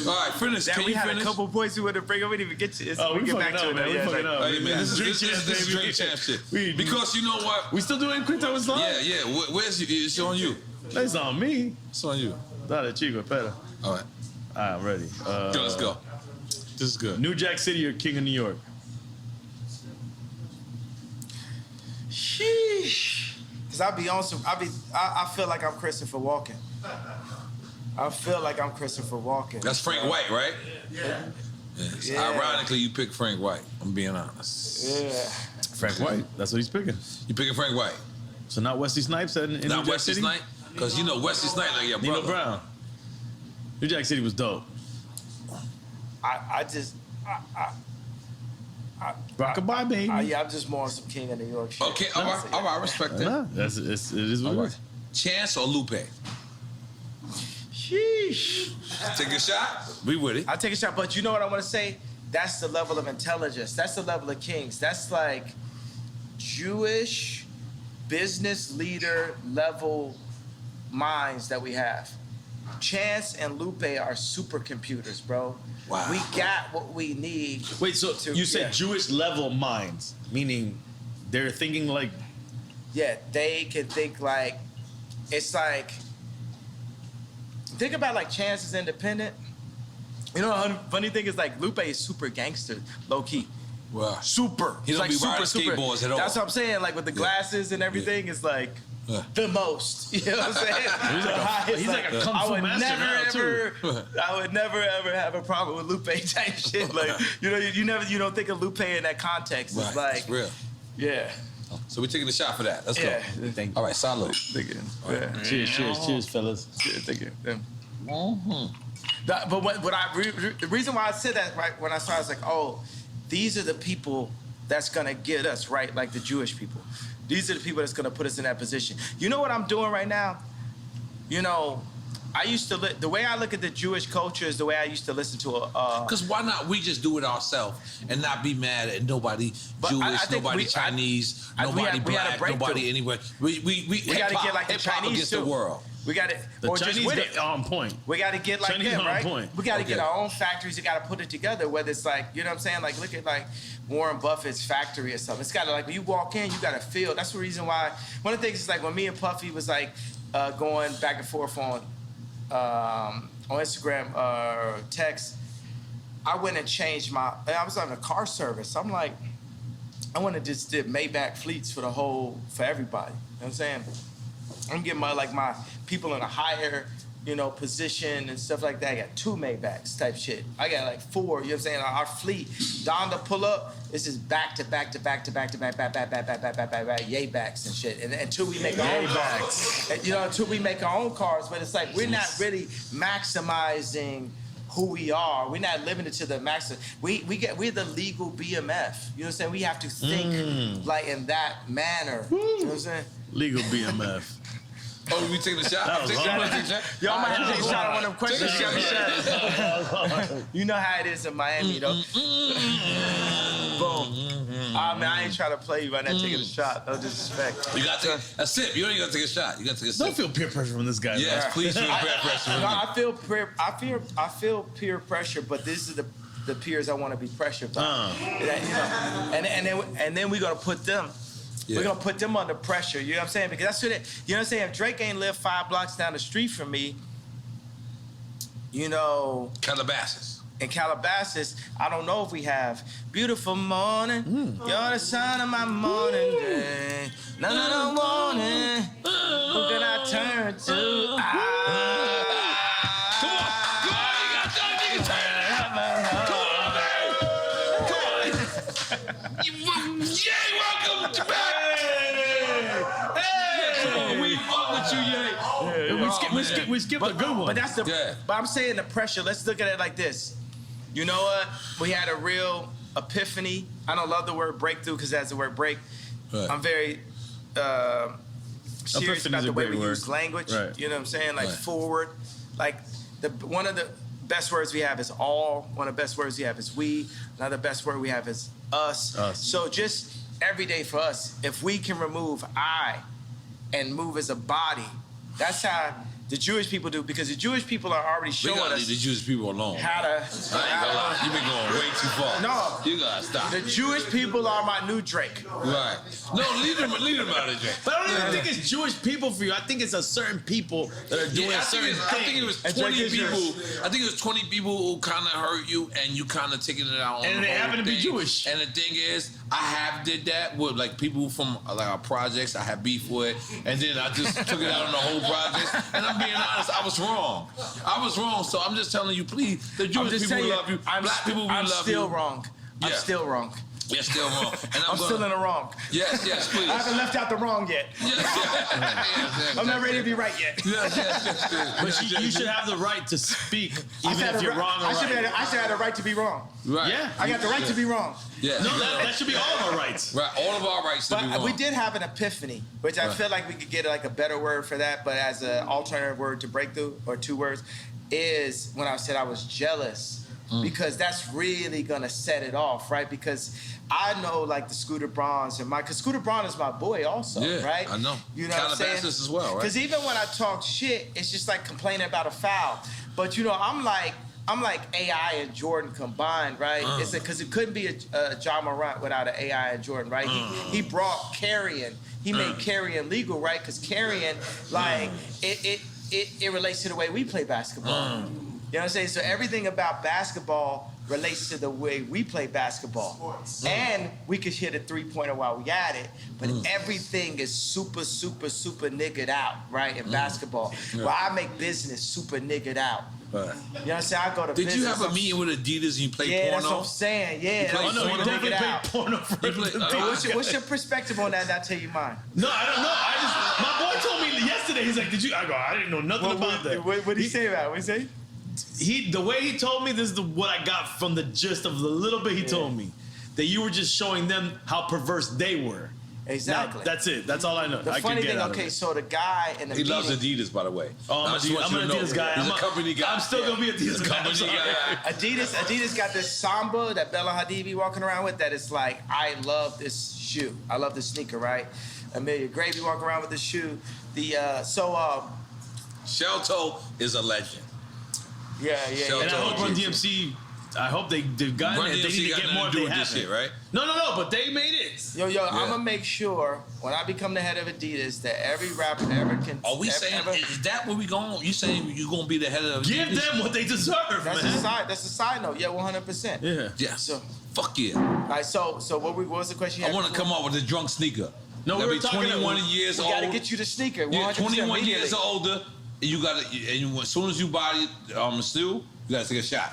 All right, finish. Can we you had finish? a couple points we wanted to bring up. We didn't even get to this. Oh, we get back to it. man. We fucking up. Hey, man, this is baby. Drink Champ shit. Because you know what? We still doing quick time with Slime? Yeah. Where's you? It's on you. It's on me. It's on you. Dale, chico, espera. All right. I'm ready. Let's go. This is good. New Jack City or King of New York? Sheesh. Cause I feel like I'm Christopher Walken. I feel like I'm Christopher Walken. That's Frank White, right? Yeah. Ironically, you picked Frank White. I'm being honest. Yeah. Frank White. That's what he's picking. You picking Frank White? So not Wesley Snipes in New Not Jack Wesley City? Snipes? Because you know Wesley Snipes like your brother. Nino Brown. New Jack City was dope. Rockabye, baby. Yeah, I'm just more on some King of New York shit. Okay, all right, I respect that. Nah, it is what it is. Chance or Lupe? Sheesh. Take a shot. We with it. I take a shot, but you know what I want to say? That's the level of intelligence. That's the level of kings. That's like Jewish business leader level minds that we have. Chance and Lupe are supercomputers, bro. Wow. We got what we need. Wait, so you said Jewish level minds, meaning they're thinking like... Yeah, they can think like, it's like, think about like Chance is independent. You know, the funny thing is like Lupe is super gangster, low key. Wow. Super. He don't like be riding skateboards at all. That's what I'm saying. Like with the glasses and everything, it's like the most. You know what I'm saying? He's like a kung fu master now, too. I would never ever have a problem with Lupe type shit. Like you don't think of Lupe in that context. It's like it's real. Yeah. So we're taking a shot for that. Let's go. Thank you. All right, salute. Thank you. Right. Cheers, fellas. Yeah, thank you. Yeah. Mm-hmm. But the reason why I said that right when I started, I was like, oh, these are the people that's gonna get us right, like the Jewish people. These are the people that's gonna put us in that position. You know what I'm doing right now? You know, I used to the way I look at the Jewish culture is the way I used to listen to a. Because why not we just do it ourselves and not be mad at nobody Jewish, nobody Chinese, nobody black, nobody anywhere. We gotta get like the Chinese against too. the world. We got it. The or Chinese just with it. on point. We got to get like Chinese them, on right? point. We got to get our own factories. We got to put it together. Whether it's like, you know what I'm saying? Like, look at like Warren Buffett's factory or something. It's got to like when you walk in, you got to feel. That's the reason why. One of the things is like when me and Puffy was like going back and forth on Instagram or text. I went and changed I was on a car service. I'm like, I want to just did Maybach fleets for everybody. You know what I'm saying? I'm getting my people in a higher, position and stuff like that. I got 2 Maybachs type shit. I got like 4, you know what I'm saying? Our fleet, Donda pull up, this is back to back Yaybacks and shit. And until we make our own cars. Until we make our own cars, but it's like we're not really maximizing who we are. We're not living it to the maximum. We're the legal BMF. You know what I'm saying? We have to think like in that manner. You know what I'm saying? Legal BMF. Oh, we taking a shot? Y'all might have to take a shot on one of them questions. You know how it is in Miami, though. Boom. I ain't trying to play you right now taking a shot. No disrespect. You got to take a sip. You don't even got to take a shot. You got to take a sip. Don't feel peer pressure from this guy. Yes, please feel peer pressure from me. I feel peer pressure, but this is the peers I want to be pressured by. And then we're gonna put them. Yeah. We're gonna put them under pressure. You know what I'm saying? Because that's what you know what I'm saying. If Drake ain't lived 5 blocks down the street from me, Calabasas. In Calabasas, I don't know if we have beautiful morning. You're the sun of my morning day. None morning. Who can I turn to? Come on, you got time. You can turn it up. Come on. Yay, welcome back. Hey, we fuck with you, Yay. We skip a good one. But that's But I'm saying the pressure. Let's look at it like this. You know what? We had a real epiphany. I don't love the word breakthrough because that's the word break. Right. I'm very serious about the way we use language. Right. You know what I'm saying? Like forward. Like one of the best words we have is all. One of the best words we have is we. Another best word we have is us. So just every day for us, if we can remove I and move as a body, that's how The Jewish people do, because the Jewish people are already showing us. Leave the Jewish people alone. How to. I ain't gonna lie. You've been going way too far. No. You gotta stop. The Jewish people are my new Drake. Right. No, leave them out of Drake. But I don't even think it's Jewish people for you. I think it's a certain people that are doing certain things. I think it was 20 people. I think it was 20 people who kind of hurt you, and you kind of taking it out on and the they whole happen to be thing. Jewish. And the thing is, I have did that with like people from like our projects. I had beef with, and then I just took it out on the whole project. And I'm being honest, I was wrong. So I'm just telling you, please, the Jewish people will love you. Black people will love you. I'm still wrong. I'm still wrong. You're still wrong. And I'm still in the wrong. Yes, please. I haven't left out the wrong yet. Yes. I'm not ready to be right yet. Yes. But you should have the right to speak, even if you're wrong or right. I should have the right to be wrong. Right. Yeah. I got the right to be wrong. Yeah. No, that should be all of our rights. Right. All of our rights to be But wrong. we did have an epiphany, which I feel like we could get like a better word for that, but as an alternative word to breakthrough, or 2 words, is when I said I was jealous. Because that's really gonna set it off, right? Because I know like the Scooter Brauns and because Scooter Braun is my boy also, right? I know. You know what I'm saying? Calabasas as well, right? Because even when I talk shit, it's just like complaining about a foul. But you know, I'm like AI and Jordan combined, right? It's because it couldn't be a John Morant without an AI and Jordan, right? He brought carrying. He made carrying legal, right? Because carrying, like, it relates to the way we play basketball. You know what I'm saying? So everything about basketball relates to the way we play basketball. And we could hit a 3-pointer while we at it, but everything is super niggered out, right, in basketball. Well, I make business super niggered out. Right. You know what I'm saying? I go to Did business. you have a meeting with Adidas and you played porno? Yeah, that's what I'm saying. Yeah. You You definitely played porno for What's your perspective on that? And I'll tell you mine. No, I don't know. My boy told me yesterday, he's like, I didn't know nothing about that. What did he say about it? What did he say? The way he told me, this is what I got from the gist of the little bit he told me, that you were just showing them how perverse they were. Exactly. Now, that's it. That's all I know. The funny thing, okay, so the guy in the He loves Adidas, by the way. Oh, I'm an Adidas guy. He's a company guy. I'm still gonna be Adidas guy. Company guy. Adidas got this Samba that Bella Hadid be walking around with that is like, I love this shoe. I love this sneaker, right? Amelia Gravy walking around with this shoe. Shelto is a legend. Yeah. And I hope Run DMC, I hope they've gotten it. They need to get more if they have shit, right? No, but they made it. Yo, I'm gonna make sure when I become the head of Adidas that every rapper ever can. Are we saying, is that where we going? You saying you gonna be the head of Give Adidas? them what they deserve, That's man. a side note. Yeah, 100%. Yeah. Yes. So, fuck yeah. all right, so what was the question? I want to come up with a drunk sneaker. No, Gotta we be were talking 21 about- years We old. gotta get you the sneaker. 100% Yeah, 21 years immediately. older. And you gotta, and as soon as you buy it, still, you gotta take a shot.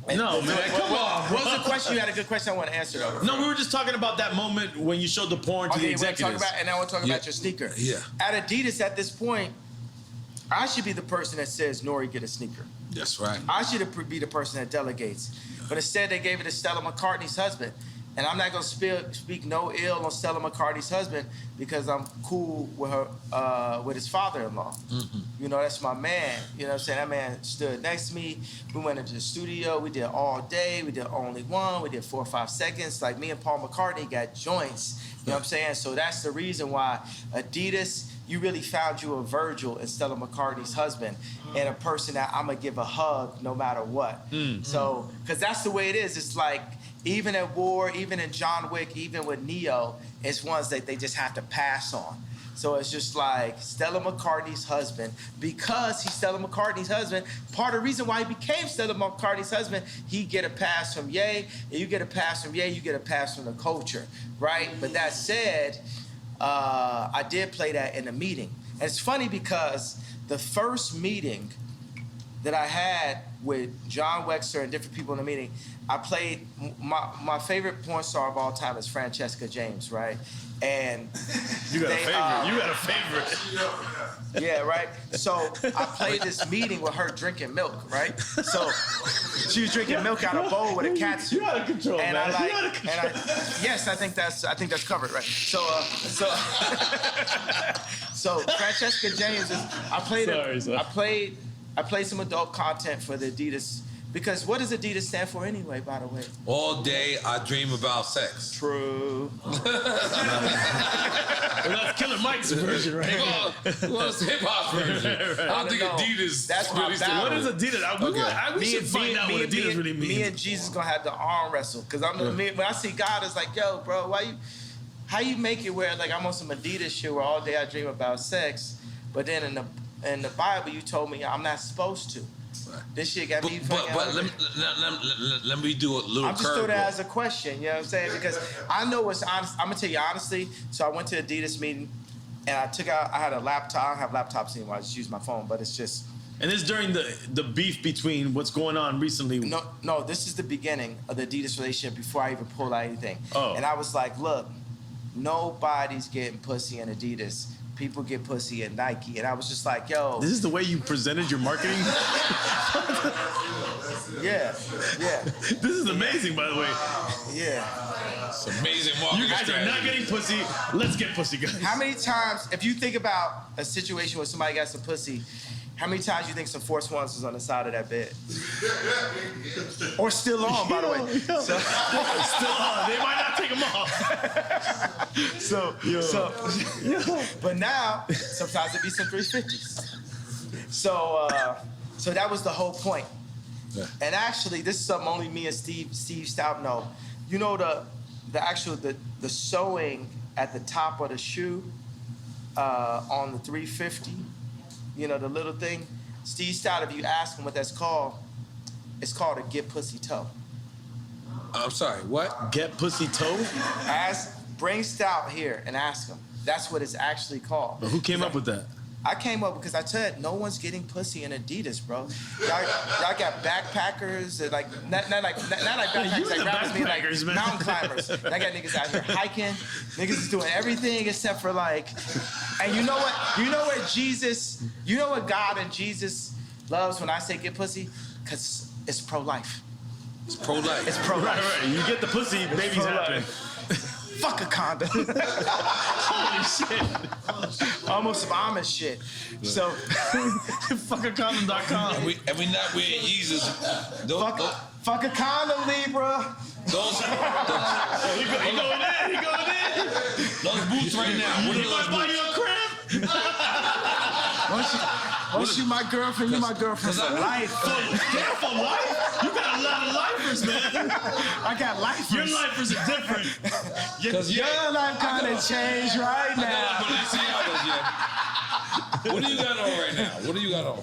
No, man, come on. What was the question? You had a good question I want to answer though. No, we were just talking about that moment when you showed the porn to the Okay, we're talking executives. about, and now we're talking about your sneaker. Yeah. At Adidas at this point, I should be the person that says, Nori, get a sneaker. That's right. I should be the person that delegates. But instead, they gave it to Stella McCartney's husband. And I'm not going to speak no ill on Stella McCartney's husband because I'm cool with her, with his father-in-law. Mm-hmm. You know, that's my man. You know what I'm saying? That man stood next to me. We went into the studio. We did all day. We did Only One. We did 4 or 5 seconds. Like, me and Paul McCartney got joints. You know what I'm saying? So that's the reason why Adidas, you really found you a Virgil in Stella McCartney's husband and a person that I'm going to give a hug no matter what. So, because that's the way it is. It's like, even at war, even in John Wick, even with Neo, it's ones that they just have to pass on. So it's just like Stella McCartney's husband, because he's Stella McCartney's husband, part of the reason why he became Stella McCartney's husband, he get a pass from Ye, and you get a pass from Ye, you get a pass from the culture, right? But that said, I did play that in a meeting. And it's funny because the first meeting that I had with John Wexler and different people in the meeting, I played, my favorite porn star of all time is Francesca James, right? And You got a favorite. yeah, right? So I played this meeting with her drinking milk, right? So she was drinking milk out of a bowl with a catsuit. You out of control, and man. Yes, I think that's covered, right? So Francesca James is. I played some adult content for the Adidas Because what does Adidas stand for anyway, by the way? All day I dream about sex. True. Well, that's Killer Mike's version, right? Well, it's hip hop version. I don't think Adidas. That's really what is Adidas? We should find out what Adidas really means. Me and Jesus gonna have to arm wrestle because when I see God, it's like, yo, bro, how you make it where like I'm on some Adidas shit where all day I dream about sex, but then in the Bible you told me I'm not supposed to. This shit got me fucking. But let me do a little. I'm just throwing that as a question. You know what I'm saying? Because I know what's honest. I'm gonna tell you honestly. So I went to Adidas meeting, and I had a laptop. I don't have laptops anymore. I just use my phone. But it's just. And this during the beef between what's going on recently. No. This is the beginning of the Adidas relationship before I even pulled out anything. Oh. And I was like, look, nobody's getting pussy in Adidas. People get pussy at Nike. And I was just like, yo. This is the way you presented your marketing? Yeah. This is amazing, by the way. Yeah. It's amazing marketing. You guys are not getting pussy. Let's get pussy, guys. How many times, if you think about a situation where somebody got some pussy, how many times you think some Force Ones was on the side of that bed? Or still on, by the way. So, still on. They might not take them off. But now, sometimes it be some 350s. So that was the whole point. Yeah. And actually, this is something only me and Steve Stout know. You know the sewing at the top of the shoe on the 350. You know, the little thing. Steve Stout, if you ask him what that's called, it's called a get pussy toe. I'm sorry, what? Get pussy toe? Bring Stout here and ask him. That's what it's actually called. But who came up with that? I came up because I said no one's getting pussy in Adidas, bro. Y'all got backpackers and like not like backpackers like rappers, mean like mountain climbers. I got niggas out here hiking. Niggas is doing everything except for like. And you know what? You know what Jesus? You know what God and Jesus loves when I say get pussy? Cause it's pro-life. It's pro-life. It's pro-life. Right. You get the pussy, babies happen. Fuck a condom. Holy shit. Almost some Amish shit. So, fuckacondom.com. And we not wearing Yeezys. Fuck a condom, Libra. He going in. Those boots right now. What are those buy boots? you a crib? Once you my girlfriend, you my girlfriend for life. For life? You got a lot of lifers, man. I got lifers. Your lifers are different. Your life kind of changed right now. What do you got on right now? What do you got on?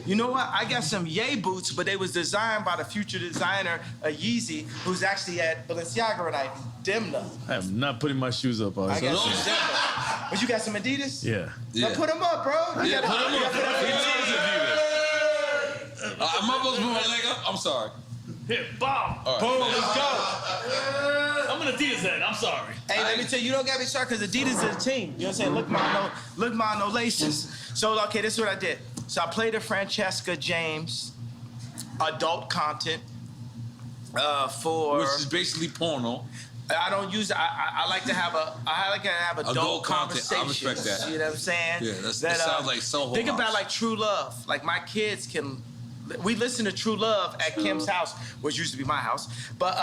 You know what? I got some Ye boots, but they was designed by the future designer, Yeezy, who's actually at Balenciaga tonight, Demna. I am not putting my shoes up. I got some Demna. But you got some Adidas? Yeah. Now put them up, bro. Put them up. Am I supposed to put my leg up? I'm sorry. Here, bomb. Right. Boom, let's go. I'm an Adidas head. I'm sorry. Hey, let me tell you, you don't got me started because Adidas is a team. You know what I'm saying? Look, no laces. So, okay, this is what I did. So I played a Francesca James adult content for... Which is basically porno. I don't use. I like to have adult conversations. I respect that. You know what I'm saying? Yeah, that sounds like Soho Think House. about like True Love. Like my kids can. We listen to True Love at Kim's house, which used to be my house. But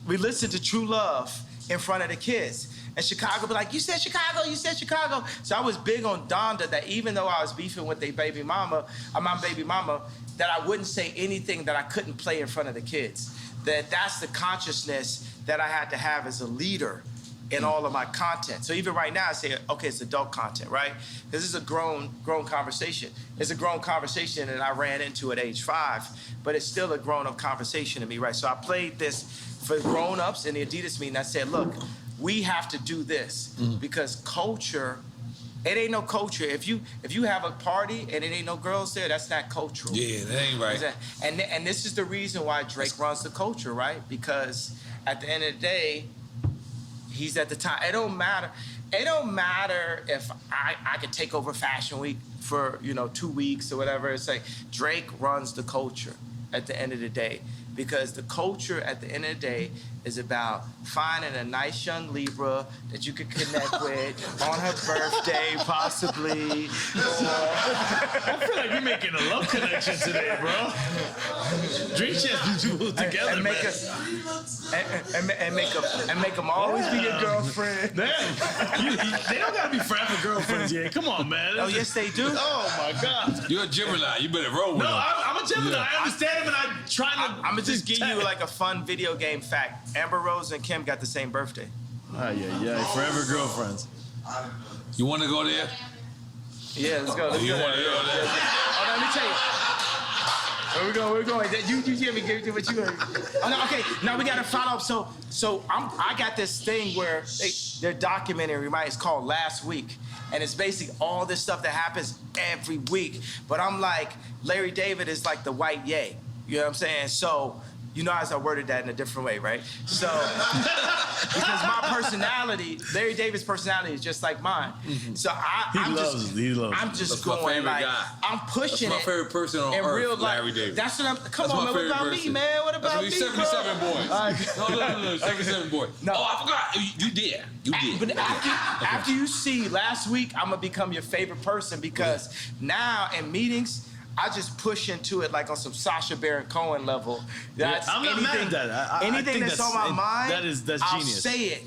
we listen to True Love in front of the kids. And Chicago be like, you said Chicago. So I was big on Donda that even though I was beefing with my baby mama, that I wouldn't say anything that I couldn't play in front of the kids. That's the consciousness that I had to have as a leader in all of my content. So even right now, I say, okay, it's adult content, right? This is a grown conversation. It's a grown conversation that I ran into at age 5, but it's still a grown-up conversation to me, right? So I played this for grown-ups in the Adidas meeting. I said, look, we have to do this because culture, it ain't no culture. If you have a party and it ain't no girls there, that's not cultural. Yeah, that ain't right. And this is the reason why Drake runs the culture, right? Because at the end of the day, he's at the time. It don't matter if I could take over Fashion Week for 2 weeks or whatever. It's like Drake runs the culture. at the end of the day, because the culture at the end of the day is about finding a nice young Libra that you could connect with on her birthday, possibly. I feel like you're making a love connection today, bro. Dream Chance you two together, and make man. make them always be your girlfriend. Damn, they don't gotta be forever girlfriends, yeah. Come on, man. Oh, yes, they do. Oh my God. You're a Gemini. You better roll with No, them. I'm a Gemini. Yeah. I understand him, and I'm trying to. I'm gonna just give you like a fun video game fact. Amber Rose and Kim got the same birthday. Yeah. Forever girlfriends. You want to go there? Yeah, let's go. Let's You go. want to go there? Oh, no, let me tell you. Where we going? You hear me? Give what you heard. Oh, no, okay. Now we gotta follow up. So I got this thing where they're documentary, right? It's called Last Week, and it's basically all this stuff that happens every week. But I'm like, Larry David is like the white Ye. You know what I'm saying? So. You know, as I worded that in a different way, right? So, because my personality, Larry David's personality is just like mine. So I'm just That's going my favorite like, guy. I'm pushing That's my favorite person on in earth, real life. Larry David. That's what I'm. Come That's on, my man. What favorite about me, person. man? What about me, 77 bro? boys. No, 77 boys. No. Oh, I forgot. You did. You did. But after you see Last Week, I'm gonna become your favorite person because now in meetings. I just push into it like on some Sacha Baron Cohen level. That's I'm not mad at that. Anything that's on my mind, that's I'll genius. say it.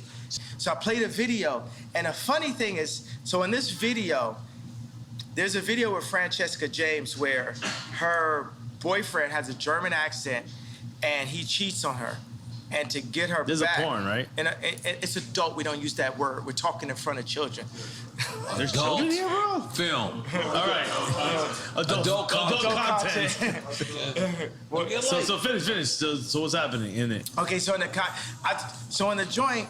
So I played a video, and the funny thing is, so in this video, there's a video with Francesca James where her boyfriend has a German accent, and he cheats on her. And to get her There's back. a porn, right? And it's adult. We don't use that word. We're talking in front of children. There's Adult children here, bro. film. All right. Adult content. So finish. So what's happening in it? Okay, so in the joint,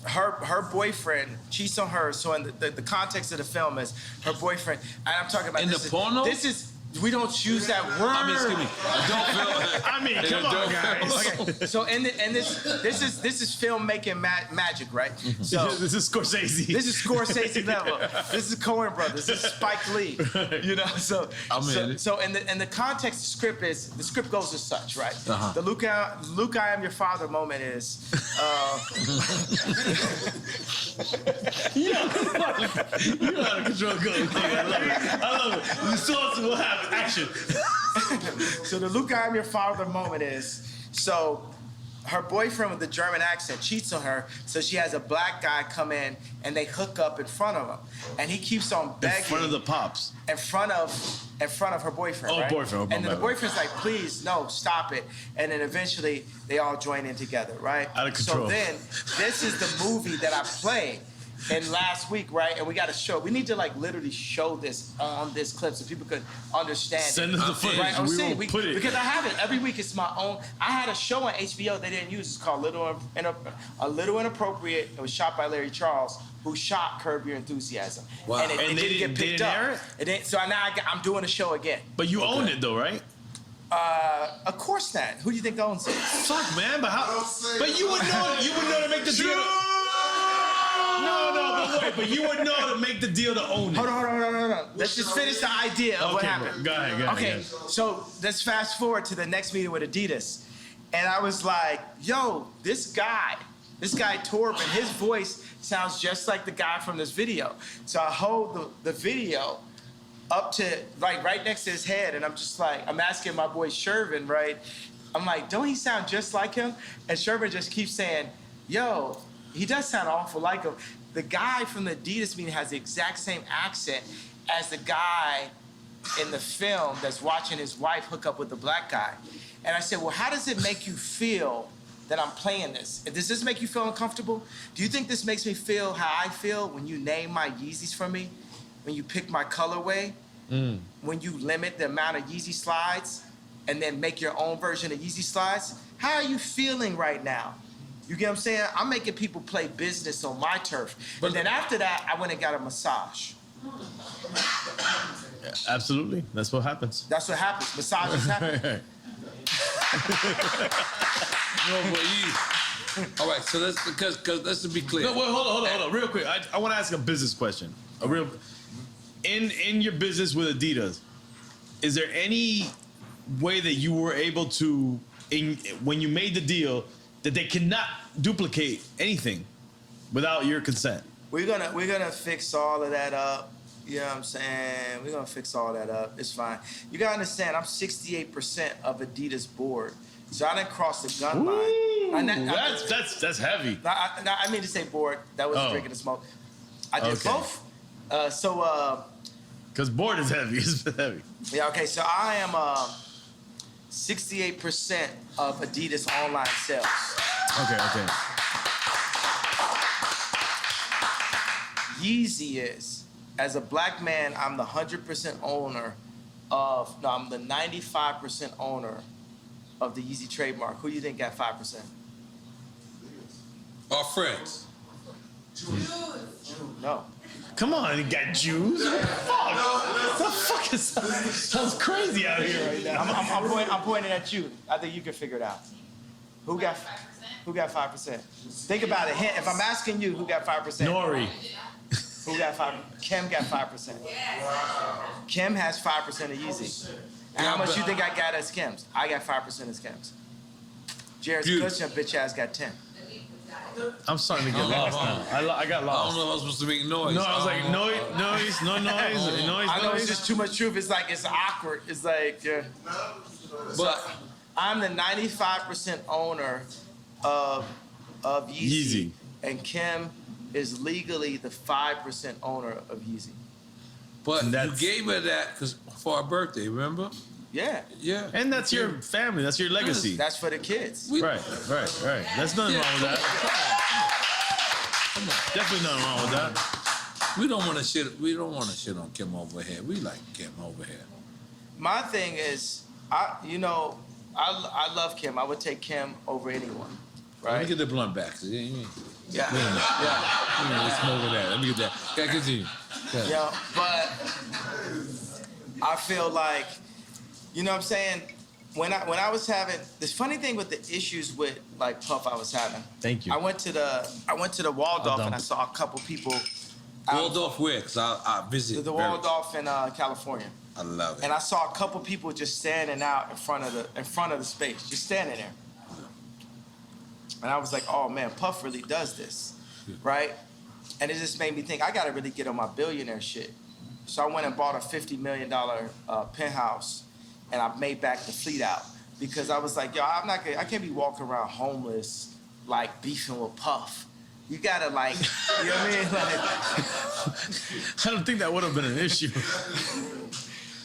her boyfriend cheats on her. So in the context of the film is her boyfriend, and I'm talking about In the porno? This is. We don't use that word. I mean, excuse me. Adult film. I mean, come on, guys. Okay, so this is filmmaking magic, right? So this is Scorsese. This is Scorsese level. This is Coen Brothers. This is Spike Lee. You know, so in the context, the script goes as such, right? Uh-huh. The Luke, I am your father moment is. You know how to control good. I love it. The source will have action. So the Luke, I am your father moment is, so her boyfriend with the German accent cheats on her, so she has a black guy come in and they hook up in front of him. And he keeps on begging. In front of the pops. In front of her boyfriend, Oh, right? boyfriend. And then the boyfriend's like, please, no, stop it. And then eventually they all join in together, right? Out of control. So then, this is the movie that I played in Last Week, right? And we got to show. We need to like literally show this on this clip so people could understand. Send us the footage. Right? I'm We saying will put it. because I have it every week. It's my own. I had a show on HBO they didn't use. It's called A Little Inappropriate. It was shot by Larry Charles, who shot Curb Your Enthusiasm. Wow. And it And didn't get picked up. air it? It didn't, so now I'm doing a show again. But you own it though, right? Of course not. Who do you think owns it? Fuck, man. But how? But you would know. You would know to make the deal. No, but wait. But you would know to make the deal to own it. Hold on. Let's just finish the idea of what Okay, happened. go ahead. Okay, so let's fast forward to the next meeting with Adidas. And I was like, yo, this guy Torben, his voice sounds just like the guy from this video. So I hold the video up to, like, right next to his head, and I'm just like, I'm asking my boy Shervin, right? I'm like, don't he sound just like him? And Shervin just keeps saying, yo, he does sound awful like him. The guy from the Adidas meeting has the exact same accent as the guy in the film that's watching his wife hook up with the black guy. And I said, well, how does it make you feel that I'm playing this? Does this make you feel uncomfortable? Do you think this makes me feel how I feel when you name my Yeezys for me? When you pick my colorway? When you limit the amount of Yeezy slides and then make your own version of Yeezy slides? How are you feeling right now? You get what I'm saying? I'm making people play business on my turf. But then after that, I went and got a massage. Absolutely. That's what happens. That's what happens. Massages happen. No, but all right, so let's because let's be clear. No, wait, hold on, real quick. I want to ask a business question. In your business with Adidas, is there any way that you were able to, when you made the deal, that they cannot duplicate anything without your consent? We're gonna fix all of that up. You know what I'm saying? We're gonna fix all that up. It's fine. You gotta understand, I'm 68% of Adidas board. So I didn't cross the gun line. That's heavy. I mean to say board. That was drinking the smoke. I did both. Because board is heavy. It's heavy. Yeah, okay. So I am 68% of Adidas online sales. Okay. Yeezy is, as a black man, I'm the 100% owner of, no, I'm the 95% owner of the Yeezy trademark. Who do you think got 5%? Our friends. No. Come on, you got Jews. Fuck. The fuck is sounds crazy out here right now. I'm pointing at you. I think you can figure it out. Who got 5%? Think about it. If I'm asking you, who got 5%? Nori. Who got 5%? Kim got 5%. Kim has 5% of Yeezy. And how much you think I got as Kim's? I got 5% as Kim's. Jared's Cushion bitch ass got 10. I'm starting to get lost now. I got lost. I don't know if I was supposed to make noise. No, I was like, noise. I know it's just too much truth. It's like, it's awkward. It's like, But I'm the 95% owner of Yeezy. And Kim is legally the 5% owner of Yeezy. But you gave her that for her birthday, remember? Yeah. Yeah. And that's your family. That's your legacy. That's for the kids. Right. There's nothing wrong with that. Definitely nothing wrong with that. We don't want to shit. We don't want to shit on Kim over here. We like Kim over here. My thing is, I love Kim. I would take Kim over anyone. Right. Let me get the blunt back. Yeah. Yeah. Let's smoke with that. Let me get that. Yeah, continue. Yeah, but I feel like, you know what I'm saying? When I was having this funny thing with the issues with like Puff I was having. Thank you. I went to the Waldorf and I saw a couple people. Waldorf where? Because I visit. The Waldorf in California. I love it. And I saw a couple people just standing out in front of the space, just standing there. And I was like, oh man, Puff really does this, right? And it just made me think, I gotta really get on my billionaire shit. So I went and bought a $50 million penthouse, and I made back the fleet out because I was like, yo, I can't be walking around homeless, like beefing with Puff. You gotta like, you know what I mean? Like, I don't think that would have been an issue.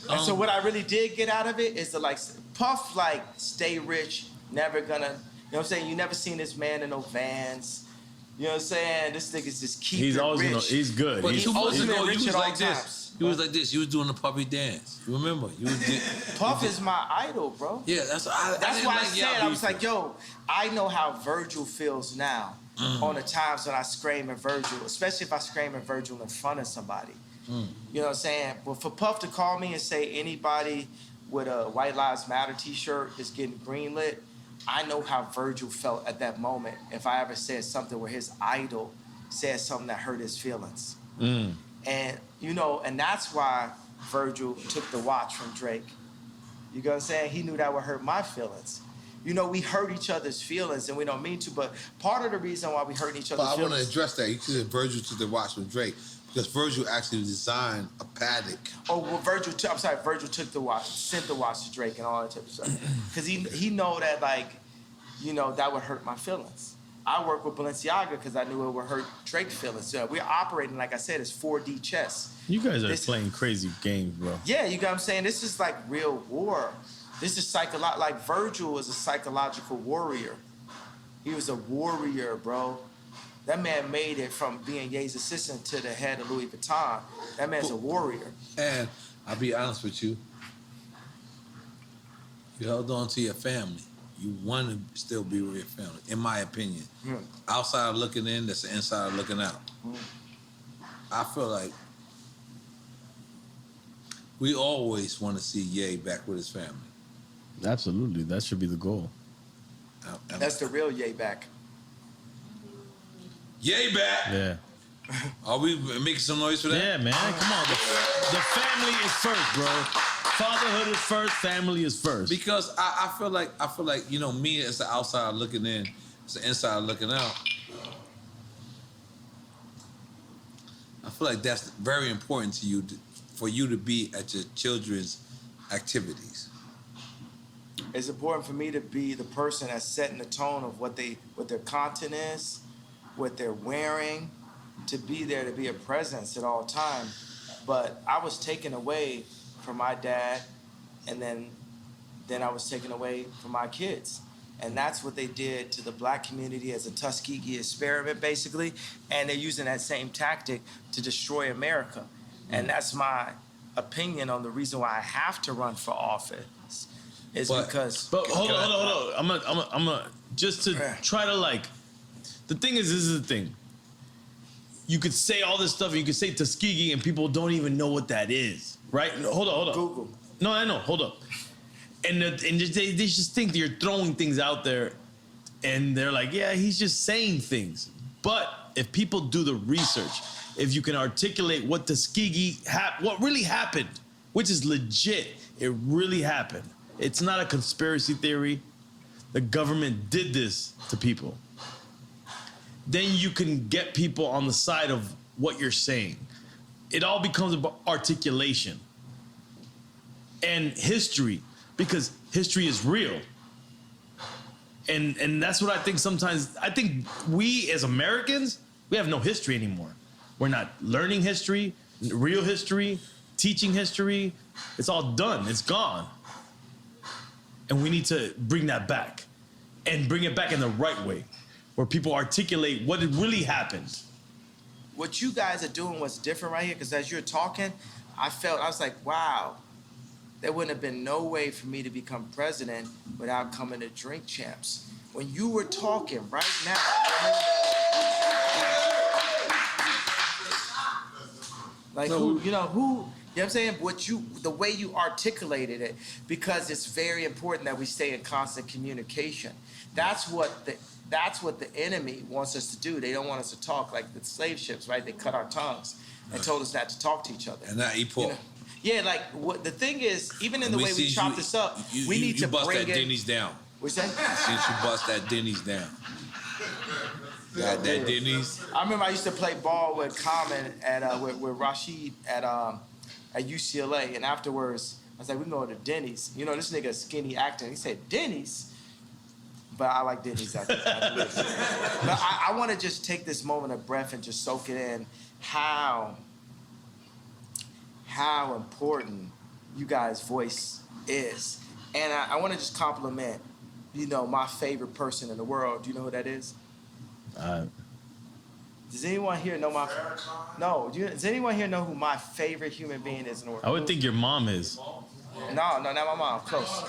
And so what I really did get out of it is to like, Puff like stay rich, never gonna, you know what I'm saying? You never seen this man in no Vans. You know what I'm saying? This nigga's just keep He's it always rich. he's good. But He's 2 months ago, rich you was at all like this. times. He was like this. You was doing the puppy dance. You remember? Puff is my idol, bro. Yeah, that's why I said, I was like, yo, I know how Virgil feels now on the times when I scream at Virgil, especially if I scream at Virgil in front of somebody. You know what I'm saying? But for Puff to call me and say anybody with a White Lives Matter t-shirt is getting greenlit, I know how Virgil felt at that moment if I ever said something where his idol said something that hurt his feelings. And, you know, and that's why Virgil took the watch from Drake. You know what I'm saying? He knew that would hurt my feelings. You know, we hurt each other's feelings and we don't mean to, but part of the reason why we hurt each other's feelings... I want to address that. You said Virgil took the watch from Drake because Virgil actually designed a Patek. Oh, well, Virgil took the watch, sent the watch to Drake and all that type of stuff. Because he know that, like, you know, that would hurt my feelings. I work with Balenciaga because I knew it would hurt Drake's feelings. So we're operating, like I said, as 4D chess. You guys are playing crazy games, bro. Yeah, you know what I'm saying? This is like real war. This is like Virgil is a psychological warrior. He was a warrior, bro. That man made it from being Ye's assistant to the head of Louis Vuitton. That man's a warrior. And I'll be honest with you. You held on to your family. You want to still be with your family, in my opinion. Outside looking in, that's the inside looking out. I feel like we always want to see Ye back with his family. Absolutely. That should be the goal. That's the real Ye back. Ye back! Yeah. Are we making some noise for that? Yeah, man. Come on. The family is first, bro. Fatherhood is first, family is first. Because I feel like me as the outsider looking in, as the insider looking out. I feel like that's very important to you, for you to be at your children's activities. It's important for me to be the person that's setting the tone of what their content is, what they're wearing, to be there, to be a presence at all times. But I was taken away from my dad, and then I was taken away from my kids. And that's what they did to the black community as a Tuskegee experiment, basically. And they're using that same tactic to destroy America. And that's my opinion on the reason why I have to run for office. Because. But hold on. I'm gonna just to try to like. The thing is, this is the thing. You could say all this stuff, and you could say Tuskegee, and people don't even know what that is, right? No, hold on. Google. No, I know. Hold up. And they just think that you're throwing things out there, and they're like, yeah, he's just saying things. But if people do the research, if you can articulate what Tuskegee, what really happened, which is legit, it really happened. It's not a conspiracy theory. The government did this to people. Then you can get people on the side of what you're saying. It all becomes about articulation and history, because history is real. And that's what I think sometimes. I think we as Americans, we have no history anymore. We're not learning history, real history, teaching history. It's all done. It's gone. And we need to bring that back, and bring it back in the right way, where people articulate what really happened. What you guys are doing was different right here, because as you're talking, I was like, wow, there wouldn't have been no way for me to become president without coming to Drink Champs. When you were talking right now, like who, you know what I'm saying? The way you articulated it, because it's very important that we stay in constant communication. That's what the enemy wants us to do. They don't want us to talk like the slave ships, right? They cut our tongues and told us not to talk to each other. And not eat pork. Yeah, like what the thing is, even in the way we chop this up, we need to bust bring that Denny's down. What's that? Since you bust that Denny's down. Got that Denny's. I remember I used to play ball with Common with Rashid at UCLA, and afterwards I was like, we can go to Denny's. You know, this nigga skinny acting. He said Denny's, but I like Denny's after this. But I want to just take this moment of breath and just soak it in how important you guys' voice is. And I want to just compliment, my favorite person in the world. Do you know who that is? Does anyone here know does anyone here know who my favorite human being is in the world? I would think your mom is. No, not my mom. Close.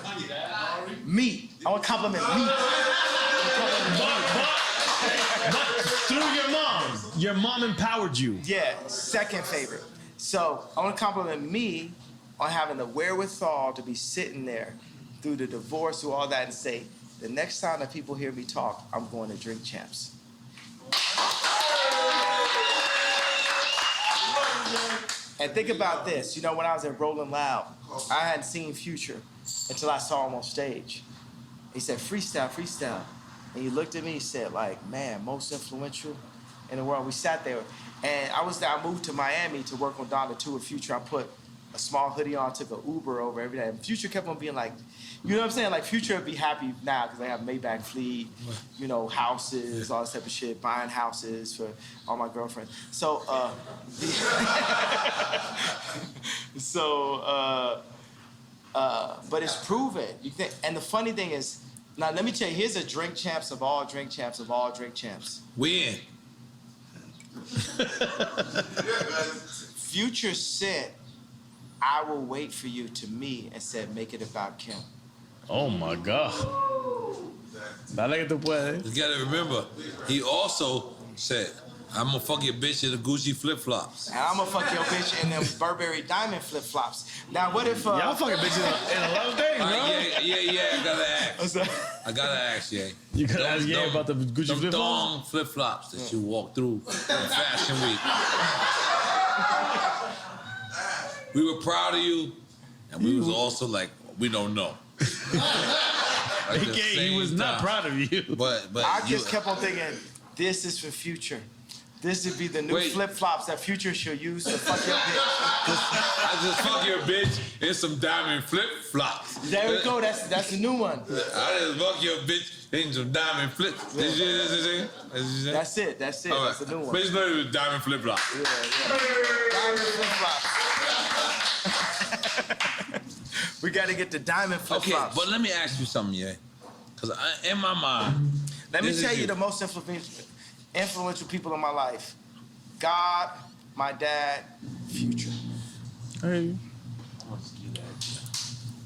Me. I want to compliment me. But through your mom empowered you. Yeah, second favorite. So I want to compliment me on having the wherewithal to be sitting there through the divorce, through all that, and say, the next time that people hear me talk, I'm going to Drink Champs. And think about this. When I was at Rolling Loud, I hadn't seen Future until I saw him on stage. He said, freestyle, freestyle. And he looked at me, he said, like, man, most influential in the world. We sat there, and I moved to Miami to work on Donda 2 with Future. I put a small hoodie on, took an Uber over every day. And Future kept on being like, you know what I'm saying? Like, Future would be happy now because they have Maybach fleet, houses, all this type of shit, buying houses for all my girlfriends. So, but it's proven. And the funny thing is, now let me tell you, here's a Drink Champs of all Drink Champs of all Drink Champs. We in. Future said, I will wait for you to me, and said, make it about Kim. Oh my God. Dale que tú puedes. You gotta remember, he also said, I'm gonna fuck your bitch in the Gucci flip-flops. And I'm gonna fuck your bitch in them Burberry diamond flip-flops. Now, what if... Y'all fucking bitches in a lot of things, bro. Yeah, I gotta ask. I gotta ask, yeah. You gotta ask, yeah, about the Gucci flip-flops? Thong flip-flops that you walk through in Fashion Week. We were proud of you, And we was also like, we don't know. He was not proud of you. But I just kept on thinking, this is for Future. This would be the new flip-flops that Future should use to fuck your bitch. I just fuck your bitch in some diamond flip-flops. There we go. That's the new one. I just fuck your bitch in some diamond flip. Yeah. That's it. That's All right. That's the new one. But it's not diamond flip-flops. Yeah. Diamond flip-flops. We got to get the diamond flip-flops. Okay, but let me ask you something, yeah. Because in my mind, let me tell you the most influential people in my life: God, my dad, Future. Hey.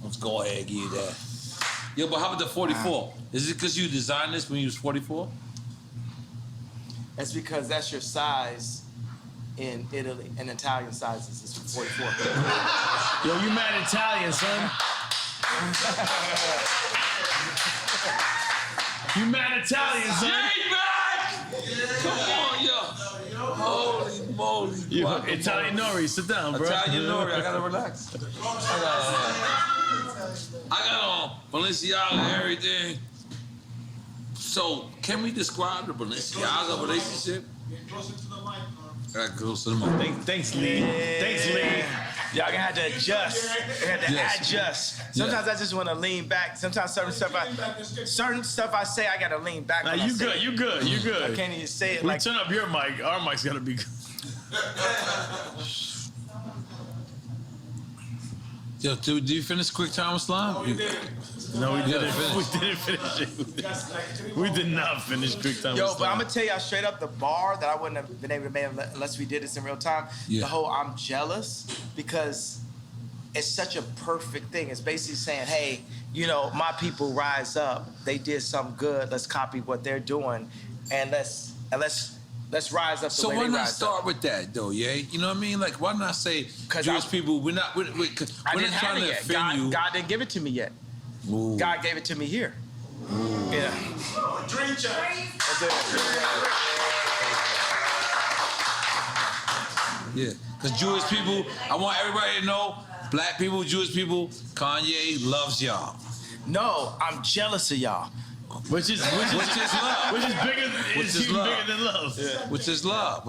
Let's go ahead and give you that. Yo, but how about the 44? Is it because you designed this when you was 44? That's because that's your size in Italy, and Italian sizes is 44. Yo, you mad Italian, son? You mad Italian, son? Come on, yo. Holy moly. Yo, Italian Nori, sit down, bro. Italian Nori, I gotta relax. I got on Balenciaga and everything. So, can we describe the Balenciaga relationship? Close to the mic. Thanks, Lee. Thanks, Lee. Y'all gonna have to adjust. You have to adjust. Sometimes I just want to lean back. Sometimes certain stuff I say, I gotta lean back. Nah, you good. I can't even say it. We Like, turn up your mic. Our mic's gotta be good. Yo, did you finish Quick Time Slime? No, we didn't finish it. We did not finish Quick Time. yo, but I'm gonna tell y'all straight up, the bar that I wouldn't have been able to make unless we did this in real time. Yeah. The whole I'm jealous because it's such a perfect thing. It's basically saying, hey, you know, my people rise up. They did something good. Let's copy what they're doing, and let's rise up. So why not start with that though, yeah? You know what I mean? Like, why not say Jewish people? We're not trying to offend you. God didn't give it to me yet. Ooh. God gave it to me here. Ooh. Yeah. Dream check. Yeah, because Jewish people, I want everybody to know, black people, Jewish people, Kanye loves y'all. No, I'm jealous of y'all. Which is love. Which is bigger. Bigger than love. Yeah. Which is love.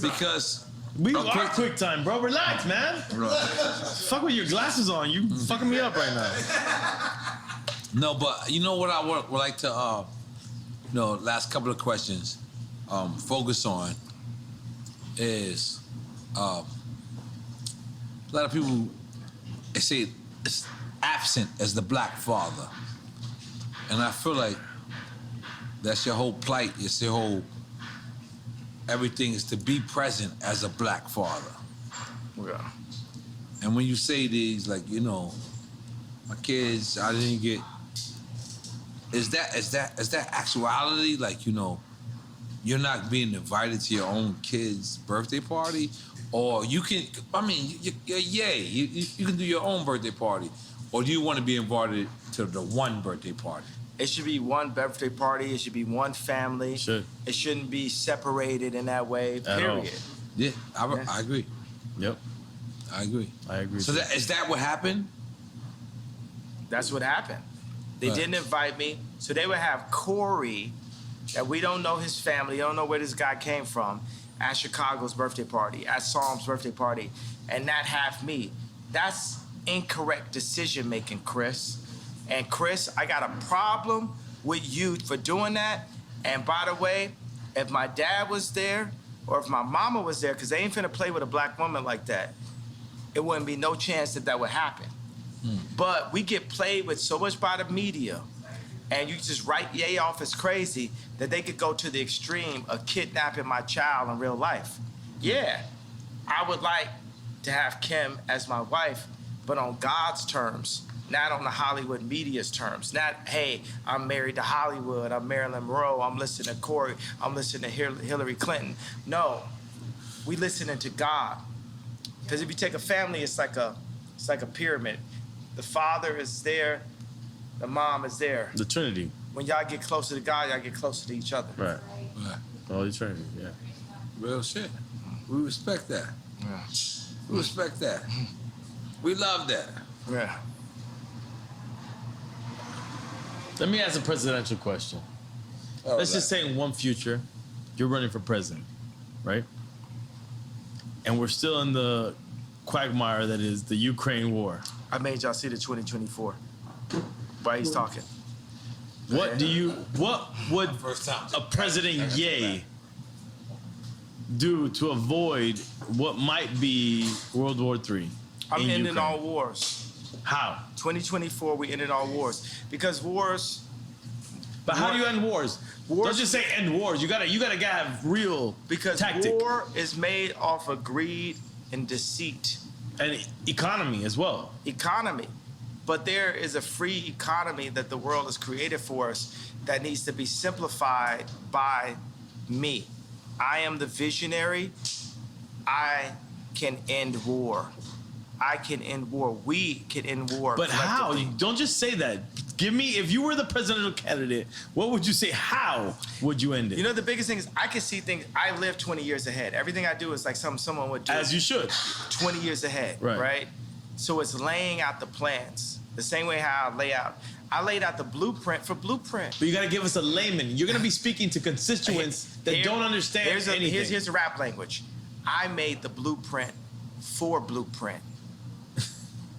Because we are quick time, bro. Relax, man. Right. Fuck with your glasses on. You fucking me up right now. No, but you know what I would like to, last couple of questions, focus on is a lot of people they say it's absent as the black father. And I feel like that's your whole plight. It's your whole, everything is to be present as a black father. Yeah. And when you say these, like, you know, my kids, I didn't get, is that actuality? Like, you know, you're not being invited to your own kid's birthday party? Or you can, I mean, you can do your own birthday party. Or do you want to be invited to the one birthday party? It should be one birthday party. It should be one family. It shouldn't be separated in that way, period. Yeah, I agree. Yep. I agree. So is that what happened? That's what happened. They didn't invite me. So they would have Corey, that we don't know his family, don't know where this guy came from, at Chicago's birthday party, at Psalm's birthday party, and not have me. That's incorrect decision making, Chris. And Chris, I got a problem with you for doing that. And by the way, if my dad was there or if my mama was there, because they ain't finna play with a black woman like that, it wouldn't be no chance that would happen. But we get played with so much by the media, and you just write Ye off as crazy that they could go to the extreme of kidnapping my child in real life. Yeah, I would like to have Kim as my wife, but on God's terms, not on the Hollywood media's terms. Not, hey, I'm married to Hollywood, I'm Marilyn Monroe, I'm listening to Corey, I'm listening to Hillary Clinton. No, we listening to God. Because if you take a family, it's like a pyramid. The father is there, the mom is there. The Trinity. When y'all get closer to God, y'all get closer to each other. Right. Oh, the Trinity, yeah. Real shit. We respect that. Yeah. We respect that. We love that. Yeah. Let me ask a presidential question. Let's just say in one future, you're running for president, right? And we're still in the quagmire that is the Ukraine war. I made y'all see the 2024. Why he's talking? What would a President Ye do to avoid what might be World War III? I'm ending all wars. How? 2024, we ended all wars. Because wars... But how do you end wars? Don't just say end wars. You gotta have real tactic. War is made off of greed and deceit. And economy as well. Economy. But there is a free economy that the world has created for us that needs to be simplified by me. I am the visionary. I can end war. I can end war. We can end war. But how? Don't just say that. Give me, if you were the presidential candidate, what would you say? How would you end it? You know, the biggest thing is I can see things. I live 20 years ahead. Everything I do is like someone would do. As you should. 20 years ahead, right? So it's laying out the plans. The same way how I laid out the blueprint for Blueprint. But you got to give us a layman. You're going to be speaking to constituents that don't understand anything. Here's the rap language. I made the blueprint for Blueprint.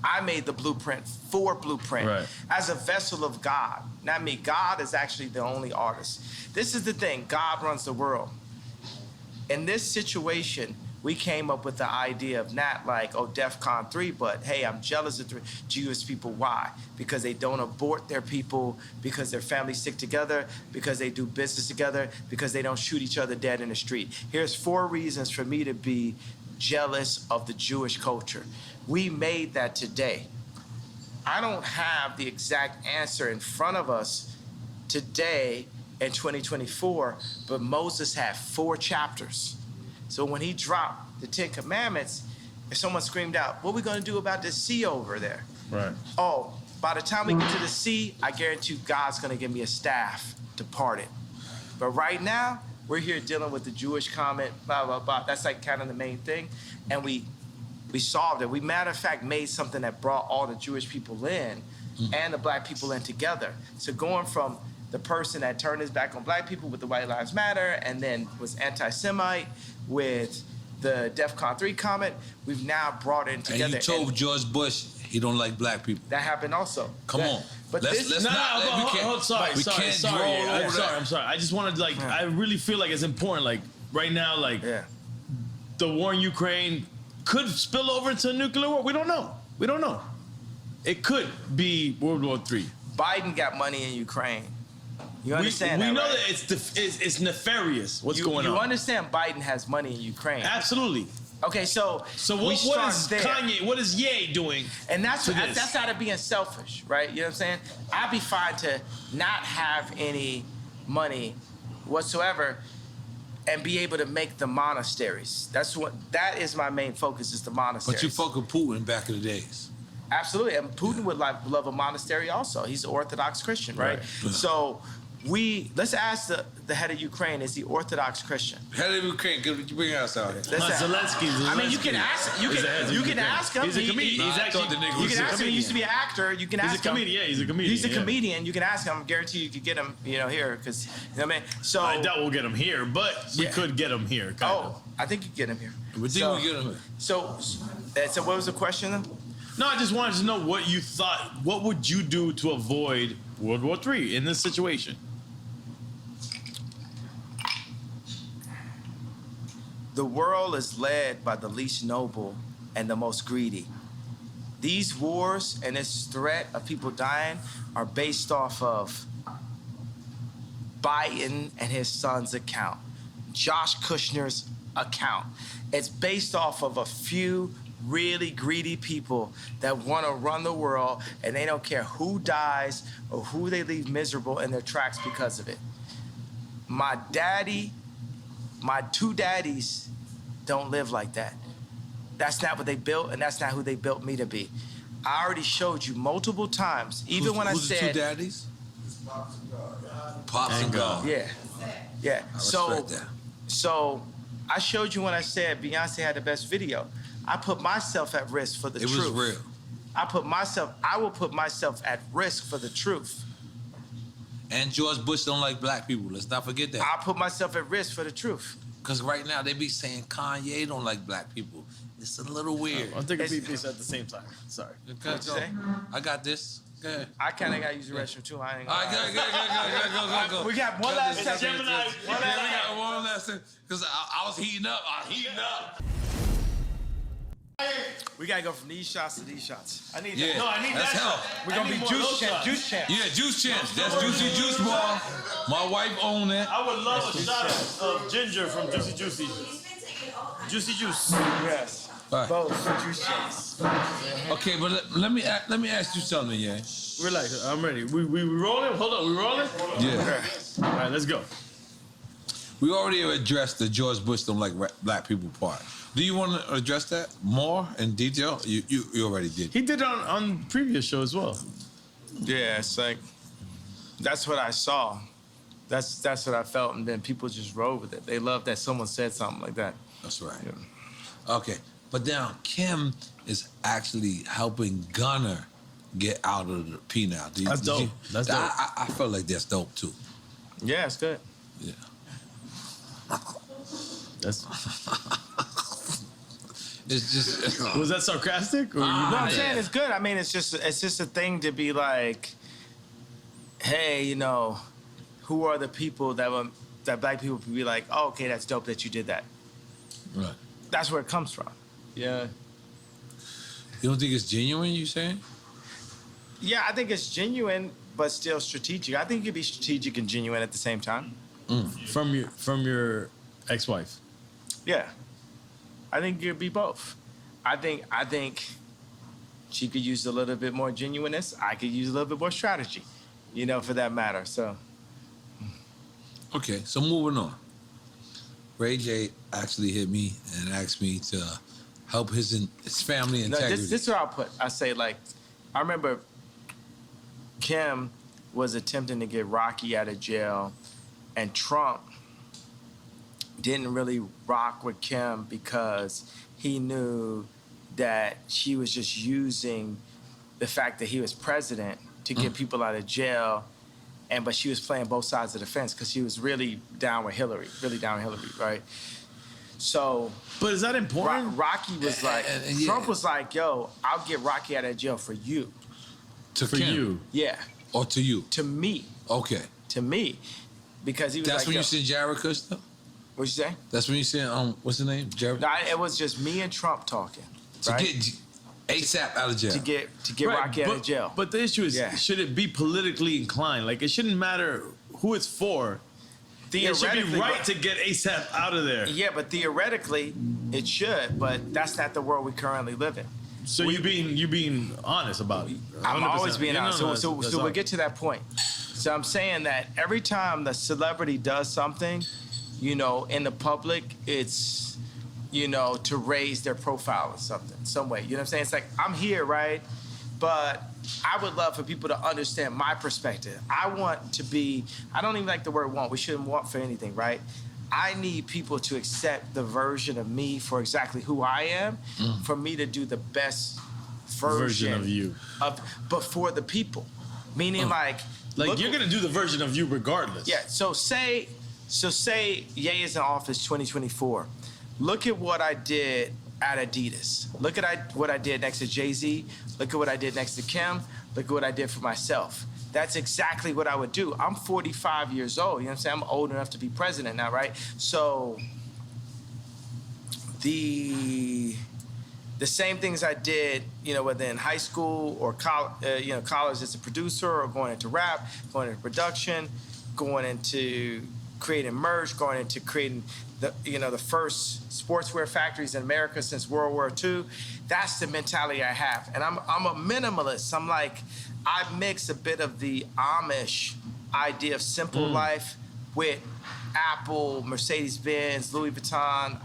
I made the blueprint for Blueprint as a vessel of God. Not me. God is actually the only artist. This is the thing. God runs the world. In this situation, we came up with the idea of not like, oh, DEFCON 3, but hey, I'm jealous of Jewish people. Why? Because they don't abort their people, because their families stick together, because they do business together, because they don't shoot each other dead in the street. Here's 4 reasons for me to be jealous of the Jewish culture. We made that today. I don't have the exact answer in front of us today in 2024, but Moses had 4 chapters. So when he dropped the 10 Commandments, if someone screamed out, what are we going to do about this sea over there? Right. Oh, by the time we get to the sea, I guarantee you God's going to give me a staff to part it. But right now, we're here dealing with the Jewish comment, blah, blah, blah. That's like kind of the main thing. And we solved it. We, matter of fact, made something that brought all the Jewish people in and the black people in together. So going from the person that turned his back on black people with the White Lives Matter and then was anti-Semite with the DEFCON 3 comment, we've now brought it together. And you told George Bush he don't like black people. That happened also. Come on. But I'm sorry. I just wanted to, I really feel like it's important, like, right now, like, the war in Ukraine could spill over into a nuclear war. We don't know. It could be World War III. Biden got money in Ukraine. You understand we that, know right? that it's nefarious what's going on. You understand Biden has money in Ukraine. Absolutely. Okay, so what is Kanye, what is Ye doing? And that's out of being selfish, right? You know what I'm saying? I'd be fine to not have any money whatsoever and be able to make the monasteries. That is my main focus, is the monasteries. But you fuck with Putin back in the days. Absolutely, and Putin would love a monastery also. He's an Orthodox Christian, right? So let's ask the head of Ukraine, is he Orthodox Christian? Head of Ukraine, could you bring us out here? Zelensky. I mean, you can ask him. You can ask him. He's a comedian. You can ask him. He used to be an actor. You can ask him. He's a comedian. He's a comedian. You can ask him. I guarantee you could get him, here, because, you know what I mean? So I doubt we'll get him here, but we could get him here. I think you get him here. We think we'll get him here. So what was the question then? No, I just wanted to know what you thought. What would you do to avoid World War III in this situation? The world is led by the least noble and the most greedy. These wars and this threat of people dying are based off of Biden and his son's account, Josh Kushner's account. It's based off of a few really greedy people that want to run the world, and they don't care who dies or who they leave miserable in their tracks because of it. My 2 daddies don't live like that. That's not what they built, and that's not who they built me to be. I already showed you multiple times, even when I said... Who's the 2 daddies? Pops and God. Yeah. I respect that. So I showed you when I said Beyonce had the best video. I put myself at risk for the truth. It was real. I will put myself at risk for the truth. And George Bush don't like black people. Let's not forget that. I put myself at risk for the truth. Because right now they be saying Kanye don't like black people. It's a little weird. I'm taking peace at the same time. Sorry. What'd you say? I got this. Go ahead. I kind of got to use the restroom too. I ain't All gonna right, go. We got one last session. We got one last because I was heating up. We gotta go from these shots to these shots. I need Yeah, that. No, I need that's that. help. We're gonna be juice champ. Yeah, juice champs. That's Juicy Juice Bar. My wife owned it. I would love a shot of ginger from Juicy Juicy. Juicy Juice. Yes. All right. Both juice champs. Okay, but let me ask you something, yeah. Relax, I'm ready. We rolling? Hold on, we rolling? Yeah. All right, let's go. We already addressed the George Bush don't like black people part. Do you want to address that more in detail? You already did. He did it on previous show as well. Yeah, it's like that's what I saw. That's what I felt, and then people just rode with it. They loved that someone said something like that. That's right. Yeah. Okay, but now Kim is actually helping Gunner get out of the penal. That's dope. That's dope. I felt like that's dope too. Yeah, it's good. Yeah. That's. It's just. Was that sarcastic? Or No, I'm saying it's good. I mean, it's just a thing to be like, hey, you know, who are the people that black people would be like, oh, okay, that's dope that you did that. Right. That's where it comes from. Yeah. You don't think it's genuine? You saying? Yeah, I think it's genuine, but still strategic. I think you can be strategic and genuine at the same time. From your ex-wife. Yeah. I think you could be both. I think she could use a little bit more genuineness. I could use a little bit more strategy, you know, for that matter. So. Okay, so moving on. Ray J actually hit me and asked me to help his family integrity. No, this is what I'll put. I say, like, I remember Kim was attempting to get Rocky out of jail, and Trump didn't really rock with Kim because he knew that she was just using the fact that he was president to get people out of jail, but she was playing both sides of the fence because she was really down with Hillary, right? So, but is that important? Rocky was like, Trump was like, yo, I'll get Rocky out of jail for you. For you? Yeah. Or to you? To me. Okay. To me. Because he was That's like, when you said Jericho stuff? What'd you say? That's when you said, what's his name? Jericho? No, it was just me and Trump talking. To right? get ASAP out of jail. To get Rocky out of jail. But the issue is, should it be politically inclined? Like, it shouldn't matter who it's for. It should be right to get ASAP out of there. Yeah, but theoretically, it should. But that's not the world we currently live in. So you're being honest about it. 100%. I'm always being honest. So that's we'll get to that point. So I'm saying that every time the celebrity does something, you know, in the public, it's, you know, to raise their profile or something, some way. You know what I'm saying? It's like, I'm here, right? But I would love for people to understand my perspective. I want to be, I don't even like the word want. We shouldn't want for anything, right? I need people to accept the version of me for exactly who I am, for me to do the best version of you. But for the people. Meaning like you're gonna do the version of you regardless. Yeah, so say Ye is in office 2024. Look at what I did at Adidas. Look at what I did next to Jay-Z. Look at what I did next to Kim. Look at what I did for myself. That's exactly what I would do. I'm 45 years old. You know what I'm saying? I'm old enough to be president now, right? So the same things I did, you know, whether in high school or college as a producer, or going into rap, going into production, going into creating merch, going into creating the first sportswear factories in America since World War II. That's the mentality I have. And I'm a minimalist. I'm like, I mix a bit of the Amish idea of simple life with Apple, Mercedes-Benz, Louis Vuitton.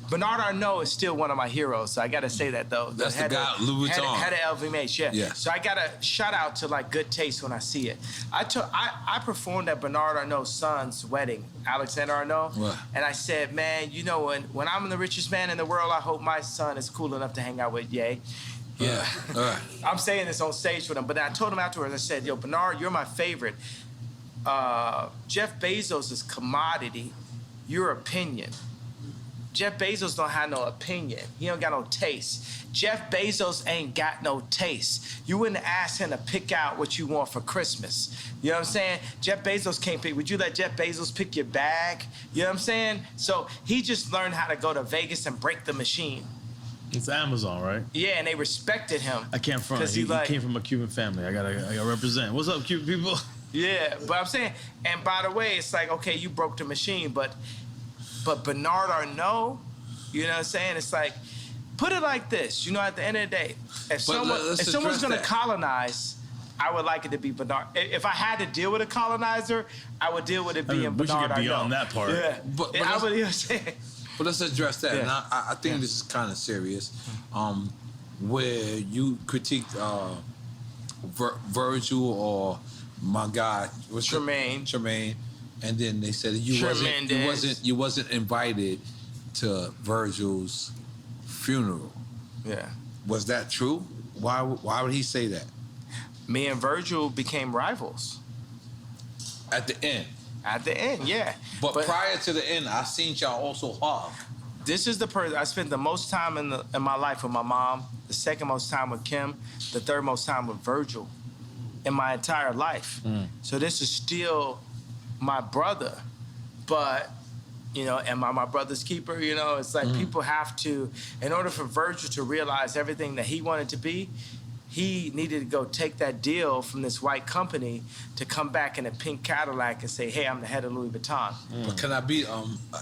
Bernard Arnault is still one of my heroes, so I gotta say that though. That's the guy, Louis Vuitton. Had an LVMH, yeah. Yeah. So I gotta shout out to like good taste when I see it. I performed at Bernard Arnault's son's wedding, Alexander Arnault, Right. and I said, man, you know, when I'm the richest man in the world, I hope my son is cool enough to hang out with Ye. Yeah. All right. I'm saying this on stage with him, but I told him afterwards, I said, yo, Bernard, you're my favorite. Jeff Bezos is commodity, your opinion. Jeff Bezos don't have no opinion. He don't got no taste. Jeff Bezos ain't got no taste. You wouldn't ask him to pick out what you want for Christmas. You know what I'm saying? Jeff Bezos can't pick. Would you let Jeff Bezos pick your bag? You know what I'm saying? So he just learned how to go to Vegas and break the machine. It's Amazon, right? Yeah, and they respected him. I can't front. He came from a Cuban family. I gotta represent. What's up, Cuban people? Yeah, but I'm saying, and by the way, it's like, okay, you broke the machine, but Bernard Arnault, you know what I'm saying? It's like, put it like this, you know, at the end of the day, if someone's gonna colonize, I would like it to be Bernard. If I had to deal with a colonizer, I would deal with it being Bernard Arnault. We should get beyond that part. Yeah, But I would, you know what I'm saying? But let's address that. Yeah. And I think this is kind of serious, where you critiqued Virgil or my guy, what's Tremaine, and then they said you wasn't invited to Virgil's funeral. Yeah. Was that true? Why would he say that? Me and Virgil became rivals. At the end. At the end, yeah. But prior to the end, I seen y'all also hug. This is the person I spent the most time in my life with my mom, the second most time with Kim, the third most time with Virgil in my entire life. So this is still my brother, but, you know, am I my brother's keeper? You know, it's like people have to, in order for Virgil to realize everything that he wanted to be, he needed to go take that deal from this white company to come back in a pink Cadillac and say, hey, I'm the head of Louis Vuitton. But can I be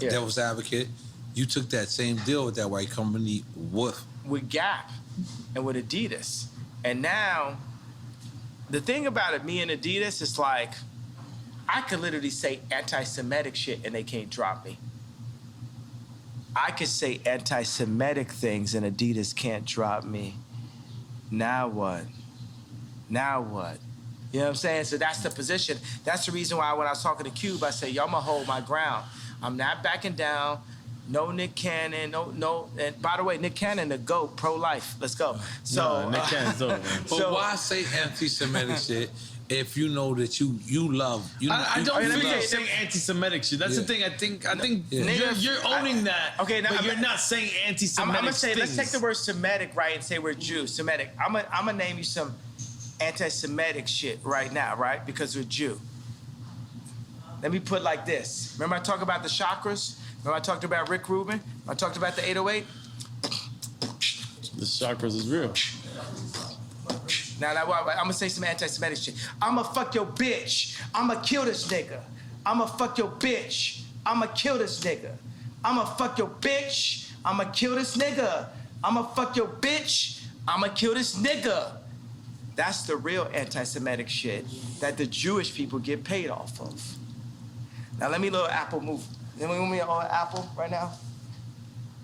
devil's advocate? You took that same deal with that white company with Gap and with Adidas. And now, the thing about it, me and Adidas, is like, I could literally say anti-Semitic shit and they can't drop me. I could say anti-Semitic things and Adidas can't drop me. Now what? Now what? You know what I'm saying? So that's the position. That's the reason why when I was talking to Cube, I said, yo, I'm gonna hold my ground. I'm not backing down. No Nick Cannon, no. And by the way, Nick Cannon, the GOAT, pro-life. Let's go. So Nick Cannon's dope, man. But why say anti-Semitic shit if you know that you love? I don't think you're saying anti-Semitic shit. That's the thing. I think you're owning that. Okay, now but you're not saying anti-Semitic. I'm gonna say, things. let's take the word Semitic, right, and say we're Jews. Semitic. I'm gonna name you some anti-Semitic shit right now, right? Because we're Jew. Let me put it like this. Remember I talked about the chakras? Remember I talked about Rick Rubin? I talked about the 808? The chakras is real. Now, I'm gonna say some anti-Semitic shit. I'ma fuck your bitch. I'ma kill this nigga. I'ma fuck your bitch. I'ma kill this nigga. I'ma fuck your bitch. I'ma kill this nigga. I'ma fuck your bitch. I'ma kill this nigga. That's the real anti-Semitic shit that the Jewish people get paid off of. Now let me little Apple move. Let me on Apple right now.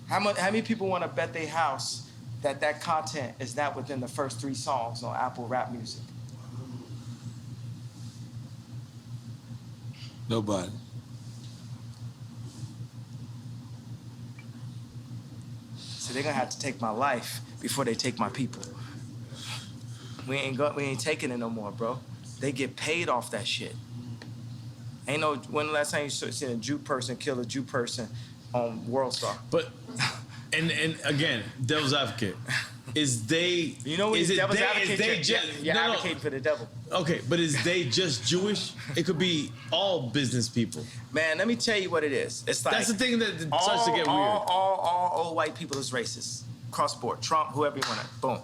How many people want to bet their house that content is not within the first 3 songs on Apple Rap Music? Nobody. So they're gonna have to take my life before they take my people. We ain't taking it no more, bro. They get paid off that shit. Ain't no, when the last time you seen a Jew person kill a Jew person on World Star? But, and again, devil's advocate. Is they, you know, is devil's advocate? You're advocating for the devil. Okay, but is they just Jewish? It could be all business people. Man, let me tell you what it is. It's like, that's the thing that starts to get weird. All old white people is racist. Cross board. Trump, whoever you want to, boom.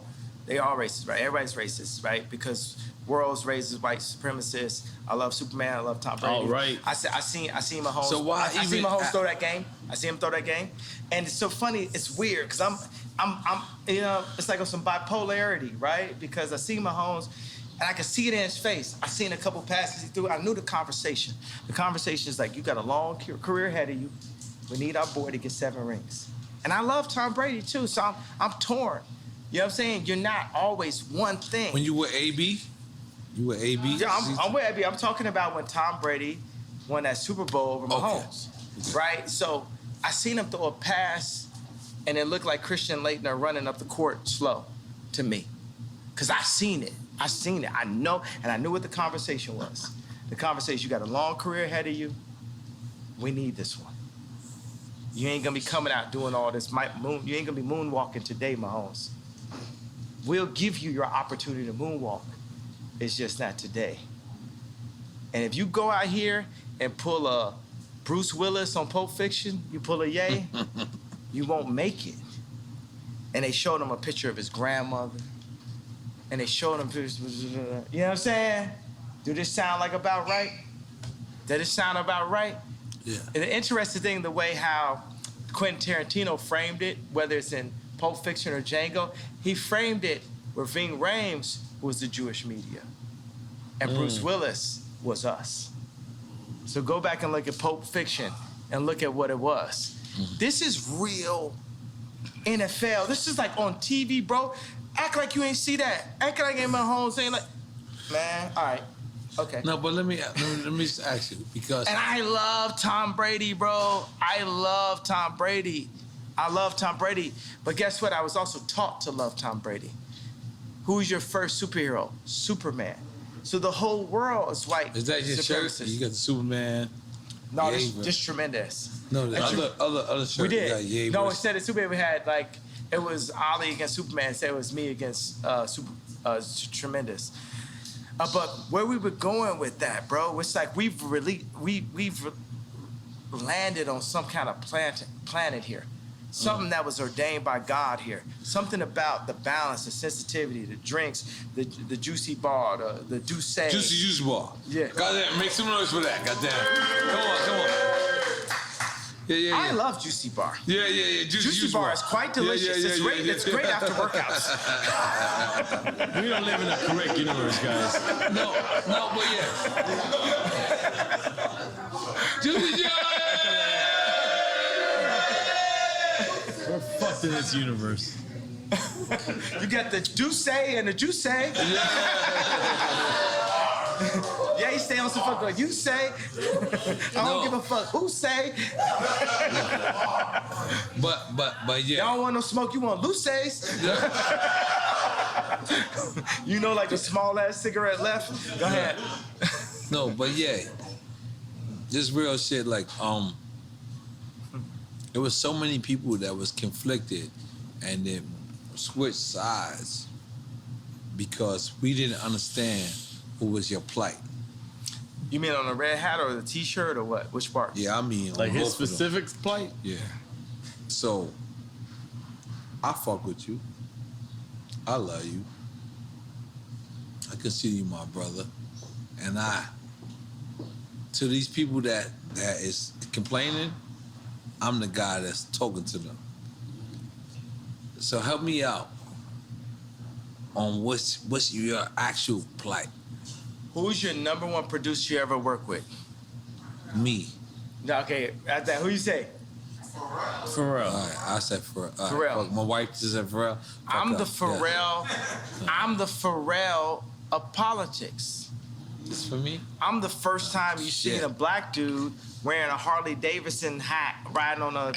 They all racist, right? Everybody's racist, right? Because world's racist, white supremacists. I love Superman. I love Tom Brady. All right. I seen Mahomes. So why I see Mahomes throw that game. I see him throw that game, and it's so funny. It's weird because I'm, you know, it's like some bipolarity, right? Because I see Mahomes, And I could see it in his face. I seen a couple passes he threw. I knew the conversation. The conversation is like, you got a long career ahead of you. We need our boy to get 7 rings. And I love Tom Brady too, so I'm torn. You know what I'm saying? You're not always one thing. When you were AB? You were AB? Yeah, I'm with AB. I'm talking about when Tom Brady won that Super Bowl over Mahomes, right? So I seen him throw a pass, and it looked like Christian Laettner running up the court slow to me. Because I seen it. I know, and I knew what the conversation was. The conversation, you got a long career ahead of you. We need this one. You ain't gonna be coming out doing all this. You ain't gonna be moonwalking today, Mahomes. We'll give you your opportunity to moonwalk. It's just not today. And if you go out here and pull a Bruce Willis on Pulp Fiction, you pull a Ye, you won't make it. And they showed him a picture of his grandmother. And they showed him pictures, you know what I'm saying? Do this sound like about right? Does it sound about right? Yeah. And the interesting thing, the way how Quentin Tarantino framed it, whether it's in Pulp Fiction or Django, he framed it where Ving Rhames was the Jewish media. And Bruce Willis was us. So go back and look at Pulp Fiction and look at what it was. This is real NFL. This is like on TV, bro. Act like you ain't see that. Act like I ain't my home saying like, man, all right, okay. No, but let me just ask you, because... And I love Tom Brady, bro. I love Tom Brady. But guess what? I was also taught to love Tom Brady. Who's your first superhero? Superman. So the whole world is white. Is that your shirt? You got the Superman. No, this tremendous. No, the other shirt. We did. Yeah, no, instead of Superman, we had like, it was Ali against Superman. Instead, it was me against Tremendous. But where we were going with that, bro, it's like we've landed on some kind of planet here. Something that was ordained by God here. Something about the balance, the sensitivity, the drinks, the juicy bar, the douce. Juicy bar. Yeah. Goddamn, make some noise for that. Goddamn. Come on. Yeah. I love Juicy Bar. Yeah. Juicy Bar is quite delicious. It's great after workouts. We don't live in a correct universe, guys. No, but yeah. Juicy Jar. We're fucked in this universe. You got the Douce and the Juice. Yeah, he stay on some fuck like you say. I don't give a fuck who say. But yeah. Y'all don't want no smoke, you want Luce's. You know, like the small ass cigarette left. Go ahead. No, but yeah. Just real shit, like, there was so many people that was conflicted and then switched sides because we didn't understand what was your plight. You mean on the red hat or the t-shirt or what? Which part? Yeah, I mean like his specific plight? Yeah. So, I fuck with you. I love you. I consider you my brother. And to these people that is complaining, I'm the guy that's talking to them. So help me out on what's your actual plight. Who's your number one producer you ever worked with? Me. Okay, at that, who you say? Pharrell. All right, I said Pharrell. Pharrell. My wife just said Pharrell. I'm the Pharrell of politics. It's for me? I'm the first time you seen a black dude wearing a Harley Davidson hat, riding on a, on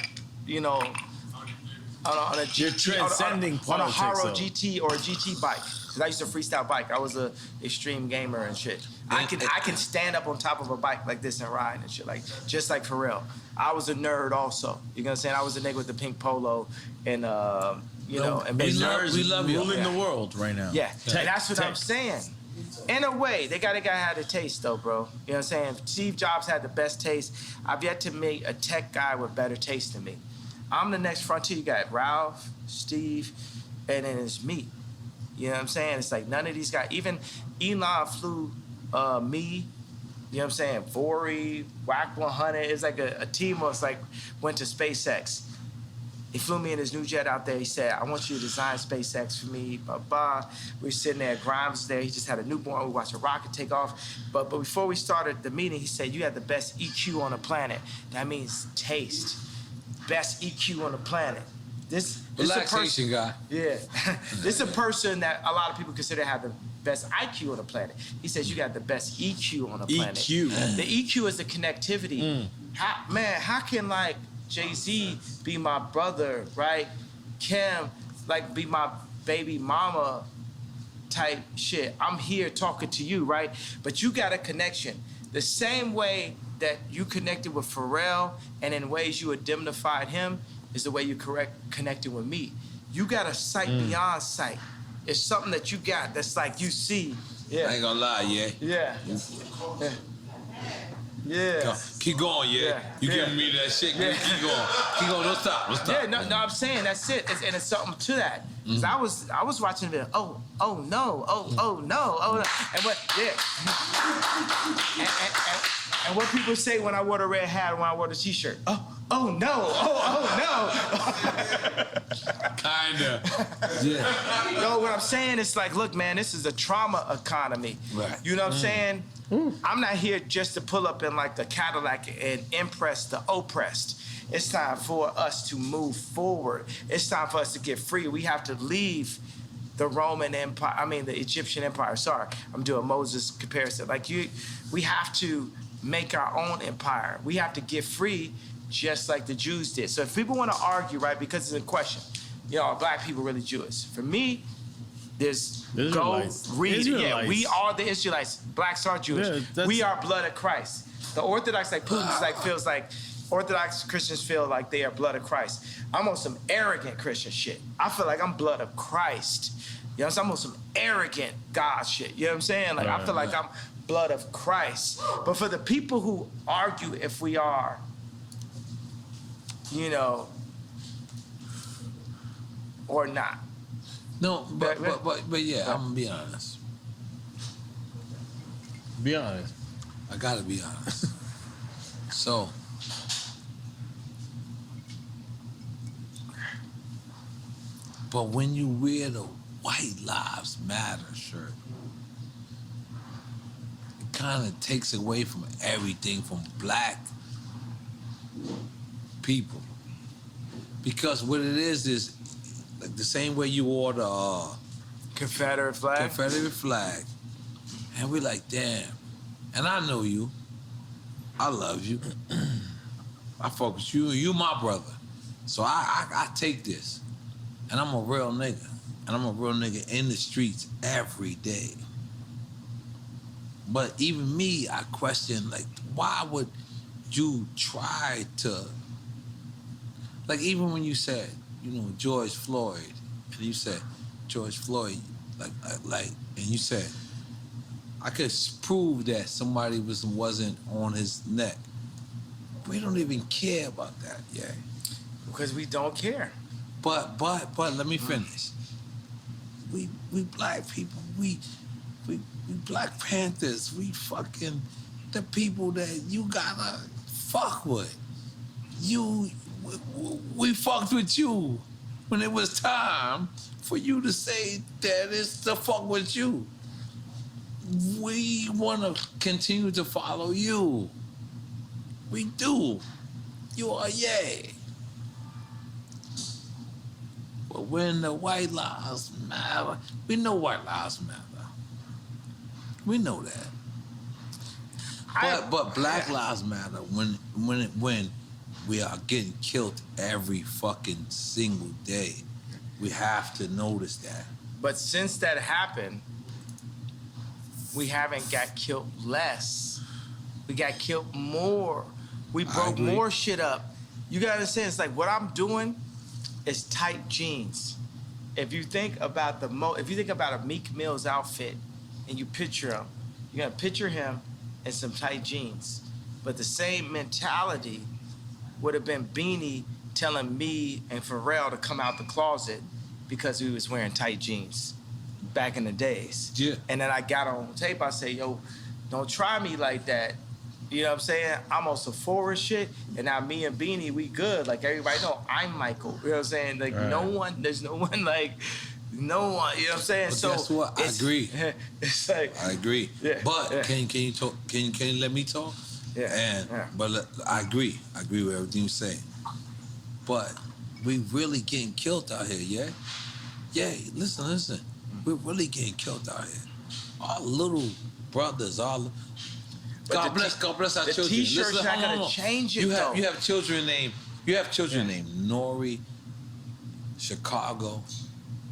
a GT, You're transcending on a politics, Haro though. GT or a GT bike. Cause I used to freestyle bike. I was a extreme gamer and shit. I can stand up on top of a bike like this and ride and shit, like just like Pharrell. I was a nerd also. You know what I'm saying? I was a nigga with the pink polo and and we love you. Ruling the world right now. Yeah, and that's what I'm saying. In a way, they gotta have a taste though, bro. You know what I'm saying? Steve Jobs had the best taste. I've yet to meet a tech guy with better taste than me. I'm the next frontier. You got Ralph, Steve, and then it's me. You know what I'm saying? It's like none of these guys, even Elon flew me, you know what I'm saying? Vori, Wack 100. It's like a team was like went to SpaceX. He flew me in his new jet out there. He said, I want you to design SpaceX for me, blah, blah. We were sitting there, Grimes was there. He just had a newborn. We watched a rocket take off. But before we started the meeting, he said, you have the best EQ on the planet. That means taste. Best EQ on the planet. This relaxation guy. Yeah. This is a person that a lot of people consider to have the best IQ on the planet. He says you got the best EQ on the planet. EQ. The EQ is the connectivity. How can like Jay-Z be my brother, right? Kim, like be my baby mama type shit. I'm here talking to you, right? But you got a connection. The same way that you connected with Pharrell and in ways you indemnified him is the way you connected with me. You got a sight beyond sight. It's something that you got that's like you see. Yeah. I ain't gonna lie, Yeah. Yeah. Keep going, You giving me that shit. Yeah. Keep going. Keep going. Don't stop. Yeah, no, I'm saying that's it. And it's something to that. Cause I was watching it. Oh no. And what? Yeah. And what people say when I wore the red hat, when I wore the t-shirt. Oh no. Kinda. Yeah. No, what I'm saying is like, look, man, this is a trauma economy. Right. You know what I'm saying? I'm not here just to pull up in like a Cadillac and impress the oppressed. It's time for us to move forward. It's time for us to get free. We have to leave the Roman Empire, the Egyptian Empire. Sorry, I'm doing Moses comparison. We have to make our own empire. We have to get free just like the Jews did. So if people want to argue, right, because it's a question, are black people really Jewish? For me, there's Israelites. Go read. Israelites. Yeah, we are the Israelites. Blacks are Jewish. Yeah, we are blood of Christ. The Orthodox, like Putin, feels like Orthodox Christians feel like they are blood of Christ. I'm on some arrogant Christian shit. I feel like I'm blood of Christ. You know what I'm saying? I'm on some arrogant God shit. You know what I'm saying? Like I feel like I'm blood of Christ. But for the people who argue if we are, or not. No, but yeah, I'm gonna be honest. Be honest. I gotta be honest. So, but when you wear the White Lives Matter shirt, it kind of takes away from everything from black people. Because what it is like the same way you wore the Confederate flag. And we're like, damn. And I know you. I love you. I fuck with you. You my brother. So I take this. And I'm a real nigga. And I'm a real nigga in the streets every day. But even me, I question, like, why would you try to... Like, even when you said, George Floyd, and you said, George Floyd, and you said, I could prove that somebody wasn't on his neck. We don't even care about that, Because we don't care. But let me finish. We black people, we Black Panthers, we fucking the people that you gotta fuck with. We fucked with you when it was time for you to say that it's to fuck with you. We want to continue to follow you. We do. You are yay. But when the White Lives Matter, we know White Lives Matter. We know that. But Black Lives Matter when we are getting killed every fucking single day. We have to notice that. But since that happened, we haven't got killed less. We got killed more. We broke more shit up. You gotta understand, it's like what I'm doing is tight jeans. If you think about a Meek Mill's outfit and you picture him, you're gonna picture him in some tight jeans. But the same mentality would have been Beanie telling me and Pharrell to come out the closet because we was wearing tight jeans back in the days. Yeah. And then I got on tape, I say, yo, don't try me like that. You know what I'm saying? I'm on Sephora shit, and now me and Beanie, we good. Like everybody know, I'm Michael. You know what I'm saying? Like there's no one like, no one. You know what I'm saying? But so guess what? I agree. It's like I agree. Yeah, but yeah. can you talk? Can you let me talk? Yeah. But I agree. I agree with everything you say. But we really getting killed out here, yeah? Yeah, listen. We're really getting killed out here. Our little brothers, God bless our the children. T-shirt's Listen, not hold gonna on. change it, You though. have children named Nori, Chicago.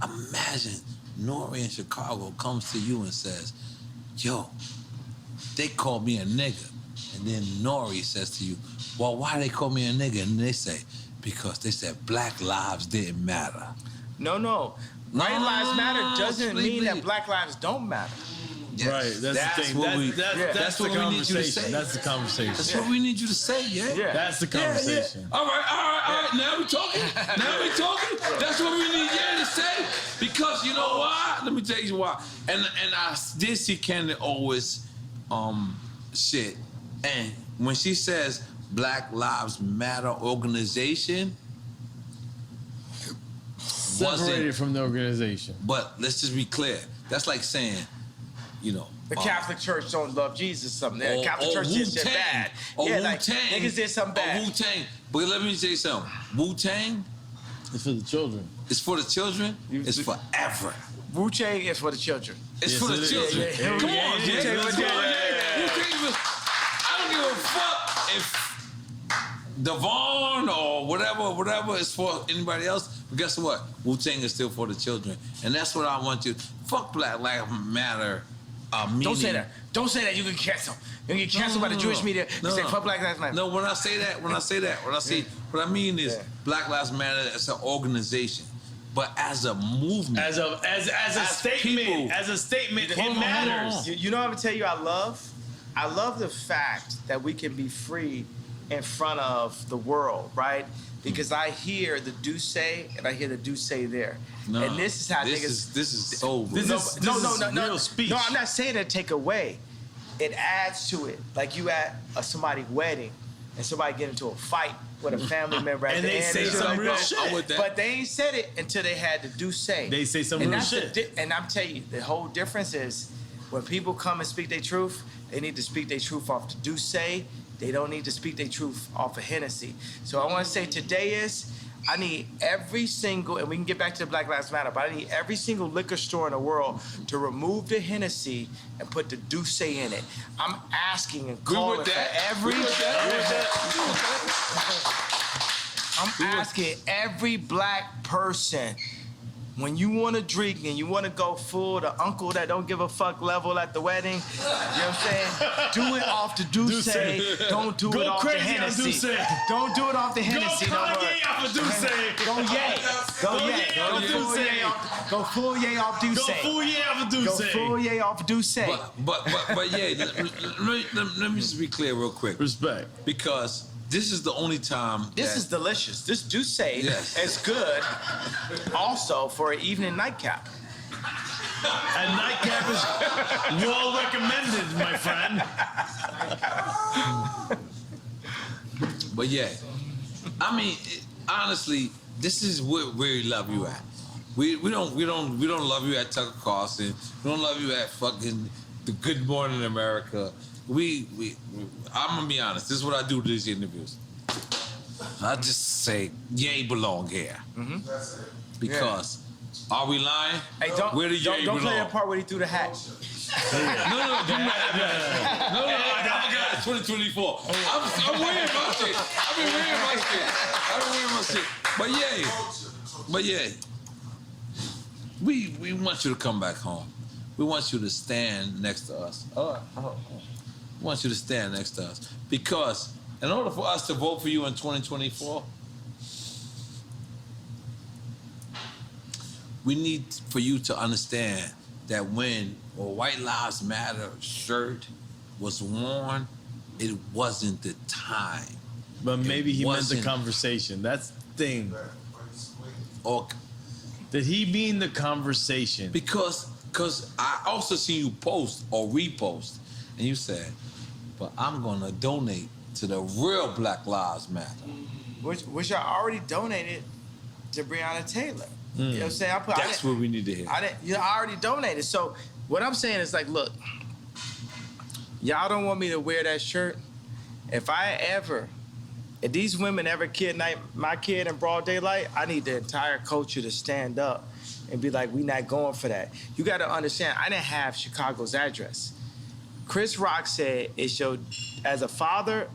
Imagine Nori in Chicago comes to you and says, yo, they call me a nigga. And then Nori says to you, well, why they call me a nigga? And they say, because they said black lives didn't matter. No. White lives matter doesn't mean that black lives don't matter. Yes. Right, that's the thing. That's the what we need you to say. conversation. That's the conversation. That's what we need you to say, yeah? That's the conversation. All right. Now we talking. That's what we need to say. Because you know why? Let me tell you why. And I did see Candy always shit. And when she says Black Lives Matter organization, Separated from the organization. But let's just be clear. That's like saying, you know, the Catholic Church don't love Jesus or something. The Catholic Church did shit bad. Like niggas did something bad. Wu-Tang. But let me tell you something. Wu-Tang It's for the children. It's for the children. It's forever. Wu-Tang is for the children. It's for the children. Yeah. Come on, Jay. Yeah. I don't give a fuck if Devon or whatever is for anybody else. But guess what? Wu-Tang is still for the children. And that's what I want you. Fuck Black Lives Matter. Don't say that. Don't say that. You can cancel. You can get canceled by the Jewish media. You say fuck Black Lives Matter. No, when I say that, what I mean is Black Lives Matter as an organization. But as a movement, as a statement, it matters. You know what I'm gonna tell you? I love the fact that we can be free in front of the world, right? Because I hear the do say and I hear the do say there. No, and this is how this niggas. This is so. No. Real speech. No, I'm not saying to take away. It adds to it. Like you at somebody's wedding and somebody get into a fight with a family member at and the they end. say some real shit. But they ain't said it until they had to do say. They say some real shit. And I'm telling you, the whole difference is when people come and speak their truth, they need to speak their truth off the do say. They don't need to speak their truth off of Hennessy. So I want to say today is, I need every single, and we can get back to the Black Lives Matter, but I need every single liquor store in the world to remove the Hennessy and put the Douce in it. I'm asking and calling for every. I'm asking every black person, when you want to drink and you want to go full the uncle that don't give a fuck level at the wedding, you know what I'm saying? Do it off the Douce. Don't do it off the Hennessy. Don't do it off the Hennessy. Go Kanye off of Douce. Go yay. Go yay. Go full yay off. Go full yay off Douce. Go full yay off of Douce. Go full yay off Douce. But yeah, let me just be clear real quick. Respect. Because this is the only time. This is delicious. This Douce is good also for an evening nightcap. And nightcap is well recommended, my friend. But yeah, I mean, honestly, this is where we love you at. We don't love you at Tucker Carlson. We don't love you at fucking the Good Morning America. I'm gonna be honest. This is what I do to these interviews. I just say, Ye belong here. Mm-hmm. Because are we lying? Hey, don't play the part where he threw the hat. No, I forgot. It's 2024. I'm wearing my shit. I've been wearing my shit. But yeah, we want you to come back home. We want you to stand next to us. We want you to stand next to us. Because in order for us to vote for you in 2024, we need for you to understand that when a White Lives Matter shirt was worn, it wasn't the time. But maybe he meant the conversation. That's the thing. Or did he mean the conversation? Because I also see you post or repost, and you said, but I'm gonna donate to the real Black Lives Matter. Which I already donated to Breonna Taylor. You know what I'm saying? That's what we need to hear. I already donated. So what I'm saying is like, look, y'all don't want me to wear that shirt. If these women ever kidnap my kid in broad daylight, I need the entire culture to stand up and be like, we not going for that. You got to understand, I didn't have Chicago's address. Chris Rock said, as a father,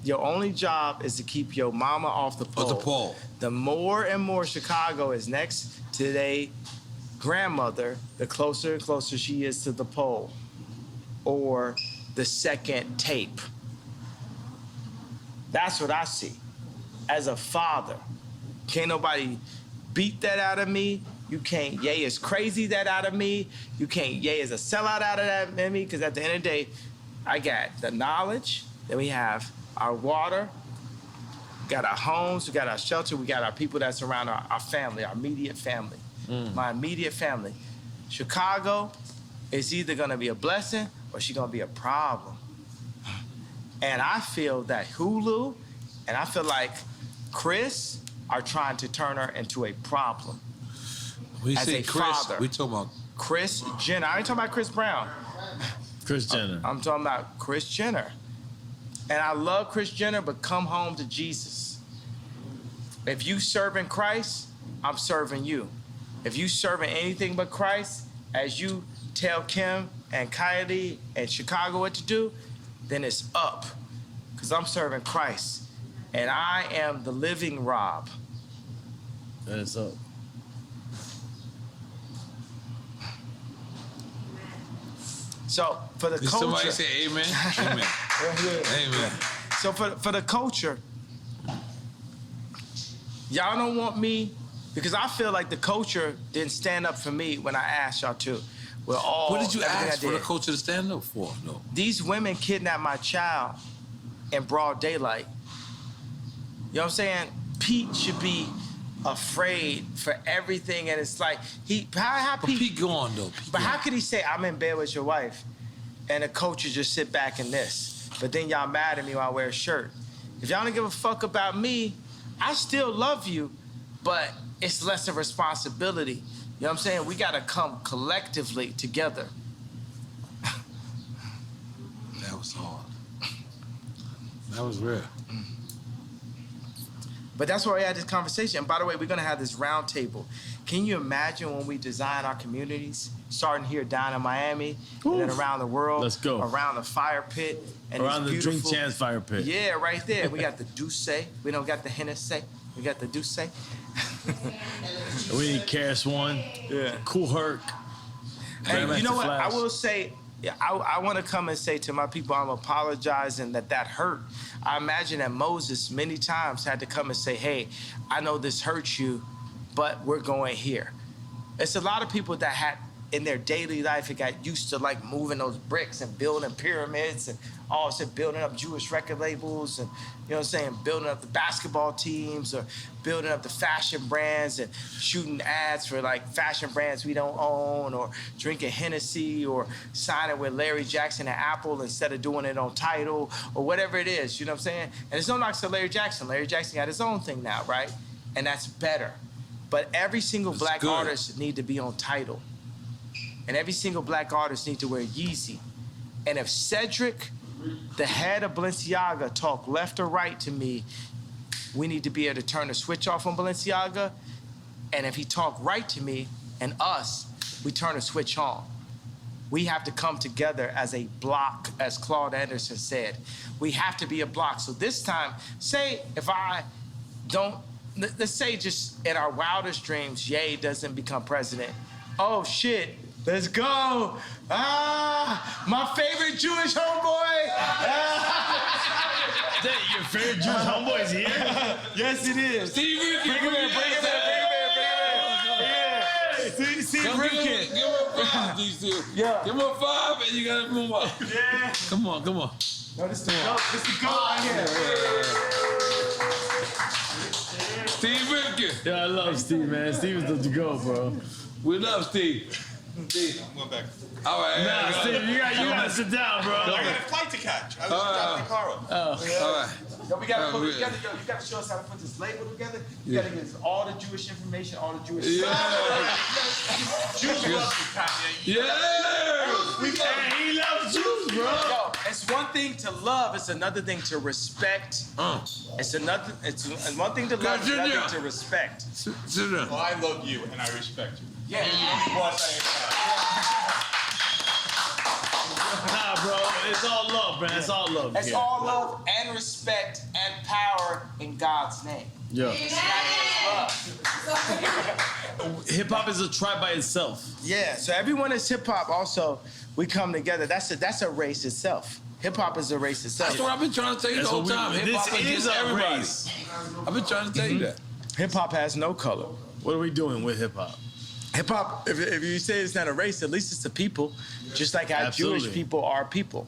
your only job is to keep your mama off the pole. The more and more Chicago is next to their grandmother, the closer and closer she is to the pole or the second tape. That's what I see. As a father, can't nobody beat that out of me. You can't Ye is crazy that out of me. You can't Ye is a sellout out of that in me, because at the end of the day, I got the knowledge, then we have our water, we got our homes, we got our shelter, we got our people that surround our family, our immediate family. My immediate family. Chicago is either gonna be a blessing or she's gonna be a problem. And I feel that Hulu and I feel like Chris are trying to turn her into a problem. We as say a Chris, father. we talking about Kris Jenner. I ain't talking about Chris Brown. Kris Jenner. I'm talking about Kris Jenner. And I love Kris Jenner, but come home to Jesus. If you serving Christ, I'm serving you. If you serving anything but Christ, as you tell Kim and Kylie and Chicago what to do, then it's up. Because I'm serving Christ. And I am the living Rob. That is up. So for the Did culture. somebody say amen? Amen. Amen. So for the culture, y'all don't want me, because I feel like the culture didn't stand up for me when I asked y'all to. What did you ask for the culture to stand up for? No. These women kidnapped my child in broad daylight. You know what I'm saying? Pete should be afraid for everything, and it's like how Pete gone though. How could he say I'm in bed with your wife, and the culture just sit back in this? But then y'all mad at me when I wear a shirt. If y'all don't give a fuck about me, I still love you, but it's less of responsibility. You know what I'm saying? We gotta come collectively together. That was hard. That was real. But that's why we had this conversation. And by the way, we're gonna have this round table. Can you imagine when we design our communities, starting here down in Miami, and then around the world, Let's go. around the fire pit, and around the beautiful, Drink Chance fire pit. Yeah, right there. We got the Douce. We don't got the Hennessy. We got the Douce. We need Karis One. Yeah. Cool Herc. And you know what? Flash. I will say, I want to come and say to my people, I'm apologizing that hurt. I imagine that Moses many times had to come and say, hey, I know this hurts you, but we're going here. It's a lot of people that had in their daily life, it got used to like moving those bricks and building pyramids and building up Jewish record labels and, you know what I'm saying, building up the basketball teams or building up the fashion brands and shooting ads for like fashion brands we don't own or drinking Hennessy or signing with Larry Jackson and Apple instead of doing it on Tidal or whatever it is, you know what I'm saying? And it's no knocks to Larry Jackson. Larry Jackson got his own thing now, right? And that's better. But every single black artist need to be on Tidal. And every single black artist needs to wear Yeezy. And if Cedric, the head of Balenciaga, talk left or right to me, we need to be able to turn the switch off on Balenciaga. And if he talk right to me and us, we turn the switch on. We have to come together as a block, as Claude Anderson said. We have to be a block. So this time, say if I don't, let's say just in our wildest dreams, Ye doesn't become president. Oh shit. Let's go. My favorite Jewish homeboy. Your favorite Jewish homeboy is here? Yes, it is. Steve Rifkin. Bring him in. Steve Rifkin. Give him a 5, DC. Yeah. Give him a 5 and you gotta move up. Yeah. Come on. No, this is the goat. This is the goat right here. Steve Rifkin. Yeah, I love Steve, man. Steve is the go, bro. We love Steve. I'm going back. All right. Nah, Steve, you gotta sit down, bro. I got a flight to catch. I was dropping the car off. All right. Yo, we gotta put it together. Yo, you gotta show us how to put this label together. You gotta give us all the Jewish information, all the Jewish stuff. Jews love you, Kanye. And he loves Jews, bro. Yo, it's one thing to love, it's another thing to respect. It's one thing to love, it's another thing to respect. Sit down. Well, I love you and I respect you. Yeah. Nah, bro, it's all love, man. It's all love. It's all love and respect and power in God's name. Yeah. It's not just love. Hip hop is a tribe by itself. Yeah, so everyone is hip hop. Also, we come together. That's a race itself. Hip hop is a race itself. That's what I've been trying to tell you the whole time. Hip hop is everybody. I've been trying to tell you that. Hip hop has no color. What are we doing with hip hop? Hip hop, if you say it's not a race, at least it's a people. Just like how Jewish people are people.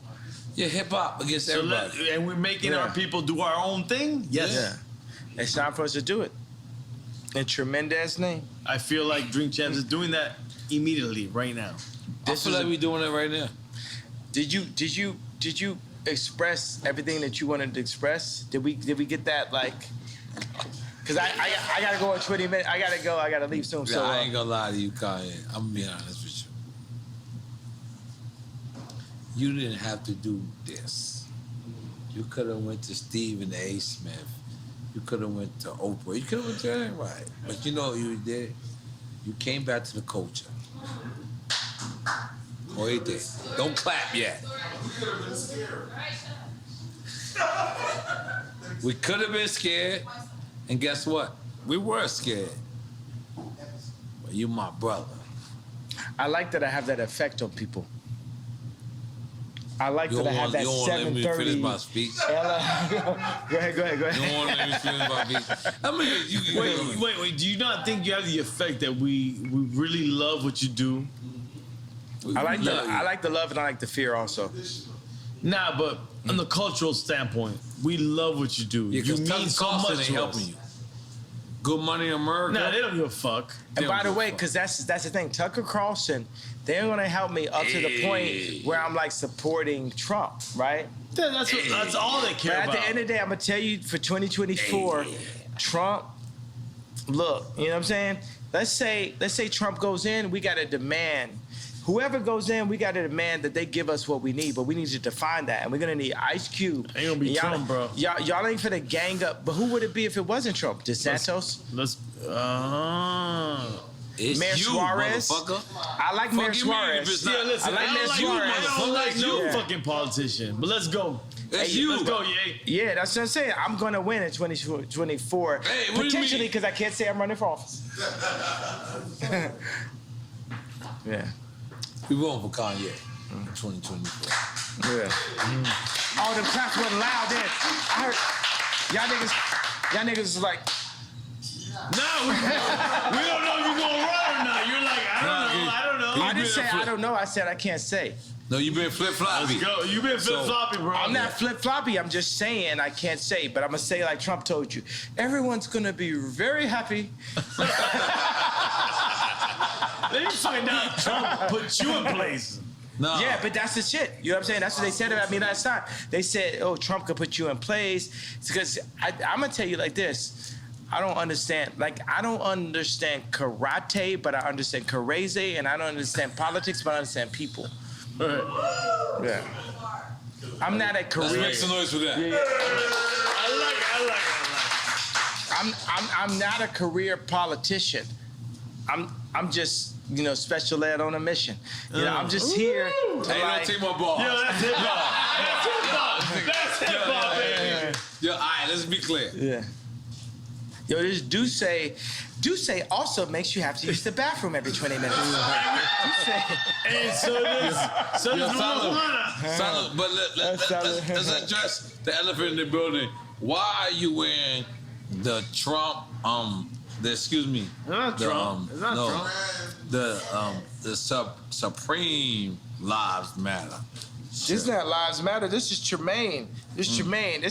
Yeah, hip hop against everybody. And we're making our people do our own thing? Yes. Yeah. It's time for us to do it. In tremendous name. I feel like Drink Champs is doing that immediately, right now. I feel like we're doing it right now. Did you express everything that you wanted to express? Did we get that like? Cause I gotta go in 20 minutes. I gotta leave soon. Yeah, So I ain't gonna lie to you, Kanye. I'm gonna be honest with you. You didn't have to do this. You could have went to Stephen A. Smith. You could have went to Oprah. You could have went to anybody. But you know what you did? You came back to the culture. Oh, he did. Don't clap yet. We could have been scared. And guess what? We were scared. But you my brother. I like that I have that effect on people. I like that I have that 7:30. You don't want to let me finish my speech? Go ahead. You don't want to let me finish my speech? I mean, Wait. Do you not think you have the effect that we really love what you do? I like the love and I like the fear also. Nah, but on the cultural standpoint, we love what you do. Yeah, you mean so much ain't to helping us. you. Good Money America. Nah, they don't give a fuck. And by the way, because that's the thing, Tucker Carlson, they're gonna help me up to the point where I'm like supporting Trump, right? That's all they care but about. At the end of the day, I'm gonna tell you for 2024, Trump. Look, you know what I'm saying? Let's say Trump goes in, we gotta demand. Whoever goes in, we got to demand that they give us what we need, but we need to define that. And we're going to need Ice Cube. Ain't going to be Trump, bro. Y'all ain't finna gang up. But who would it be if it wasn't Trump? DeSantos? It's Mayor you, Suarez? motherfucker. I like Mayor Suarez. Yeah, listen, I don't like no fucking politician. But let's go. It's you. Let's go, yeah. Yeah, that's what I'm saying. I'm going to win in 2024. Hey, what potentially, do you mean? because I can't say I'm running for office. Yeah. We voting for Kanye in 2024. Yeah. All them claps wasn't loud then. I heard y'all niggas is like, no, we don't know if you're gonna run or not. You're like, I don't know. I didn't say I don't know. I said I can't say. No, you been flip-floppy. Let's go. You been flip-floppy, bro. I'm not flip-floppy. I'm just saying I can't say, but I'm gonna say like Trump told you. Everyone's gonna be very happy. Then you find out Trump put you in place. No. Yeah, but that's the shit. You know what I'm saying? That's what they said about me last time. They said, oh, Trump could put you in place. It's because I'm going to tell you like this. I don't understand karate, but I understand karate, and I don't understand politics, but I understand people. Yeah. I'm not a career. Let's make some noise for that. Yeah. I like it. I'm not a career politician. I'm just, special ed on a mission. I'm just here to don't take my ball. Yo, that's hip hop. That's hip hop, baby. Yo, all right, let's be clear. Yeah. Yo, this Duce also makes you have to use the bathroom every 20 minutes. And so does Solid, but let's address the elephant in the building. Why are you wearing the Trump, excuse me. It's not Trump. It's not Trump. The Supreme Lives Matter. This is not Lives Matter. This is Tremaine. This is Tremaine.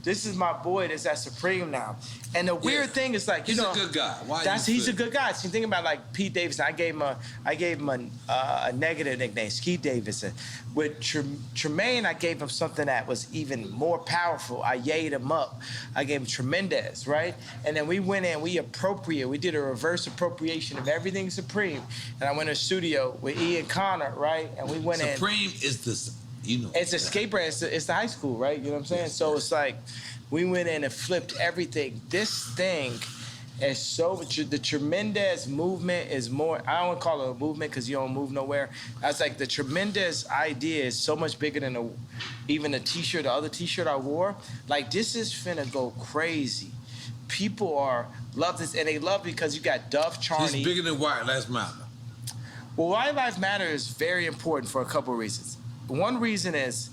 This is my boy that's at Supreme now. And the weird thing is like, he's a good guy. He's a good guy. So you think about like Pete Davidson. I gave him a negative nickname, Skeet Davidson. With Tremaine, I gave him something that was even more powerful. I yayed him up. I gave him Tremendous, right? And then we went in, we did a reverse appropriation of everything Supreme. And I went in the studio with Ian Connor, right? And we went in. Supreme is this, it's a skate brand. It's the high school, right? You know what I'm saying? So it's like, we went in and flipped everything. This thing is so, the Tremendous movement is more, I don't want to call it a movement because you don't move nowhere. I was like, the Tremendous idea is so much bigger than even the t-shirt, the other t-shirt I wore. Like, this is finna go crazy. People love this, and they love it because you got Dove Charney. It's bigger than White Lives Matter. Well, White Lives Matter is very important for a couple of reasons. One reason is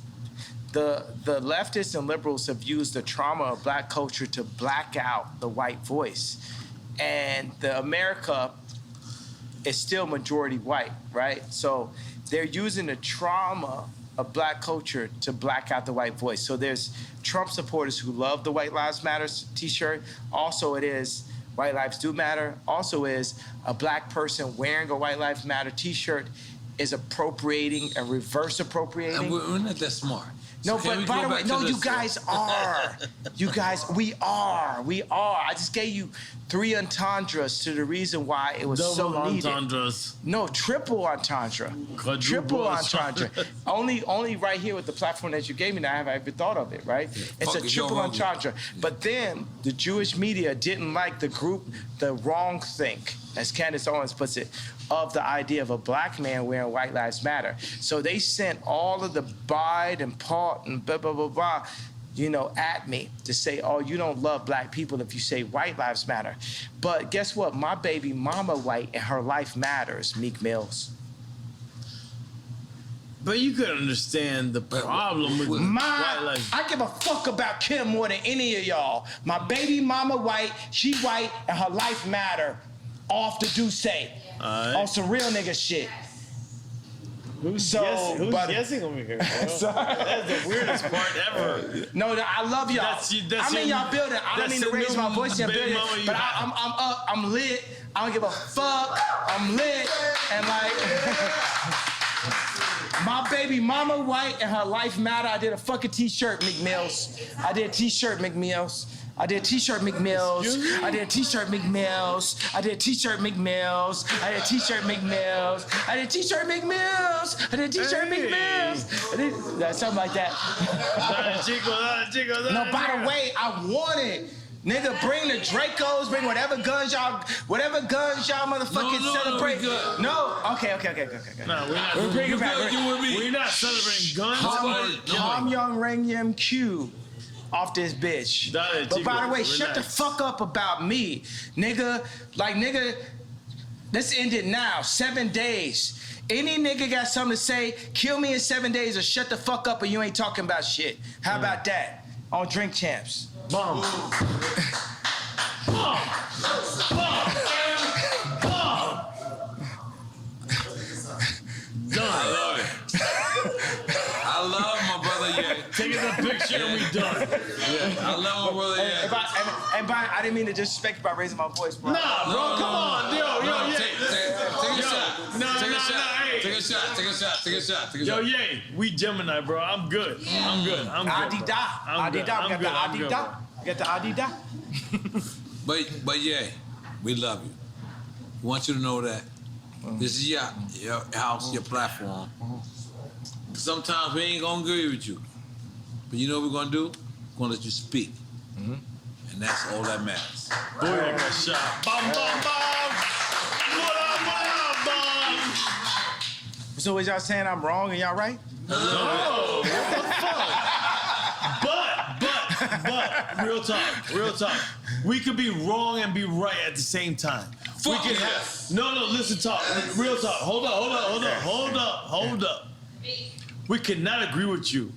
the leftists and liberals have used the trauma of black culture to black out the white voice. And America is still majority white, right? So they're using the trauma of black culture to black out the white voice. So there's Trump supporters who love the White Lives Matter t-shirt. Also it is White Lives Do Matter. Also is a black person wearing a White Lives Matter t-shirt is appropriating and reverse appropriating. And we're not that smart. No, So but by the way, no, you guys are. You guys, we are. I just gave you 3 entendres to the reason why it was so needed. Double entendres. No, triple entendre. Triple entendre. only right here with the platform that you gave me, now I haven't even thought of it, right? It's a triple entendre. But then the Jewish media didn't like the wrong think, as Candace Owens puts it, of the idea of a black man wearing White Lives Matter. So they sent all of the Bide and Paul and blah, blah, blah, blah, at me to say, oh, you don't love black people if you say White Lives Matter. But guess what? My baby mama white and her life matters, Meek Mills. But you could understand the problem with White Lives. I give a fuck about Kim more than any of y'all. My baby mama white, she white, and her life matter. Off the Duce. On some real nigga shit. Who's guessing over here, bro? Sorry. That's the weirdest part ever. No, I love y'all. I'm in y'all building. I don't mean to raise my voice in your building, but I'm up. I'm lit. I don't give a fuck. I'm lit. And like, my baby mama white and her life matter. I did a fucking t-shirt, Meek Mills. I did a t-shirt, Meek Mills. I did a t-shirt, Meek Mills. I did a t-shirt, Meek Mills. I did a t-shirt, Meek Mills. I did a t-shirt, Meek Mills. I did a t-shirt, Meek Mills. I did a t-shirt, Meek Mills. Something like that. No, by the way, I want it. Nigga, bring the Dracos, bring whatever guns y'all motherfucking celebrate. No, okay. No, we're not. We're bringing back. We're not celebrating guns. Ham Young Rang Yam Q. Off this bitch. But by the way, shut the fuck up about me. Nigga, let's end it now. 7 days. Any nigga got something to say, kill me in 7 days or shut the fuck up or you ain't talking about shit. How about that? On Drink Champs. Bomb. Done. I love my brother, yeah. Taking a picture and we done. Yeah. I love my brother, yeah. And I didn't mean to disrespect by raising my voice, bro. Nah, bro, come on. Yo, take a shot. Take a shot. Yo, yay, we Gemini, bro. I'm good. I'm good. Adida. We got the Adida. But yeah, we love you. We want you to know that this is your house, your platform. Sometimes we ain't gonna agree with you. But you know what we're gonna do? We're gonna let you speak. And that's all that matters. Boy, I got shot. Bum, bum, bum. So is y'all saying I'm wrong and y'all right? No. What the fuck? But, real talk. We could be wrong and be right at the same time. Fuck we can No, listen, talk. Real talk. Hold up. We cannot agree with you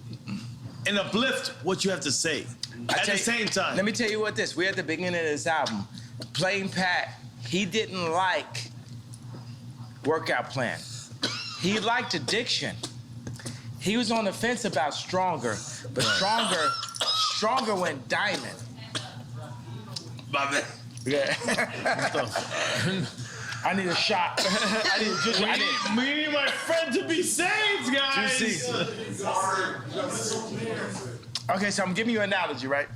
and uplift what you have to say at the same time. Let me tell you what this. We're at the beginning of this album. Plain Pat, he didn't like Workout Plan. He liked Addiction. He was on the fence about Stronger, but Stronger went diamond. My man. Yeah. I need a shot. We need my friend to be saved, guys. Okay, so I'm giving you an analogy, right?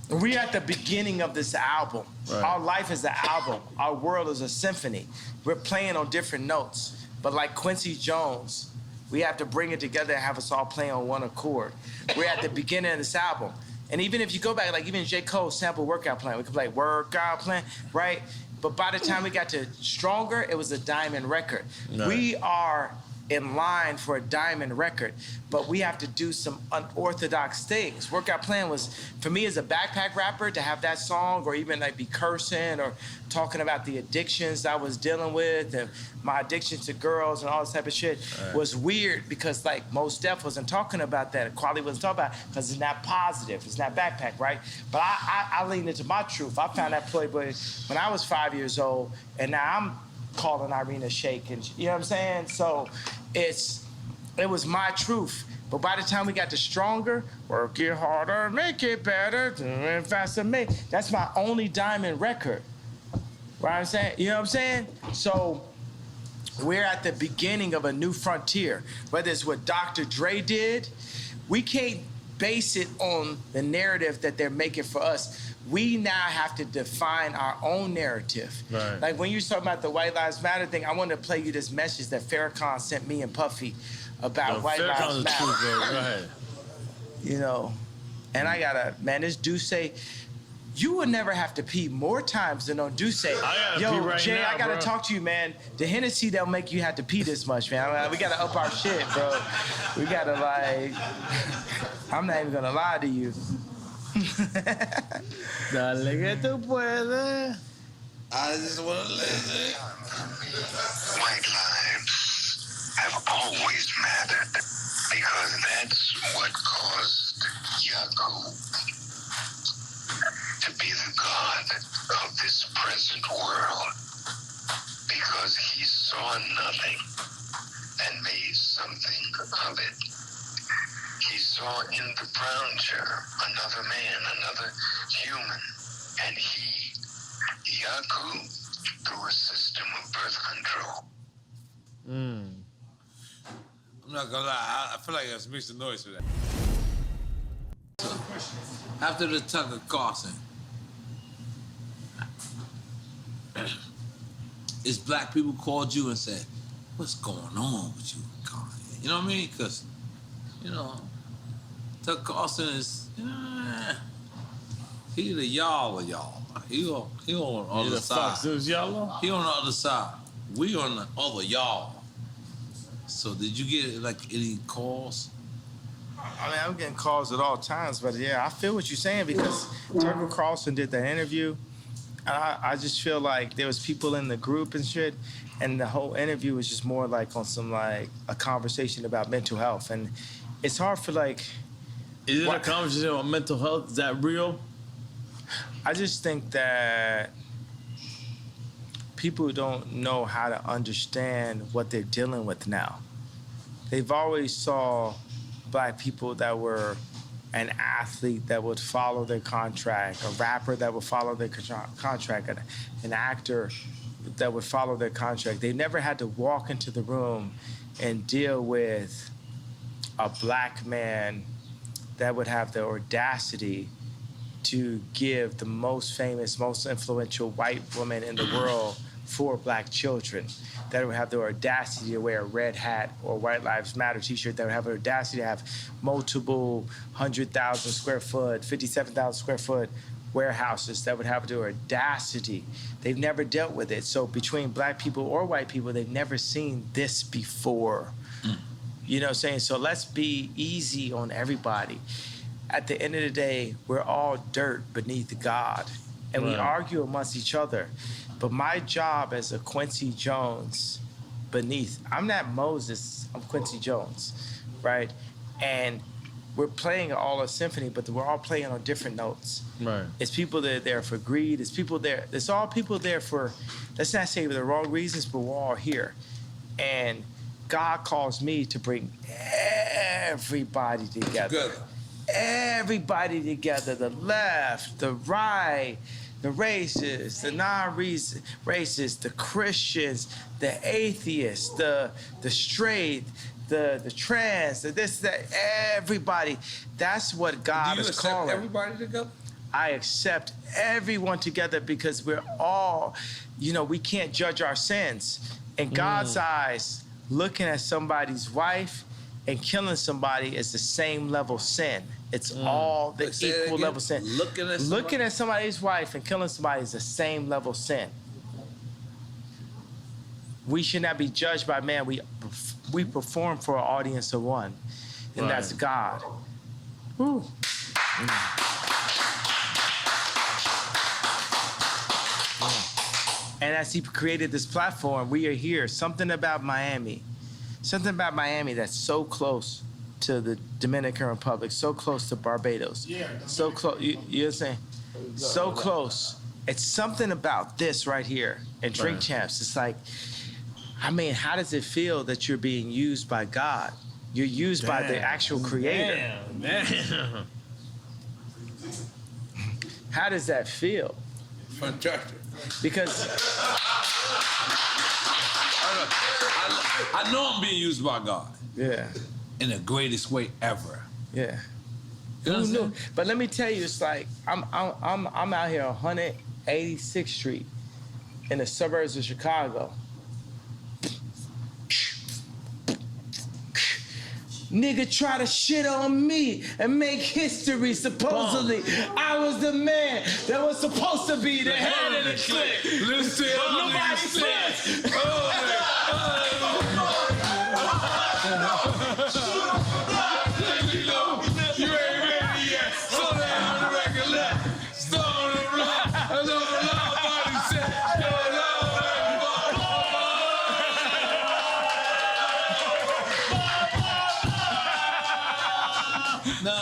We're at the beginning of this album. Right. Our life is an album. Our world is a symphony. We're playing on different notes. But like Quincy Jones, we have to bring it together and have us all play on one accord. We're at the beginning of this album. And even if you go back, like even J. Cole sample Workout Plan, we could play Workout Plan, right? But by the time we got to Stronger, it was a diamond record. Right. We are in line for a diamond record, but we have to do some unorthodox things. Workout Plan was, for me as a backpack rapper, to have that song or even like be cursing or talking about the addictions I was dealing with and my addiction to girls and all this type of shit was weird because like Mos Def wasn't talking about that. Quality wasn't talking about it because it's not positive. It's not backpack, right? But I leaned into my truth. I found that Playboy when I was 5 years old, and now I'm calling Irina Shayk, and you know what I'm saying? So it was my truth. But by the time we got to Stronger, work it harder, make it better, and faster, that's my only diamond record. Right? I'm saying, you know what I'm saying? So we're at the beginning of a new frontier. Whether it's what Dr. Dre did, we can't base it on the narrative that they're making for us. We now have to define our own narrative. Right. Like when you talking about the White Lives Matter thing, I wanted to play you this message that Farrakhan sent me and Puffy about White Lives Matter. Truth, bro. Go ahead. You know, and I gotta, man, this Duce, you would never have to pee more times than on Duce. I gotta pee right Jay, now, I gotta bro. talk to you, man. The Hennessy don't make you have to pee this much, man. We gotta up our shit, bro. We gotta like, I'm not even gonna lie to you. Dale que tú puedes. I just want to listen. White lives have always mattered because that's what caused Yaku to be the god of this present world, because he saw nothing and made something of it. He saw in the brown chair another man, another human, and he, Yaku, through a system of birth control. I'm not gonna lie, I feel like I mixed the noise for that. So, after the Tucker Carlson, is black people called you and said, what's going on with you, Kanye? You know what I mean? Because, you know, Tucker Carlson is, he the y'all of y'all. He on the other side. He on the other side. We on the other y'all. So did you get like any calls? I mean, I'm getting calls at all times, but yeah, I feel what you're saying because Tucker Carlson did that interview. And I just feel like there was people in the group and shit, and the whole interview was just more like on some like a conversation about mental health. And it's hard for like... Is it a conversation about mental health? Is that real? I just think that people don't know how to understand what they're dealing with now. They've always saw black people that were an athlete that would follow their contract, a rapper that would follow their contract, an actor that would follow their contract. They never had to walk into the room and deal with a black man that would have the audacity to give the most famous, most influential white woman in the world 4 black children, that would have the audacity to wear a red hat or White Lives Matter t-shirt, that would have the audacity to have multiple 100,000 square foot, 57,000 square foot warehouses, that would have the audacity. They've never dealt with it. So between black people or white people, they've never seen this before. You know what I'm saying? So let's be easy on everybody. At the end of the day, we're all dirt beneath God, and we argue amongst each other. But my job as a Quincy Jones beneath, I'm not Moses, I'm Quincy Jones, right? And we're playing all a symphony, but we're all playing on different notes. Right. It's people that are there for greed. It's people there. It's all people there for, let's not say for the wrong reasons, but we're all here. And God calls me to bring everybody together. Good. everybody together, the left, the right, the racists, the non-racists, the Christians, the atheists, the straight, the trans, the this, that, everybody. That's what God is calling. Do you accept everybody together? I accept everyone together because we're all, we can't judge our sins. In God's eyes, looking at somebody's wife and killing somebody is the same level sin. It's all the equal level sin. Looking at somebody's wife and killing somebody is the same level sin. We should not be judged by man. We perform for an audience of one, and that's God. Woo. And as he created this platform, we are here. Something about Miami that's so close to the Dominican Republic, so close to Barbados, so close. You know what I'm saying? So close. It's something about this right here and Drink Champs. It's like, how does it feel that you're being used by God? You're used by the actual Creator. Man. How does that feel? Fantastic. Because I know I'm being used by God. Yeah. In the greatest way ever. Yeah. Who knew? But let me tell you, it's like I'm out here on 186th Street in the suburbs of Chicago. Nigga try to shit on me and make history. Supposedly, I was the man that was supposed to be the head of the clique. Listen, nobody says. You ain't ready yet. Slow down on the record left. Slow on the rock. That's all the loud body said. No.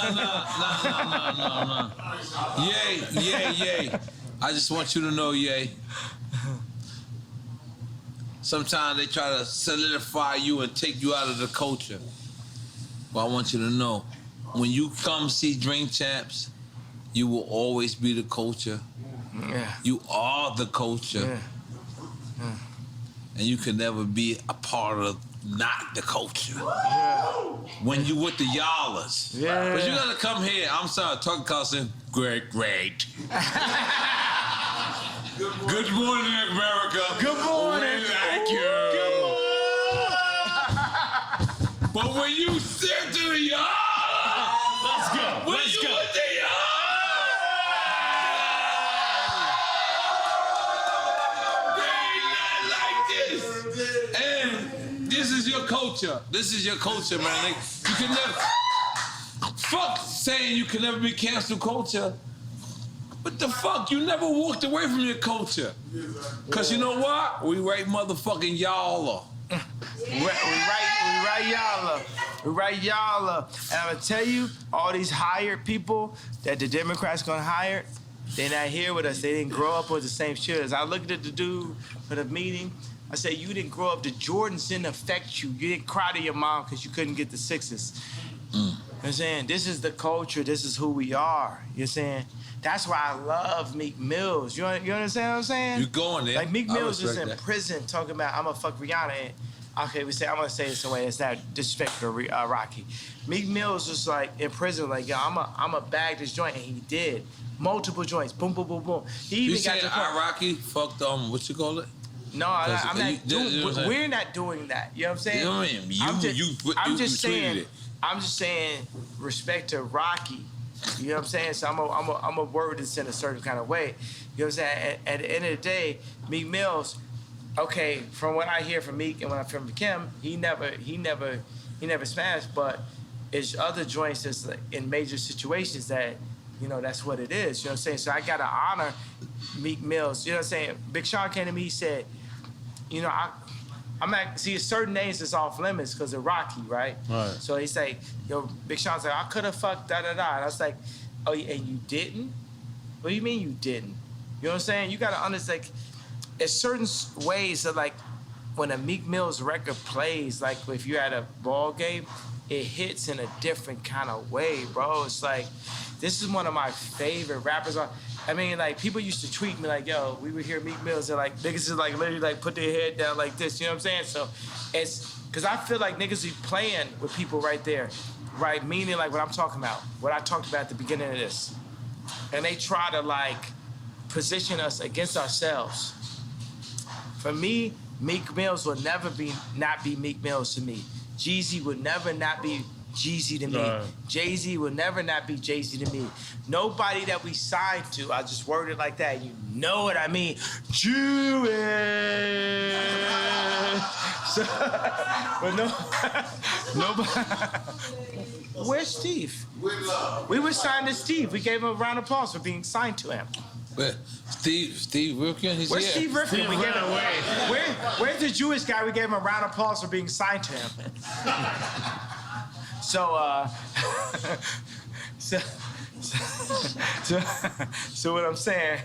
Yay. I just want you to know, Yay. Sometimes they try to solidify you and take you out of the culture. But I want you to know, when you come see Drink Champs, you will always be the culture. Yeah. You are the culture. Yeah. And you can never be a part of not the culture. Yeah. When you with the y'allers. Yeah. But you gotta come here. I'm sorry, talking cousin. Great. Good morning, America. Good morning. Thank you. Good morning. But when you sit to the yard, Let's go. When you with the yard, they ain't nothing like this. And this is your culture. This is your culture, man. Like, you can never. Fuck saying you can never be cancel culture. What the fuck? You never walked away from your culture. Cause you know what? We right motherfucking y'all. We right y'all. And I'm gonna tell you, all these hired people that the Democrats gonna hire, they're not here with us. They didn't grow up with the same shit. As I looked at the dude for the meeting, I said, you didn't grow up, the Jordans didn't affect you. You didn't cry to your mom because you couldn't get the sixes. You know what I'm saying? This is the culture, this is who we are. You know what I'm saying? That's why I love Meek Mills. You understand what I'm saying? You going there. Like Meek Mills is in that. prison talking about, I'm gonna fuck Rihanna. And, okay, I'm gonna say this in a way that's not disrespectful to Rocky. Meek Mills was like in prison, like, yo, I'm a bag this joint, and he did. Multiple joints, boom, boom, boom, boom. He even You got saying to Rocky fucked what you call it? No, I'm not doing. We're not doing that. You know what I'm saying? You know what I mean? I'm just saying respect to Rocky. You know what I'm saying? So I'm a word this in a certain kind of way. You know what I'm saying? At the end of the day, Meek Mills, okay, from what I hear from Meek and when I from Kim, he never smashed, but it's other joints that's like in major situations that, you know, that's what it is. You know what I'm saying? So I gotta honor Meek Mills. You know what I'm saying? Big Sean came to me, he said, you know, I'm at, see, certain names is off limits because of Rocky, right? Right. So he's like, yo, Big Sean's like, I could have fucked da-da-da. And I was like, oh, and you didn't? What do you mean you didn't? You know what I'm saying? You got to understand, like, there's certain ways that, like, when a Meek Mill's record plays, like, if you're at a ball game, it hits in a different kind of way, bro. It's like, this is one of my favorite rappers. I mean, like, people used to tweet me like, yo, we would hear Meek Mills and like, niggas is like literally like put their head down like this, you know what I'm saying? So it's, cause I feel like niggas be playing with people right there, right? Meaning like what I'm talking about, what I talked about at the beginning of this. And they try to like position us against ourselves. For me, Meek Mills will never not be Meek Mills to me. Jeezy would never not be Jeezy to me. Jay-Z will never not be Jay-Z to me. Nobody that we signed to, I just worded it like that, you know what I mean. Jewish. So, but nobody. Where's Steve? We were signed to Steve. We gave him a round of applause for being signed to him. Where? Steve Rifkin? He's Where's here. Steve Rifkin? Where's the Jewish guy? We gave him a round of applause for being signed to him. So what I'm saying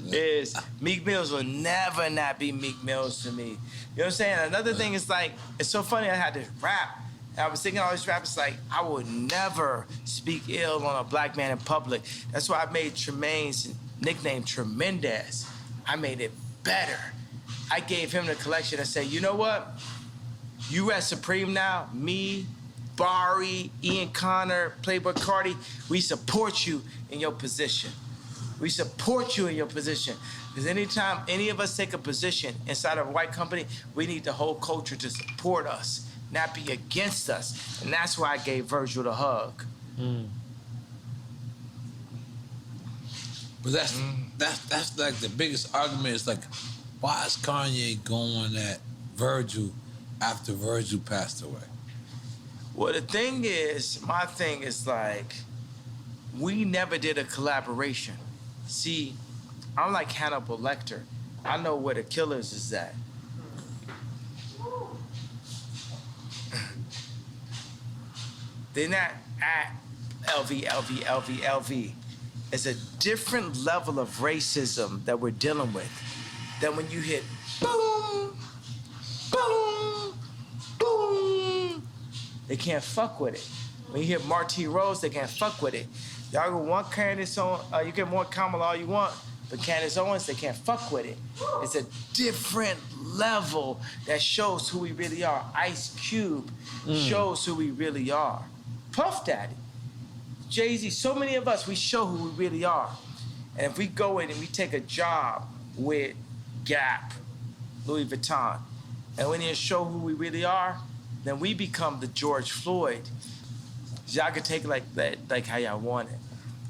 is Meek Mills will never not be Meek Mills to me. You know what I'm saying? Another thing is like, it's so funny I had to rap. And I was thinking all these rappers like, I would never speak ill on a black man in public. That's why I made Tremaine's nickname Tremendous. I made it better. I gave him the collection and said, you know what? You at Supreme now, me, Barry, Ian Connor, Playboy Cardi, we support you in your position. We support you in your position. Because anytime any of us take a position inside of a white company, we need the whole culture to support us, not be against us. And that's why I gave Virgil the hug. But that's like the biggest argument is like, why is Kanye going at Virgil after Virgil passed away? Well, the thing is, my thing is like, we never did a collaboration. See, I'm like Hannibal Lecter. I know where the killers is at. They're not at LV. It's a different level of racism that we're dealing with than when you hit boom, boom, boom. They can't fuck with it. When you hit Marty Rose, they can't fuck with it. Y'all can want Candace on, you can want Kamala all you want, but Candace Owens, they can't fuck with it. It's a different level that shows who we really are. Ice Cube shows who we really are. Puff Daddy, Jay-Z, so many of us, we show who we really are. And if we go in and we take a job with Gap, Louis Vuitton, and we need to show who we really are, then we become the George Floyd. Y'all can take it like that, like how y'all want it.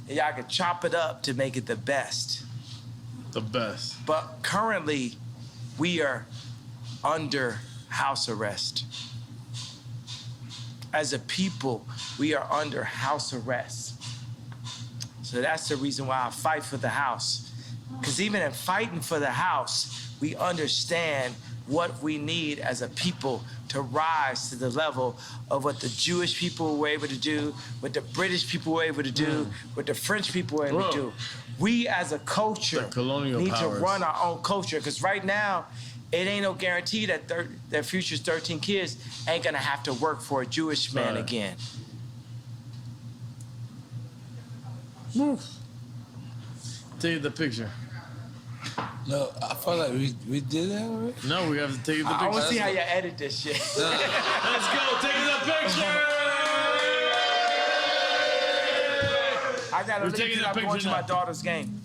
And y'all can chop it up to make it the best. The best. But currently, we are under house arrest. As a people, we are under house arrest. So that's the reason why I fight for the house. Because even in fighting for the house, we understand what we need as a people to rise to the level of what the Jewish people were able to do, what the British people were able to do, what the French people were able to do. We as a culture need to run our own culture, because right now, it ain't no guarantee that that Future's 13 kids ain't gonna have to work for a Jewish man again. Take the picture. No, I felt like we did that already. No, we have to take the picture. I want to see how you edit this shit. Let's go, take the picture! I gotta leave because I'm going to my daughter's game.